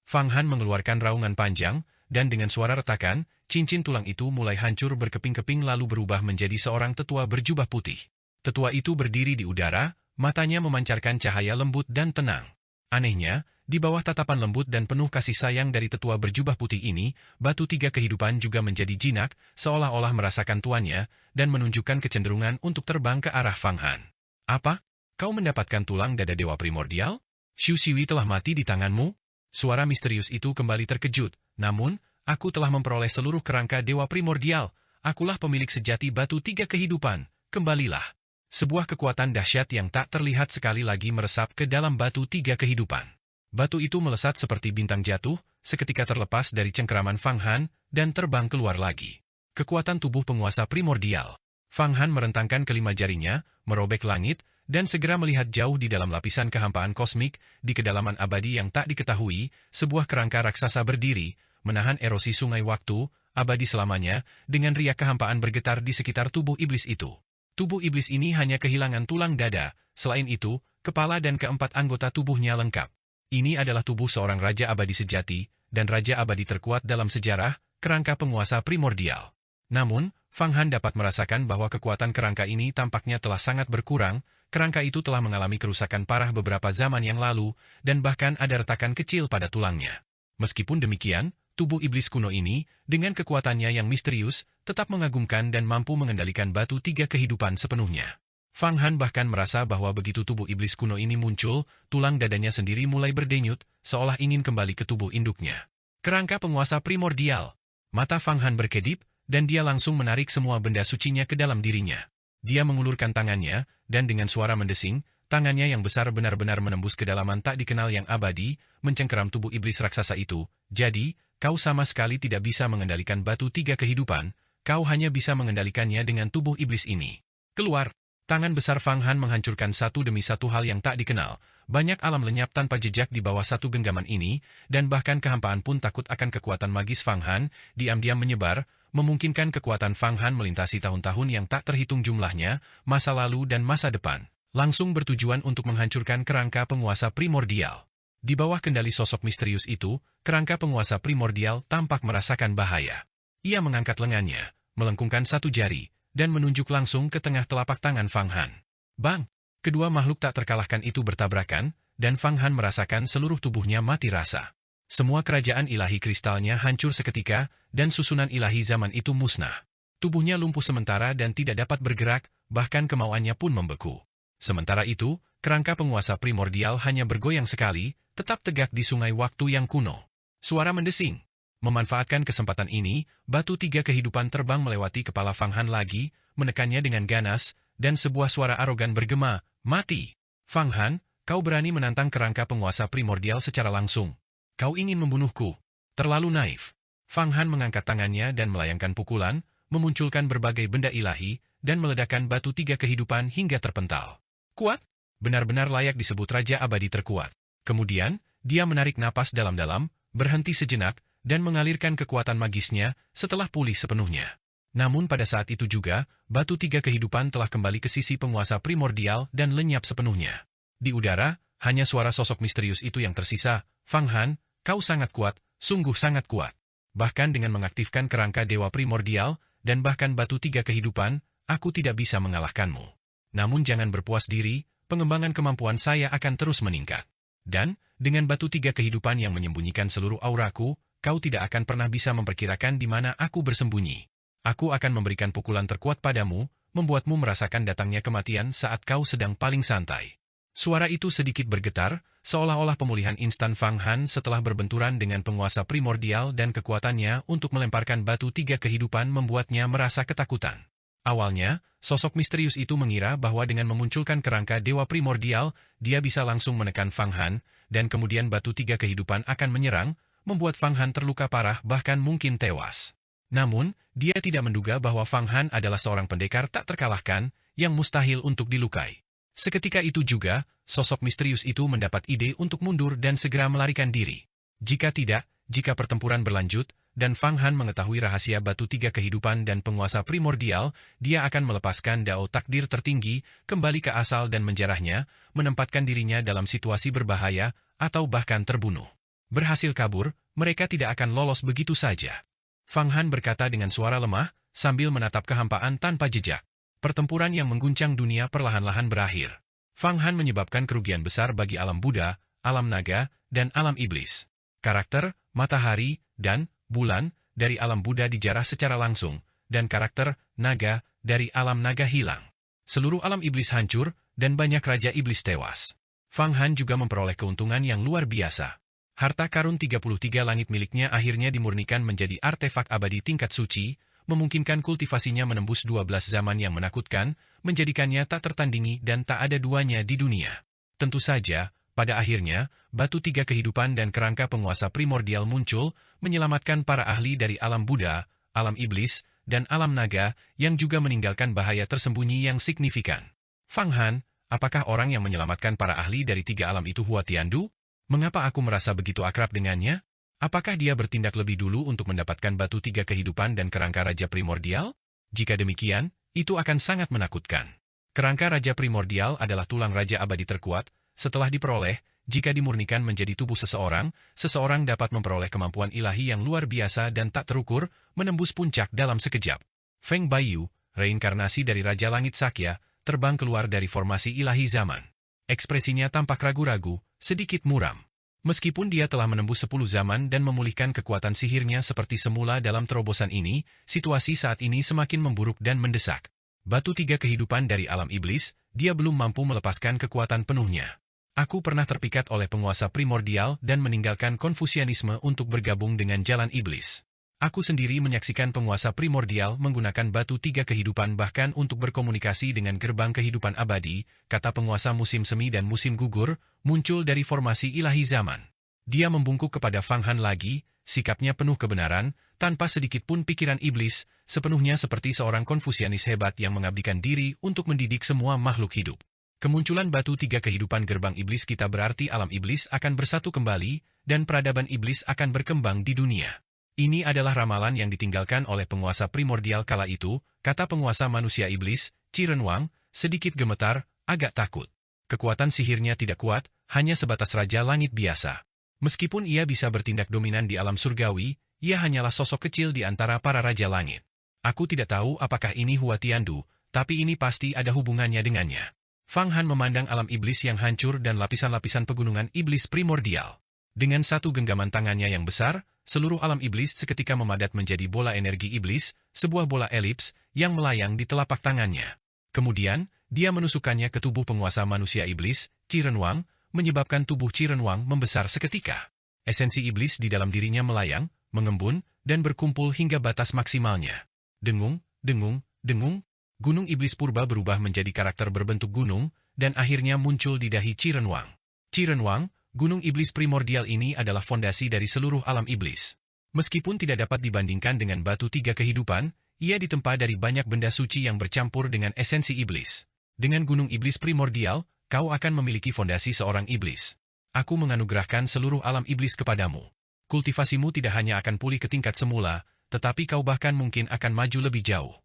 Fang Han mengeluarkan raungan panjang, dan dengan suara retakan, cincin tulang itu mulai hancur berkeping-keping lalu berubah menjadi seorang tetua berjubah putih. Tetua itu berdiri di udara, matanya memancarkan cahaya lembut dan tenang. Anehnya, di bawah tatapan lembut dan penuh kasih sayang dari tetua berjubah putih ini, batu tiga kehidupan juga menjadi jinak, seolah-olah merasakan tuannya, dan menunjukkan kecenderungan untuk terbang ke arah Fang Han. Apa? Kau mendapatkan tulang dada dewa primordial? Xu Xiwi telah mati di tanganmu? Suara misterius itu kembali terkejut, namun, aku telah memperoleh seluruh kerangka dewa primordial, akulah pemilik sejati batu tiga kehidupan, kembalilah. Sebuah kekuatan dahsyat yang tak terlihat sekali lagi meresap ke dalam batu tiga kehidupan. Batu itu melesat seperti bintang jatuh, seketika terlepas dari cengkeraman Fang Han, dan terbang keluar lagi. Kekuatan tubuh penguasa primordial. Fang Han merentangkan kelima jarinya, merobek langit, dan segera melihat jauh di dalam lapisan kehampaan kosmik, di kedalaman abadi yang tak diketahui, sebuah kerangka raksasa berdiri, menahan erosi sungai waktu, abadi selamanya, dengan riak kehampaan bergetar di sekitar tubuh iblis itu. Tubuh iblis ini hanya kehilangan tulang dada, selain itu, kepala dan keempat anggota tubuhnya lengkap. Ini adalah tubuh seorang raja abadi sejati, dan raja abadi terkuat dalam sejarah, kerangka penguasa primordial. Namun, Fang Han dapat merasakan bahwa kekuatan kerangka ini tampaknya telah sangat berkurang, kerangka itu telah mengalami kerusakan parah beberapa zaman yang lalu, dan bahkan ada retakan kecil pada tulangnya. Meskipun demikian, tubuh iblis kuno ini, dengan kekuatannya yang misterius, tetap mengagumkan dan mampu mengendalikan batu tiga kehidupan sepenuhnya. Fang Han bahkan merasa bahwa begitu tubuh iblis kuno ini muncul, tulang dadanya sendiri mulai berdenyut, seolah ingin kembali ke tubuh induknya. Kerangka penguasa primordial. Mata Fang Han berkedip, dan dia langsung menarik semua benda sucinya ke dalam dirinya. Dia mengulurkan tangannya, dan dengan suara mendesing, tangannya yang besar benar-benar menembus kedalaman tak dikenal yang abadi, mencengkeram tubuh iblis raksasa itu. Jadi, kau sama sekali tidak bisa mengendalikan batu tiga kehidupan, kau hanya bisa mengendalikannya dengan tubuh iblis ini. Keluar! Tangan besar Fang Han menghancurkan satu demi satu hal yang tak dikenal. Banyak alam lenyap tanpa jejak di bawah satu genggaman ini, dan bahkan kehampaan pun takut akan kekuatan magis Fang Han, diam-diam menyebar, memungkinkan kekuatan Fang Han melintasi tahun-tahun yang tak terhitung jumlahnya, masa lalu dan masa depan. Langsung bertujuan untuk menghancurkan kerangka penguasa primordial. Di bawah kendali sosok misterius itu, kerangka penguasa primordial tampak merasakan bahaya. Ia mengangkat lengannya, melengkungkan satu jari, dan menunjuk langsung ke tengah telapak tangan Fang Han. Bang! Kedua makhluk tak terkalahkan itu bertabrakan, dan Fang Han merasakan seluruh tubuhnya mati rasa. Semua kerajaan ilahi kristalnya hancur seketika, dan susunan ilahi zaman itu musnah. Tubuhnya lumpuh sementara dan tidak dapat bergerak, bahkan kemauannya pun membeku. Sementara itu, kerangka penguasa primordial hanya bergoyang sekali, tetap tegak di sungai waktu yang kuno. Suara mendesing. Memanfaatkan kesempatan ini, batu tiga kehidupan terbang melewati kepala Fang Han lagi, menekannya dengan ganas, dan sebuah suara arogan bergema, "Mati! Fang Han, kau berani menantang kerangka penguasa primordial secara langsung. Kau ingin membunuhku. Terlalu naif." Fang Han mengangkat tangannya dan melayangkan pukulan, memunculkan berbagai benda ilahi, dan meledakkan batu tiga kehidupan hingga terpental. Kuat? Benar-benar layak disebut Raja Abadi terkuat. Kemudian, dia menarik napas dalam-dalam, berhenti sejenak, dan mengalirkan kekuatan magisnya setelah pulih sepenuhnya. Namun pada saat itu juga, batu tiga kehidupan telah kembali ke sisi penguasa primordial dan lenyap sepenuhnya. Di udara, hanya suara sosok misterius itu yang tersisa, "Fang Han, kau sangat kuat, sungguh sangat kuat. Bahkan dengan mengaktifkan kerangka dewa primordial, dan bahkan batu tiga kehidupan, aku tidak bisa mengalahkanmu. Namun jangan berpuas diri, pengembangan kemampuan saya akan terus meningkat. Dan, dengan batu tiga kehidupan yang menyembunyikan seluruh auraku, kau tidak akan pernah bisa memperkirakan di mana aku bersembunyi. Aku akan memberikan pukulan terkuat padamu, membuatmu merasakan datangnya kematian saat kau sedang paling santai." Suara itu sedikit bergetar, seolah-olah pemulihan instan Fang Han setelah berbenturan dengan penguasa primordial dan kekuatannya untuk melemparkan batu tiga kehidupan membuatnya merasa ketakutan. Awalnya, sosok misterius itu mengira bahwa dengan memunculkan kerangka dewa primordial, dia bisa langsung menekan Fang Han, dan kemudian batu tiga kehidupan akan menyerang, membuat Fang Han terluka parah bahkan mungkin tewas. Namun, dia tidak menduga bahwa Fang Han adalah seorang pendekar tak terkalahkan, yang mustahil untuk dilukai. Seketika itu juga, sosok misterius itu mendapat ide untuk mundur dan segera melarikan diri. Jika pertempuran berlanjut, dan Fang Han mengetahui rahasia batu tiga kehidupan dan penguasa primordial, dia akan melepaskan dao takdir tertinggi, kembali ke asal dan menjarahnya, menempatkan dirinya dalam situasi berbahaya, atau bahkan terbunuh. Berhasil kabur, mereka tidak akan lolos begitu saja. Fang Han berkata dengan suara lemah, sambil menatap kehampaan tanpa jejak. Pertempuran yang mengguncang dunia perlahan-lahan berakhir. Fang Han menyebabkan kerugian besar bagi alam Buddha, alam naga, dan alam iblis. Karakter, matahari, dan bulan, dari alam Buddha dijarah secara langsung, dan karakter, naga, dari alam naga hilang. Seluruh alam iblis hancur, dan banyak raja iblis tewas. Fang Han juga memperoleh keuntungan yang luar biasa. Harta karun 33 langit miliknya akhirnya dimurnikan menjadi artefak abadi tingkat suci, memungkinkan kultivasinya menembus 12 zaman yang menakutkan, menjadikannya tak tertandingi dan tak ada duanya di dunia. Tentu saja, Pada akhirnya, batu tiga kehidupan dan kerangka penguasa primordial muncul, menyelamatkan para ahli dari alam Buddha, alam iblis, dan alam naga, yang juga meninggalkan bahaya tersembunyi yang signifikan. Fang Han, apakah orang yang menyelamatkan para ahli dari tiga alam itu Hua Tiandu? Mengapa aku merasa begitu akrab dengannya? Apakah dia bertindak lebih dulu untuk mendapatkan batu tiga kehidupan dan kerangka raja primordial? Jika demikian, itu akan sangat menakutkan. Kerangka raja primordial adalah tulang raja abadi terkuat. Setelah diperoleh, jika dimurnikan menjadi tubuh seseorang, seseorang dapat memperoleh kemampuan ilahi yang luar biasa dan tak terukur, menembus puncak dalam sekejap. Feng Baiyu, reinkarnasi dari Raja Langit Sakya, terbang keluar dari formasi ilahi zaman. Ekspresinya tampak ragu-ragu, sedikit muram. Meskipun dia telah menembus 10 zaman dan memulihkan kekuatan sihirnya seperti semula dalam terobosan ini, situasi saat ini semakin memburuk dan mendesak. Batu tiga kehidupan dari alam iblis, dia belum mampu melepaskan kekuatan penuhnya. Aku pernah terpikat oleh penguasa primordial dan meninggalkan Konfusianisme untuk bergabung dengan jalan iblis. Aku sendiri menyaksikan penguasa primordial menggunakan batu tiga kehidupan bahkan untuk berkomunikasi dengan gerbang kehidupan abadi, kata penguasa musim semi dan musim gugur, muncul dari formasi ilahi zaman. Dia membungkuk kepada Fang Han lagi, sikapnya penuh kebenaran, tanpa sedikit pun pikiran iblis, sepenuhnya seperti seorang Konfusianis hebat yang mengabdikan diri untuk mendidik semua makhluk hidup. Kemunculan batu tiga kehidupan gerbang iblis kita berarti alam iblis akan bersatu kembali, dan peradaban iblis akan berkembang di dunia. Ini adalah ramalan yang ditinggalkan oleh penguasa primordial kala itu, kata penguasa manusia iblis, Qiren Wang, sedikit gemetar, agak takut. Kekuatan sihirnya tidak kuat, hanya sebatas raja langit biasa. Meskipun ia bisa bertindak dominan di alam surgawi, ia hanyalah sosok kecil di antara para raja langit. Aku tidak tahu apakah ini Hua Tiandu, tapi ini pasti ada hubungannya dengannya. Fang Han memandang alam iblis yang hancur dan lapisan-lapisan pegunungan iblis primordial. Dengan satu genggaman tangannya yang besar, seluruh alam iblis seketika memadat menjadi bola energi iblis, sebuah bola elips, yang melayang di telapak tangannya. Kemudian, dia menusukkannya ke tubuh penguasa manusia iblis, Qiren Wang, menyebabkan tubuh Qiren Wang membesar seketika. Esensi iblis di dalam dirinya melayang, mengembun, dan berkumpul hingga batas maksimalnya. Dengung, dengung, dengung. Gunung Iblis Purba berubah menjadi karakter berbentuk gunung, dan akhirnya muncul di dahi Qiren Wang. Qiren Wang, gunung iblis primordial ini adalah fondasi dari seluruh alam iblis. Meskipun tidak dapat dibandingkan dengan batu tiga kehidupan, ia ditempa dari banyak benda suci yang bercampur dengan esensi iblis. Dengan gunung iblis primordial, kau akan memiliki fondasi seorang iblis. Aku menganugerahkan seluruh alam iblis kepadamu. Kultivasimu tidak hanya akan pulih ke tingkat semula, tetapi kau bahkan mungkin akan maju lebih jauh.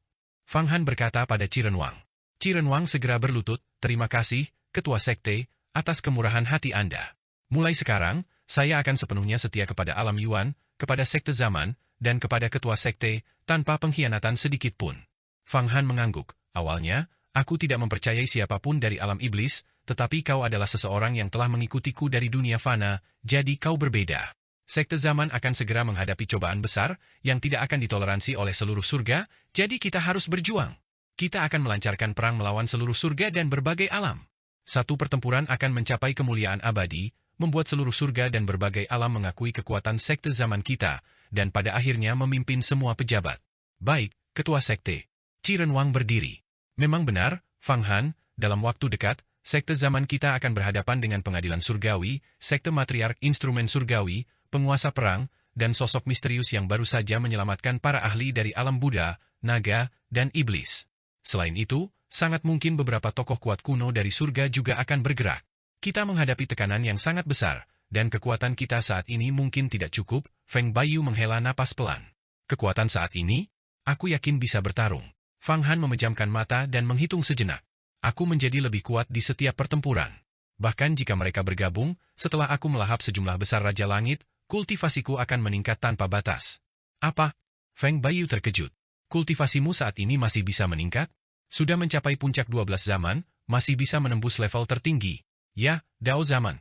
Fang Han berkata pada Qiren Wang. Qiren Wang segera berlutut, terima kasih, Ketua Sekte, atas kemurahan hati Anda. Mulai sekarang, saya akan sepenuhnya setia kepada alam Yuan, kepada Sekte Zaman, dan kepada Ketua Sekte, tanpa pengkhianatan sedikit pun. Fang Han mengangguk. Awalnya, aku tidak mempercayai siapapun dari alam iblis, tetapi kau adalah seseorang yang telah mengikutiku dari dunia fana, jadi kau berbeda. Sekte Zaman akan segera menghadapi cobaan besar, yang tidak akan ditoleransi oleh seluruh surga, jadi kita harus berjuang. Kita akan melancarkan perang melawan seluruh surga dan berbagai alam. Satu pertempuran akan mencapai kemuliaan abadi, membuat seluruh surga dan berbagai alam mengakui kekuatan Sekte Zaman kita, dan pada akhirnya memimpin semua pejabat. Baik, Ketua Sekte. Qiren Wang berdiri. Memang benar, Fang Han, dalam waktu dekat, Sekte Zaman kita akan berhadapan dengan pengadilan surgawi, Sekte Matriark Instrumen Surgawi, penguasa perang, dan sosok misterius yang baru saja menyelamatkan para ahli dari alam Buddha, naga, dan iblis. Selain itu, sangat mungkin beberapa tokoh kuat kuno dari surga juga akan bergerak. Kita menghadapi tekanan yang sangat besar, dan kekuatan kita saat ini mungkin tidak cukup. Feng Baiyu menghela napas pelan. Kekuatan saat ini, aku yakin bisa bertarung. Fang Han memejamkan mata dan menghitung sejenak. Aku menjadi lebih kuat di setiap pertempuran. Bahkan jika mereka bergabung, setelah aku melahap sejumlah besar Raja Langit, kultivasiku akan meningkat tanpa batas. Apa? Feng Baiyu terkejut. Kultivasimu saat ini masih bisa meningkat? Sudah mencapai puncak 12 zaman, masih bisa menembus level tertinggi. Ya, Dao Zaman.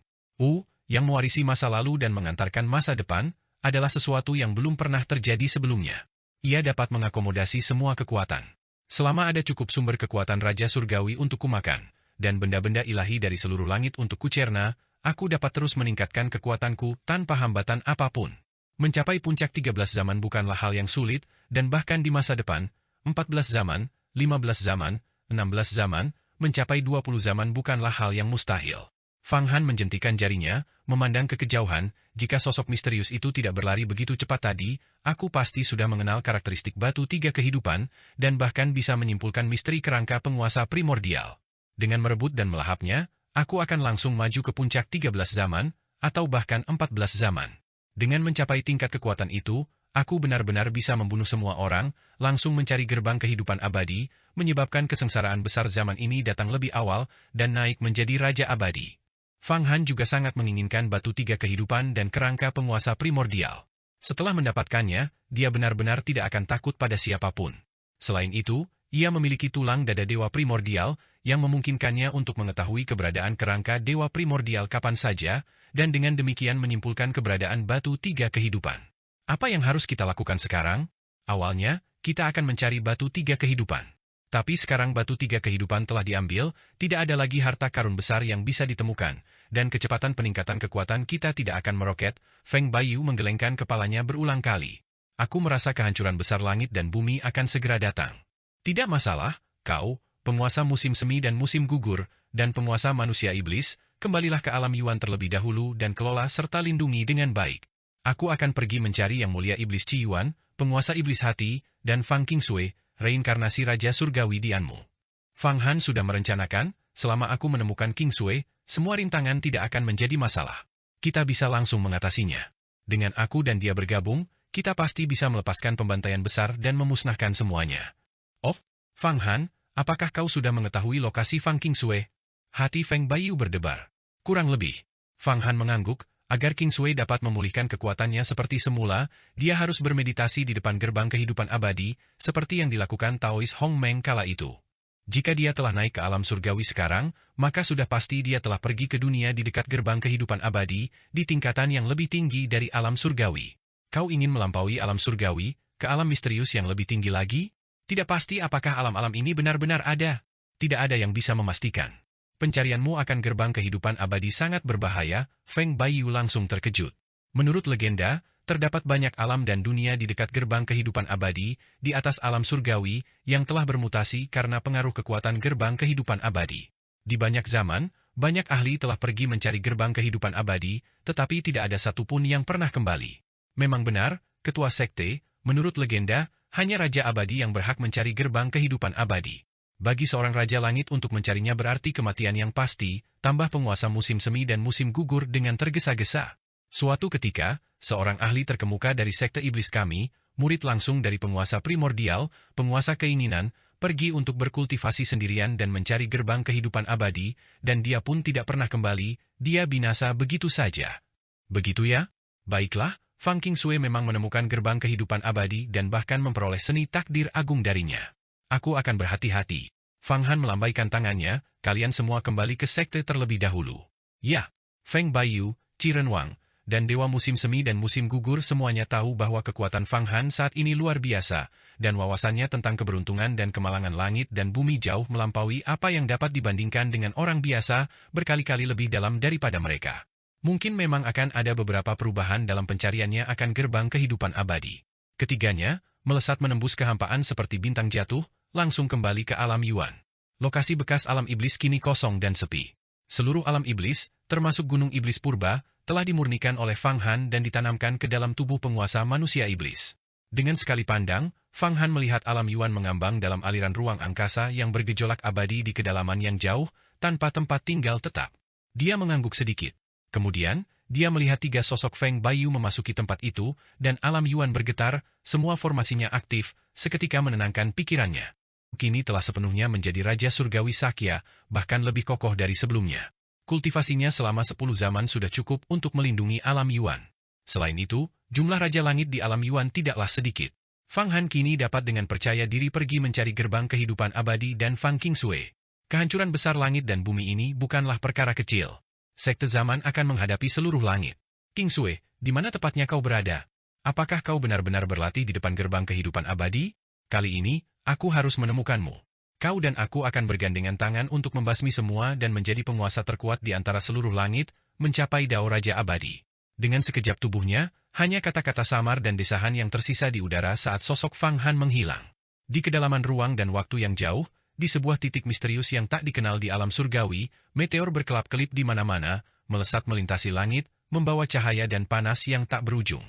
Yang mewarisi masa lalu dan mengantarkan masa depan, adalah sesuatu yang belum pernah terjadi sebelumnya. Ia dapat mengakomodasi semua kekuatan. Selama ada cukup sumber kekuatan Raja Surgawi untuk kumakan, dan benda-benda ilahi dari seluruh langit untuk kucerna, aku dapat terus meningkatkan kekuatanku tanpa hambatan apapun. Mencapai puncak 13 zaman bukanlah hal yang sulit, dan bahkan di masa depan, 14 zaman, 15 zaman, 16 zaman, mencapai 20 zaman bukanlah hal yang mustahil. Fang Han menjentikan jarinya, memandang ke kejauhan. Jika sosok misterius itu tidak berlari begitu cepat tadi, aku pasti sudah mengenal karakteristik batu tiga kehidupan, dan bahkan bisa menyimpulkan misteri kerangka penguasa primordial. Dengan merebut dan melahapnya, aku akan langsung maju ke puncak 13 zaman, atau bahkan 14 zaman. Dengan mencapai tingkat kekuatan itu, aku benar-benar bisa membunuh semua orang, langsung mencari gerbang kehidupan abadi, menyebabkan kesengsaraan besar zaman ini datang lebih awal, dan naik menjadi Raja Abadi. Fang Han juga sangat menginginkan batu tiga kehidupan dan kerangka penguasa primordial. Setelah mendapatkannya, dia benar-benar tidak akan takut pada siapapun. Selain itu, ia memiliki tulang dada dewa primordial, yang memungkinkannya untuk mengetahui keberadaan kerangka dewa primordial kapan saja, dan dengan demikian menyimpulkan keberadaan batu tiga kehidupan. Apa yang harus kita lakukan sekarang? Awalnya, kita akan mencari batu tiga kehidupan. Tapi sekarang batu tiga kehidupan telah diambil, tidak ada lagi harta karun besar yang bisa ditemukan, dan kecepatan peningkatan kekuatan kita tidak akan meroket. Feng Baiyu menggelengkan kepalanya berulang kali. Aku merasa kehancuran besar langit dan bumi akan segera datang. Tidak masalah, kau, penguasa musim semi dan musim gugur, dan penguasa manusia iblis, kembalilah ke alam Yuan terlebih dahulu dan kelola serta lindungi dengan baik. Aku akan pergi mencari yang mulia iblis Qi Yuan, penguasa iblis hati, dan Fang Qingsui, reinkarnasi Raja Surgawi Dianmu. Fang Han sudah merencanakan, selama aku menemukan Qingsui, semua rintangan tidak akan menjadi masalah. Kita bisa langsung mengatasinya. Dengan aku dan dia bergabung, kita pasti bisa melepaskan pembantaian besar dan memusnahkan semuanya. Oh, Fang Han, apakah kau sudah mengetahui lokasi Fang Qingsui? Hati Feng Baiyu berdebar. Kurang lebih. Fang Han mengangguk. Agar Qingsui dapat memulihkan kekuatannya seperti semula, dia harus bermeditasi di depan gerbang kehidupan abadi, seperti yang dilakukan Taois Hong Meng kala itu. Jika dia telah naik ke alam surgawi sekarang, maka sudah pasti dia telah pergi ke dunia di dekat gerbang kehidupan abadi, di tingkatan yang lebih tinggi dari alam surgawi. Kau ingin melampaui alam surgawi, ke alam misterius yang lebih tinggi lagi? Tidak pasti apakah alam-alam ini benar-benar ada. Tidak ada yang bisa memastikan. Pencarianmu akan gerbang kehidupan abadi sangat berbahaya. Feng Baiyu langsung terkejut. Menurut legenda, terdapat banyak alam dan dunia di dekat gerbang kehidupan abadi, di atas alam surgawi, yang telah bermutasi karena pengaruh kekuatan gerbang kehidupan abadi. Di banyak zaman, banyak ahli telah pergi mencari gerbang kehidupan abadi, tetapi tidak ada satupun yang pernah kembali. Memang benar, ketua sekte, menurut legenda, hanya Raja Abadi yang berhak mencari gerbang kehidupan abadi. Bagi seorang Raja Langit untuk mencarinya berarti kematian yang pasti, tambah penguasa musim semi dan musim gugur dengan tergesa-gesa. Suatu ketika, seorang ahli terkemuka dari sekte iblis kami, murid langsung dari penguasa primordial, penguasa keinginan, pergi untuk berkultivasi sendirian dan mencari gerbang kehidupan abadi, dan dia pun tidak pernah kembali, dia binasa begitu saja. Begitu ya? Baiklah, Fang Qingsui memang menemukan gerbang kehidupan abadi dan bahkan memperoleh seni takdir agung darinya. Aku akan berhati-hati. Fang Han melambaikan tangannya, kalian semua kembali ke sekte terlebih dahulu. Ya, Feng Baiyu, Qi Renwang, dan Dewa Musim Semi dan Musim Gugur semuanya tahu bahwa kekuatan Fang Han saat ini luar biasa, dan wawasannya tentang keberuntungan dan kemalangan langit dan bumi jauh melampaui apa yang dapat dibandingkan dengan orang biasa, berkali-kali lebih dalam daripada mereka. Mungkin memang akan ada beberapa perubahan dalam pencariannya akan gerbang kehidupan abadi. Ketiganya, melesat menembus kehampaan seperti bintang jatuh, langsung kembali ke alam Yuan. Lokasi bekas alam iblis kini kosong dan sepi. Seluruh alam iblis, termasuk gunung iblis purba, telah dimurnikan oleh Fang Han dan ditanamkan ke dalam tubuh penguasa manusia iblis. Dengan sekali pandang, Fang Han melihat alam Yuan mengambang dalam aliran ruang angkasa yang bergejolak abadi di kedalaman yang jauh, tanpa tempat tinggal tetap. Dia mengangguk sedikit. Kemudian, dia melihat tiga sosok Feng Baiyu memasuki tempat itu, dan alam Yuan bergetar, semua formasinya aktif, seketika menenangkan pikirannya. Kini telah sepenuhnya menjadi Raja Surgawi Sakya, bahkan lebih kokoh dari sebelumnya. Kultivasinya selama 10 zaman sudah cukup untuk melindungi alam Yuan. Selain itu, jumlah Raja Langit di alam Yuan tidaklah sedikit. Fang Han kini dapat dengan percaya diri pergi mencari gerbang kehidupan abadi dan Fang Qingsui. Kehancuran besar langit dan bumi ini bukanlah perkara kecil. Sekte zaman akan menghadapi seluruh langit. Qingsui, di mana tepatnya kau berada? Apakah kau benar-benar berlatih di depan gerbang kehidupan abadi? Kali ini, aku harus menemukanmu. Kau dan aku akan bergandengan tangan untuk membasmi semua dan menjadi penguasa terkuat di antara seluruh langit, mencapai Dao Raja Abadi. Dengan sekejap tubuhnya, hanya kata-kata samar dan desahan yang tersisa di udara saat sosok Fang Han menghilang. Di kedalaman ruang dan waktu yang jauh, di sebuah titik misterius yang tak dikenal di alam surgawi, meteor berkelap-kelip di mana-mana, melesat melintasi langit, membawa cahaya dan panas yang tak berujung.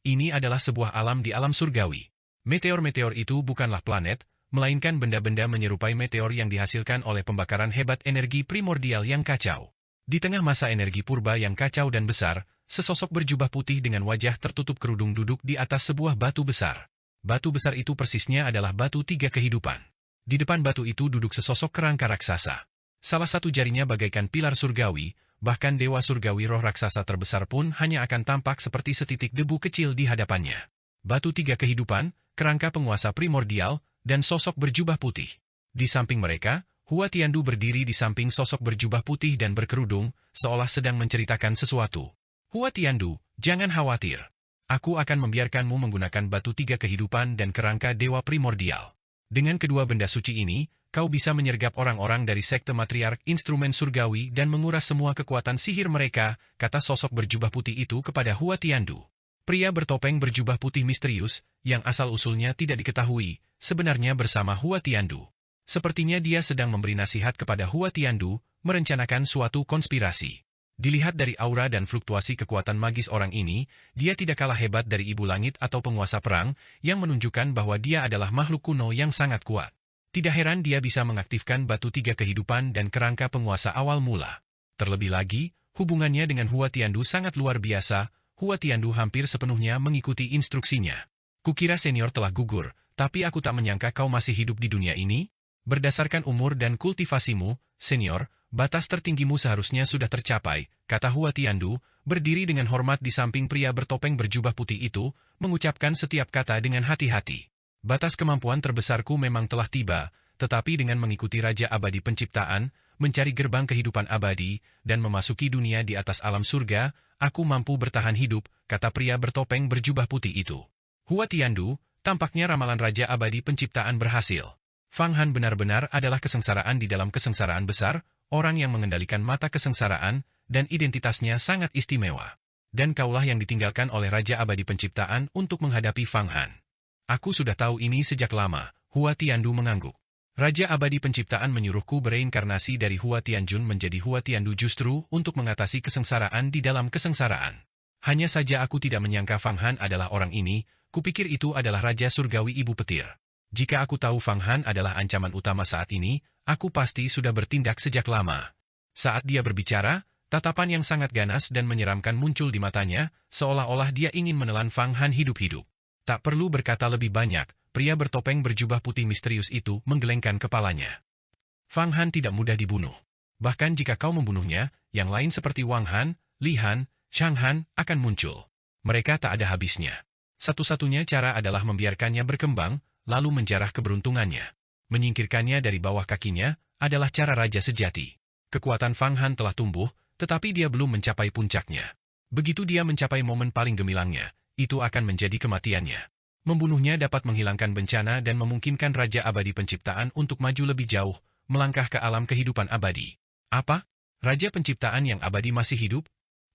Ini adalah sebuah alam di alam surgawi. Meteor-meteor itu bukanlah planet, melainkan benda-benda menyerupai meteor yang dihasilkan oleh pembakaran hebat energi primordial yang kacau. Di tengah masa energi purba yang kacau dan besar, sesosok berjubah putih dengan wajah tertutup kerudung duduk di atas sebuah batu besar. Batu besar itu persisnya adalah batu tiga kehidupan. Di depan batu itu duduk sesosok kerangka raksasa. Salah satu jarinya bagaikan pilar surgawi, bahkan dewa surgawi roh raksasa terbesar pun hanya akan tampak seperti setitik debu kecil di hadapannya. Batu tiga kehidupan, kerangka penguasa primordial, dan sosok berjubah putih. Di samping mereka, Hua Tiandu berdiri di samping sosok berjubah putih dan berkerudung, seolah sedang menceritakan sesuatu. Hua Tiandu, jangan khawatir. Aku akan membiarkanmu menggunakan batu tiga kehidupan dan kerangka dewa primordial. Dengan kedua benda suci ini, kau bisa menyergap orang-orang dari sekte matriark instrumen surgawi dan menguras semua kekuatan sihir mereka, kata sosok berjubah putih itu kepada Hua Tiandu. Pria bertopeng berjubah putih misterius, yang asal-usulnya tidak diketahui, sebenarnya bersama Hua Tiandu. Sepertinya dia sedang memberi nasihat kepada Hua Tiandu, merencanakan suatu konspirasi. Dilihat dari aura dan fluktuasi kekuatan magis orang ini, dia tidak kalah hebat dari Ibu Langit atau penguasa perang, yang menunjukkan bahwa dia adalah makhluk kuno yang sangat kuat. Tidak heran dia bisa mengaktifkan batu tiga kehidupan dan kerangka penguasa awal mula. Terlebih lagi, hubungannya dengan Hua Tiandu sangat luar biasa, Hua Tiandu hampir sepenuhnya mengikuti instruksinya. Kukira senior telah gugur, tapi aku tak menyangka kau masih hidup di dunia ini. Berdasarkan umur dan kultivasimu, senior, batas tertinggimu seharusnya sudah tercapai, kata Hua Tiandu, berdiri dengan hormat di samping pria bertopeng berjubah putih itu, mengucapkan setiap kata dengan hati-hati. Batas kemampuan terbesarku memang telah tiba, tetapi dengan mengikuti Raja Abadi Penciptaan, mencari gerbang kehidupan abadi, dan memasuki dunia di atas alam surga, aku mampu bertahan hidup, kata pria bertopeng berjubah putih itu. Hua Tiandu, tampaknya ramalan Raja Abadi Penciptaan berhasil. Fang Han benar-benar adalah kesengsaraan di dalam kesengsaraan besar, orang yang mengendalikan mata kesengsaraan, dan identitasnya sangat istimewa. Dan kaulah yang ditinggalkan oleh Raja Abadi Penciptaan untuk menghadapi Fang Han. Aku sudah tahu ini sejak lama, Hua Tiandu mengangguk. Raja Abadi Penciptaan menyuruhku bereinkarnasi dari Hua Tianjun menjadi Hua Tiandu justru untuk mengatasi kesengsaraan di dalam kesengsaraan. Hanya saja aku tidak menyangka Fang Han adalah orang ini, kupikir itu adalah Raja Surgawi Ibu Petir. Jika aku tahu Fang Han adalah ancaman utama saat ini, aku pasti sudah bertindak sejak lama. Saat dia berbicara, tatapan yang sangat ganas dan menyeramkan muncul di matanya, seolah-olah dia ingin menelan Fang Han hidup-hidup. Tak perlu berkata lebih banyak, pria bertopeng berjubah putih misterius itu menggelengkan kepalanya. Fang Han tidak mudah dibunuh. Bahkan jika kau membunuhnya, yang lain seperti Wang Han, Li Han, Shang Han akan muncul. Mereka tak ada habisnya. Satu-satunya cara adalah membiarkannya berkembang, lalu menjarah keberuntungannya. Menyingkirkannya dari bawah kakinya adalah cara raja sejati. Kekuatan Fang Han telah tumbuh, tetapi dia belum mencapai puncaknya. Begitu dia mencapai momen paling gemilangnya, itu akan menjadi kematiannya. Membunuhnya dapat menghilangkan bencana dan memungkinkan Raja Abadi Penciptaan untuk maju lebih jauh, melangkah ke alam kehidupan abadi. Apa? Raja Penciptaan yang abadi masih hidup?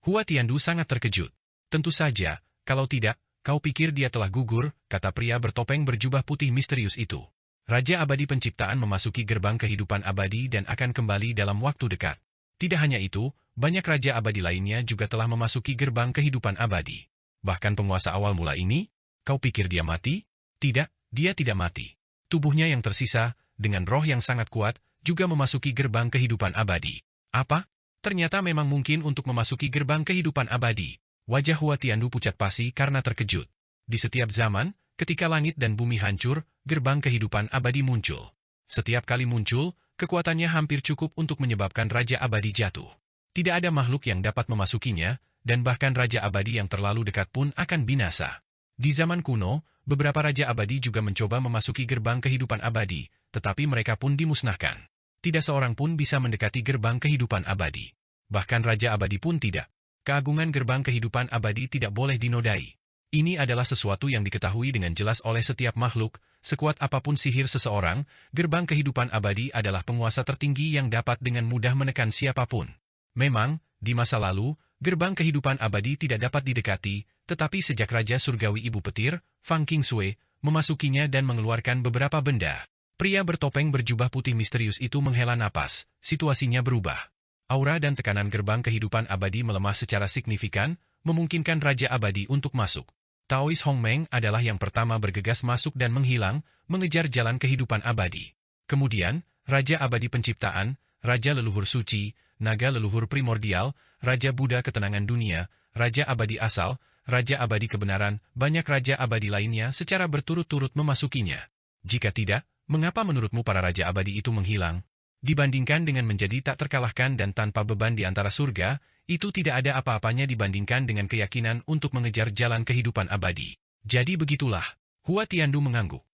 Hua Tiandu sangat terkejut. Tentu saja, kalau tidak, kau pikir dia telah gugur, kata pria bertopeng berjubah putih misterius itu. Raja Abadi Penciptaan memasuki gerbang kehidupan abadi dan akan kembali dalam waktu dekat. Tidak hanya itu, banyak Raja Abadi lainnya juga telah memasuki gerbang kehidupan abadi. Bahkan penguasa awal mula ini, kau pikir dia mati? Tidak, dia tidak mati. Tubuhnya yang tersisa, dengan roh yang sangat kuat, juga memasuki gerbang kehidupan abadi. Apa? Ternyata memang mungkin untuk memasuki gerbang kehidupan abadi. Wajah Hua Tiandu pucat pasi karena terkejut. Di setiap zaman, ketika langit dan bumi hancur, gerbang kehidupan abadi muncul. Setiap kali muncul, kekuatannya hampir cukup untuk menyebabkan Raja Abadi jatuh. Tidak ada makhluk yang dapat memasukinya, dan bahkan Raja Abadi yang terlalu dekat pun akan binasa. Di zaman kuno, beberapa Raja Abadi juga mencoba memasuki gerbang kehidupan abadi, tetapi mereka pun dimusnahkan. Tidak seorang pun bisa mendekati gerbang kehidupan abadi. Bahkan Raja Abadi pun tidak. Keagungan gerbang kehidupan abadi tidak boleh dinodai. Ini adalah sesuatu yang diketahui dengan jelas oleh setiap makhluk, sekuat apapun sihir seseorang, gerbang kehidupan abadi adalah penguasa tertinggi yang dapat dengan mudah menekan siapapun. Memang, di masa lalu, gerbang kehidupan abadi tidak dapat didekati, tetapi sejak Raja Surgawi Ibu Petir, Fang Qingsui, memasukinya dan mengeluarkan beberapa benda. Pria bertopeng berjubah putih misterius itu menghela napas, situasinya berubah. Aura dan tekanan gerbang kehidupan abadi melemah secara signifikan, memungkinkan Raja Abadi untuk masuk. Taois Hongmeng adalah yang pertama bergegas masuk dan menghilang, mengejar jalan kehidupan abadi. Kemudian, Raja Abadi Penciptaan, Raja Leluhur Suci, Naga Leluhur Primordial, Raja Buddha Ketenangan Dunia, Raja Abadi Asal, Raja Abadi Kebenaran, banyak Raja Abadi lainnya secara berturut-turut memasukinya. Jika tidak, mengapa menurutmu para Raja Abadi itu menghilang? Dibandingkan dengan menjadi tak terkalahkan dan tanpa beban di antara surga, itu tidak ada apa-apanya dibandingkan dengan keyakinan untuk mengejar jalan kehidupan abadi. Jadi begitulah, Hua Tiandu mengangguk.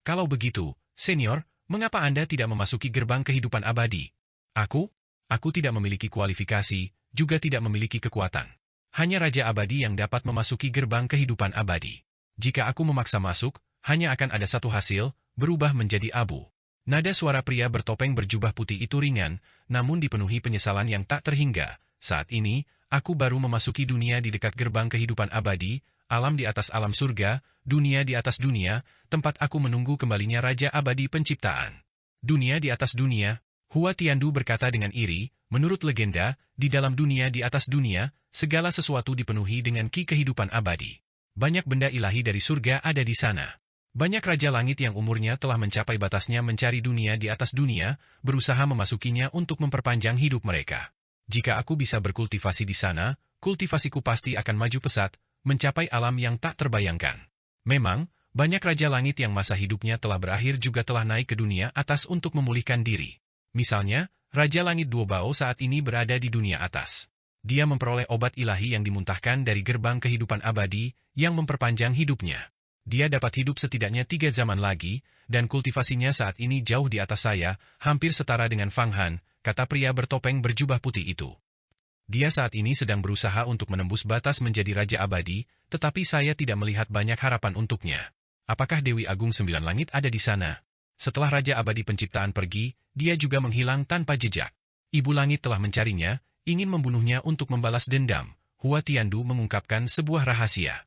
Kalau begitu, senior, mengapa Anda tidak memasuki gerbang kehidupan abadi? Aku tidak memiliki kualifikasi, juga tidak memiliki kekuatan. Hanya Raja Abadi yang dapat memasuki gerbang kehidupan abadi. Jika aku memaksa masuk, hanya akan ada satu hasil, berubah menjadi abu. Nada suara pria bertopeng berjubah putih itu ringan, namun dipenuhi penyesalan yang tak terhingga. Saat ini, aku baru memasuki dunia di dekat gerbang kehidupan abadi, alam di atas alam surga, dunia di atas dunia, tempat aku menunggu kembalinya Raja Abadi Penciptaan. Dunia di atas dunia, Hua Tiandu berkata dengan iri, menurut legenda, di dalam dunia di atas dunia, segala sesuatu dipenuhi dengan ki kehidupan abadi. Banyak benda ilahi dari surga ada di sana. Banyak Raja Langit yang umurnya telah mencapai batasnya mencari dunia di atas dunia, berusaha memasukinya untuk memperpanjang hidup mereka. Jika aku bisa berkultivasi di sana, kultivasiku pasti akan maju pesat, mencapai alam yang tak terbayangkan. Memang, banyak Raja Langit yang masa hidupnya telah berakhir juga telah naik ke dunia atas untuk memulihkan diri. Misalnya, Raja Langit Duobao saat ini berada di dunia atas. Dia memperoleh obat ilahi yang dimuntahkan dari gerbang kehidupan abadi, yang memperpanjang hidupnya. Dia dapat hidup setidaknya 3 zaman lagi, dan kultivasinya saat ini jauh di atas saya, hampir setara dengan Fang Han, kata pria bertopeng berjubah putih itu. Dia saat ini sedang berusaha untuk menembus batas menjadi Raja Abadi, tetapi saya tidak melihat banyak harapan untuknya. Apakah Dewi Agung Sembilan Langit ada di sana? Setelah Raja Abadi Penciptaan pergi, dia juga menghilang tanpa jejak. Ibu Langit telah mencarinya, ingin membunuhnya untuk membalas dendam. Hua Tiandu mengungkapkan sebuah rahasia.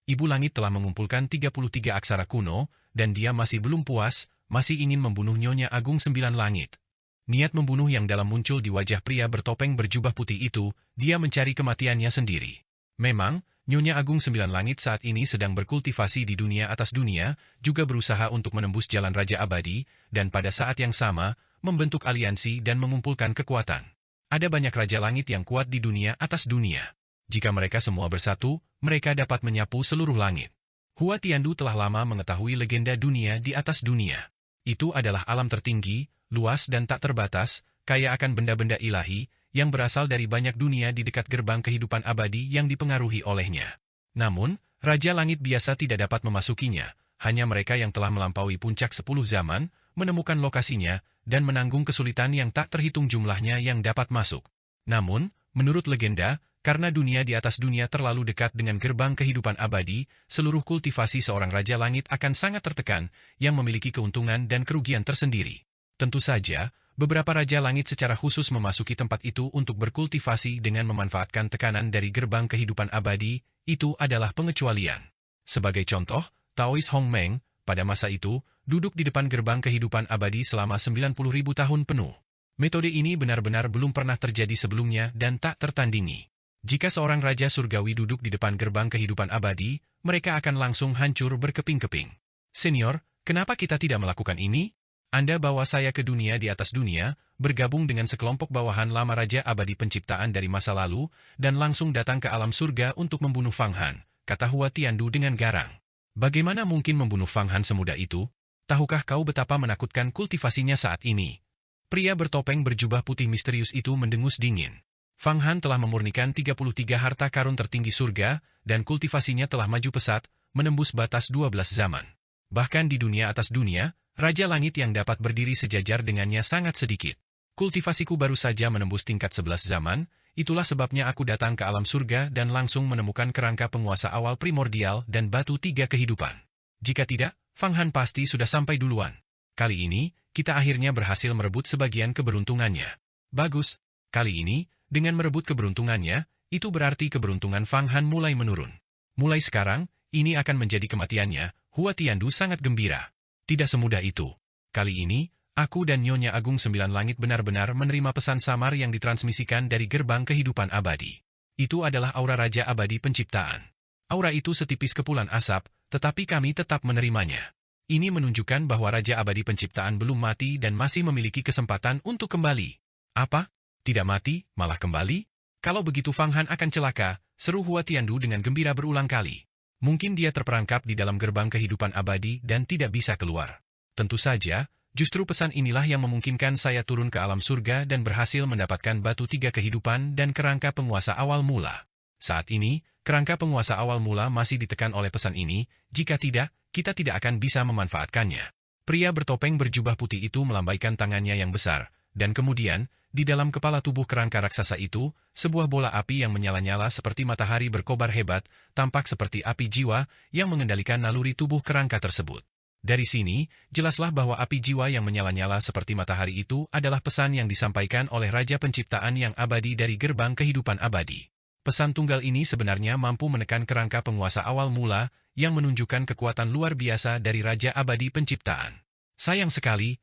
Ibu Langit telah mengumpulkan 33 aksara kuno, dan dia masih belum puas, masih ingin membunuh Nyonya Agung Sembilan Langit. Niat membunuh yang dalam muncul di wajah pria bertopeng berjubah putih itu, dia mencari kematiannya sendiri. Memang, Nyonya Agung Sembilan Langit saat ini sedang berkultivasi di dunia atas dunia, juga berusaha untuk menembus jalan Raja Abadi, dan pada saat yang sama, membentuk aliansi dan mengumpulkan kekuatan. Ada banyak Raja Langit yang kuat di dunia atas dunia. Jika mereka semua bersatu, mereka dapat menyapu seluruh langit. Hua Tiandu telah lama mengetahui legenda dunia di atas dunia. Itu adalah alam tertinggi, luas dan tak terbatas, kaya akan benda-benda ilahi, yang berasal dari banyak dunia di dekat gerbang kehidupan abadi yang dipengaruhi olehnya. Namun, Raja Langit biasa tidak dapat memasukinya, hanya mereka yang telah melampaui puncak 10 zaman, menemukan lokasinya, dan menanggung kesulitan yang tak terhitung jumlahnya yang dapat masuk. Namun, menurut legenda, karena dunia di atas dunia terlalu dekat dengan gerbang kehidupan abadi, seluruh kultivasi seorang Raja Langit akan sangat tertekan, yang memiliki keuntungan dan kerugian tersendiri. Tentu saja, beberapa Raja Langit secara khusus memasuki tempat itu untuk berkultivasi dengan memanfaatkan tekanan dari gerbang kehidupan abadi, itu adalah pengecualian. Sebagai contoh, Taois Hongmeng, pada masa itu, duduk di depan gerbang kehidupan abadi selama 90.000 tahun penuh. Metode ini benar-benar belum pernah terjadi sebelumnya dan tak tertandingi. Jika seorang Raja Surgawi duduk di depan gerbang kehidupan abadi, mereka akan langsung hancur berkeping-keping. Senior, kenapa kita tidak melakukan ini? Anda bawa saya ke dunia di atas dunia, bergabung dengan sekelompok bawahan lama Raja Abadi Penciptaan dari masa lalu, dan langsung datang ke alam surga untuk membunuh Fang Han, kata Hua Tiandu dengan garang. Bagaimana mungkin membunuh Fang Han semudah itu? Tahukah kau betapa menakutkan kultivasinya saat ini? Pria bertopeng berjubah putih misterius itu mendengus dingin. Fang Han telah memurnikan 33 harta karun tertinggi surga, dan kultivasinya telah maju pesat, menembus batas 12 zaman. Bahkan di dunia atas dunia, Raja Langit yang dapat berdiri sejajar dengannya sangat sedikit. Kultivasiku baru saja menembus tingkat 11 zaman, itulah sebabnya aku datang ke alam surga dan langsung menemukan kerangka penguasa awal primordial dan batu 3 kehidupan. Jika tidak, Fang Han pasti sudah sampai duluan. Kali ini, kita akhirnya berhasil merebut sebagian keberuntungannya. Bagus, kali ini, dengan merebut keberuntungannya, itu berarti keberuntungan Fang Han mulai menurun. Mulai sekarang, ini akan menjadi kematiannya. Hua Tiandu sangat gembira. Tidak semudah itu. Kali ini, aku dan Nyonya Agung Sembilan Langit benar-benar menerima pesan samar yang ditransmisikan dari gerbang kehidupan abadi. Itu adalah aura Raja Abadi Penciptaan. Aura itu setipis kepulan asap, tetapi kami tetap menerimanya. Ini menunjukkan bahwa Raja Abadi Penciptaan belum mati dan masih memiliki kesempatan untuk kembali. Apa? Tidak mati, malah kembali? Kalau begitu Fang Han akan celaka, seru Hua Tiandu dengan gembira berulang kali. Mungkin dia terperangkap di dalam gerbang kehidupan abadi dan tidak bisa keluar. Tentu saja, justru pesan inilah yang memungkinkan saya turun ke alam surga dan berhasil mendapatkan batu tiga kehidupan dan kerangka penguasa awal mula. Saat ini, kerangka penguasa awal mula masih ditekan oleh pesan ini, jika tidak, kita tidak akan bisa memanfaatkannya. Pria bertopeng berjubah putih itu melambaikan tangannya yang besar, dan kemudian, di dalam kepala tubuh kerangka raksasa itu, sebuah bola api yang menyala-nyala seperti matahari berkobar hebat, tampak seperti api jiwa yang mengendalikan naluri tubuh kerangka tersebut. Dari sini, jelaslah bahwa api jiwa yang menyala-nyala seperti matahari itu adalah pesan yang disampaikan oleh Raja Penciptaan yang abadi dari gerbang kehidupan abadi. Pesan tunggal ini sebenarnya mampu menekan kerangka penguasa awal mula yang menunjukkan kekuatan luar biasa dari Raja Abadi Penciptaan. Sayang sekali,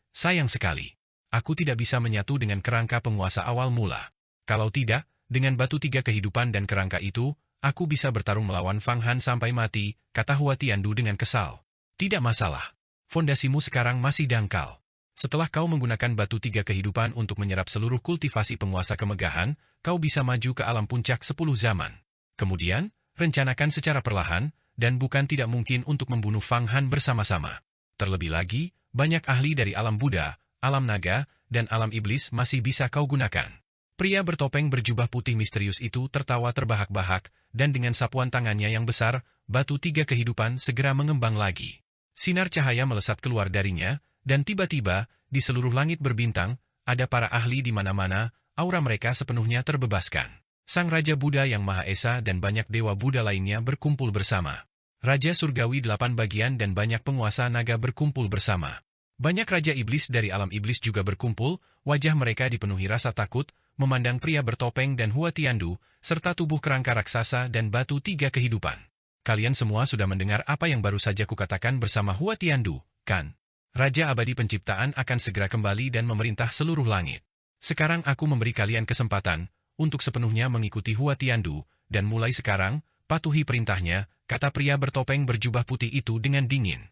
aku tidak bisa menyatu dengan kerangka penguasa awal mula. Kalau tidak, dengan batu tiga kehidupan dan kerangka itu, aku bisa bertarung melawan Fang Han sampai mati, kata Hua Tiandu dengan kesal. Tidak masalah. Fondasimu sekarang masih dangkal. Setelah kau menggunakan batu tiga kehidupan untuk menyerap seluruh kultivasi penguasa kemegahan, kau bisa maju ke alam puncak 10 zaman. Kemudian, rencanakan secara perlahan, dan bukan tidak mungkin untuk membunuh Fang Han bersama-sama. Terlebih lagi, banyak ahli dari alam Buddha, alam naga, dan alam iblis masih bisa kau gunakan. Pria bertopeng berjubah putih misterius itu tertawa terbahak-bahak, dan dengan sapuan tangannya yang besar, batu tiga kehidupan segera mengembang lagi. Sinar cahaya melesat keluar darinya, dan tiba-tiba, di seluruh langit berbintang, ada para ahli di mana-mana, aura mereka sepenuhnya terbebaskan. Sang Raja Buddha yang Maha Esa dan banyak dewa Buddha lainnya berkumpul bersama. Raja Surgawi 8 bagian dan banyak penguasa naga berkumpul bersama. Banyak Raja Iblis dari alam iblis juga berkumpul, wajah mereka dipenuhi rasa takut, memandang pria bertopeng dan Hua Tiandu, serta tubuh kerangka raksasa dan batu tiga kehidupan. Kalian semua sudah mendengar apa yang baru saja kukatakan bersama Hua Tiandu, kan? Raja Abadi Penciptaan akan segera kembali dan memerintah seluruh langit. Sekarang aku memberi kalian kesempatan untuk sepenuhnya mengikuti Hua Tiandu, dan mulai sekarang, patuhi perintahnya, kata pria bertopeng berjubah putih itu dengan dingin.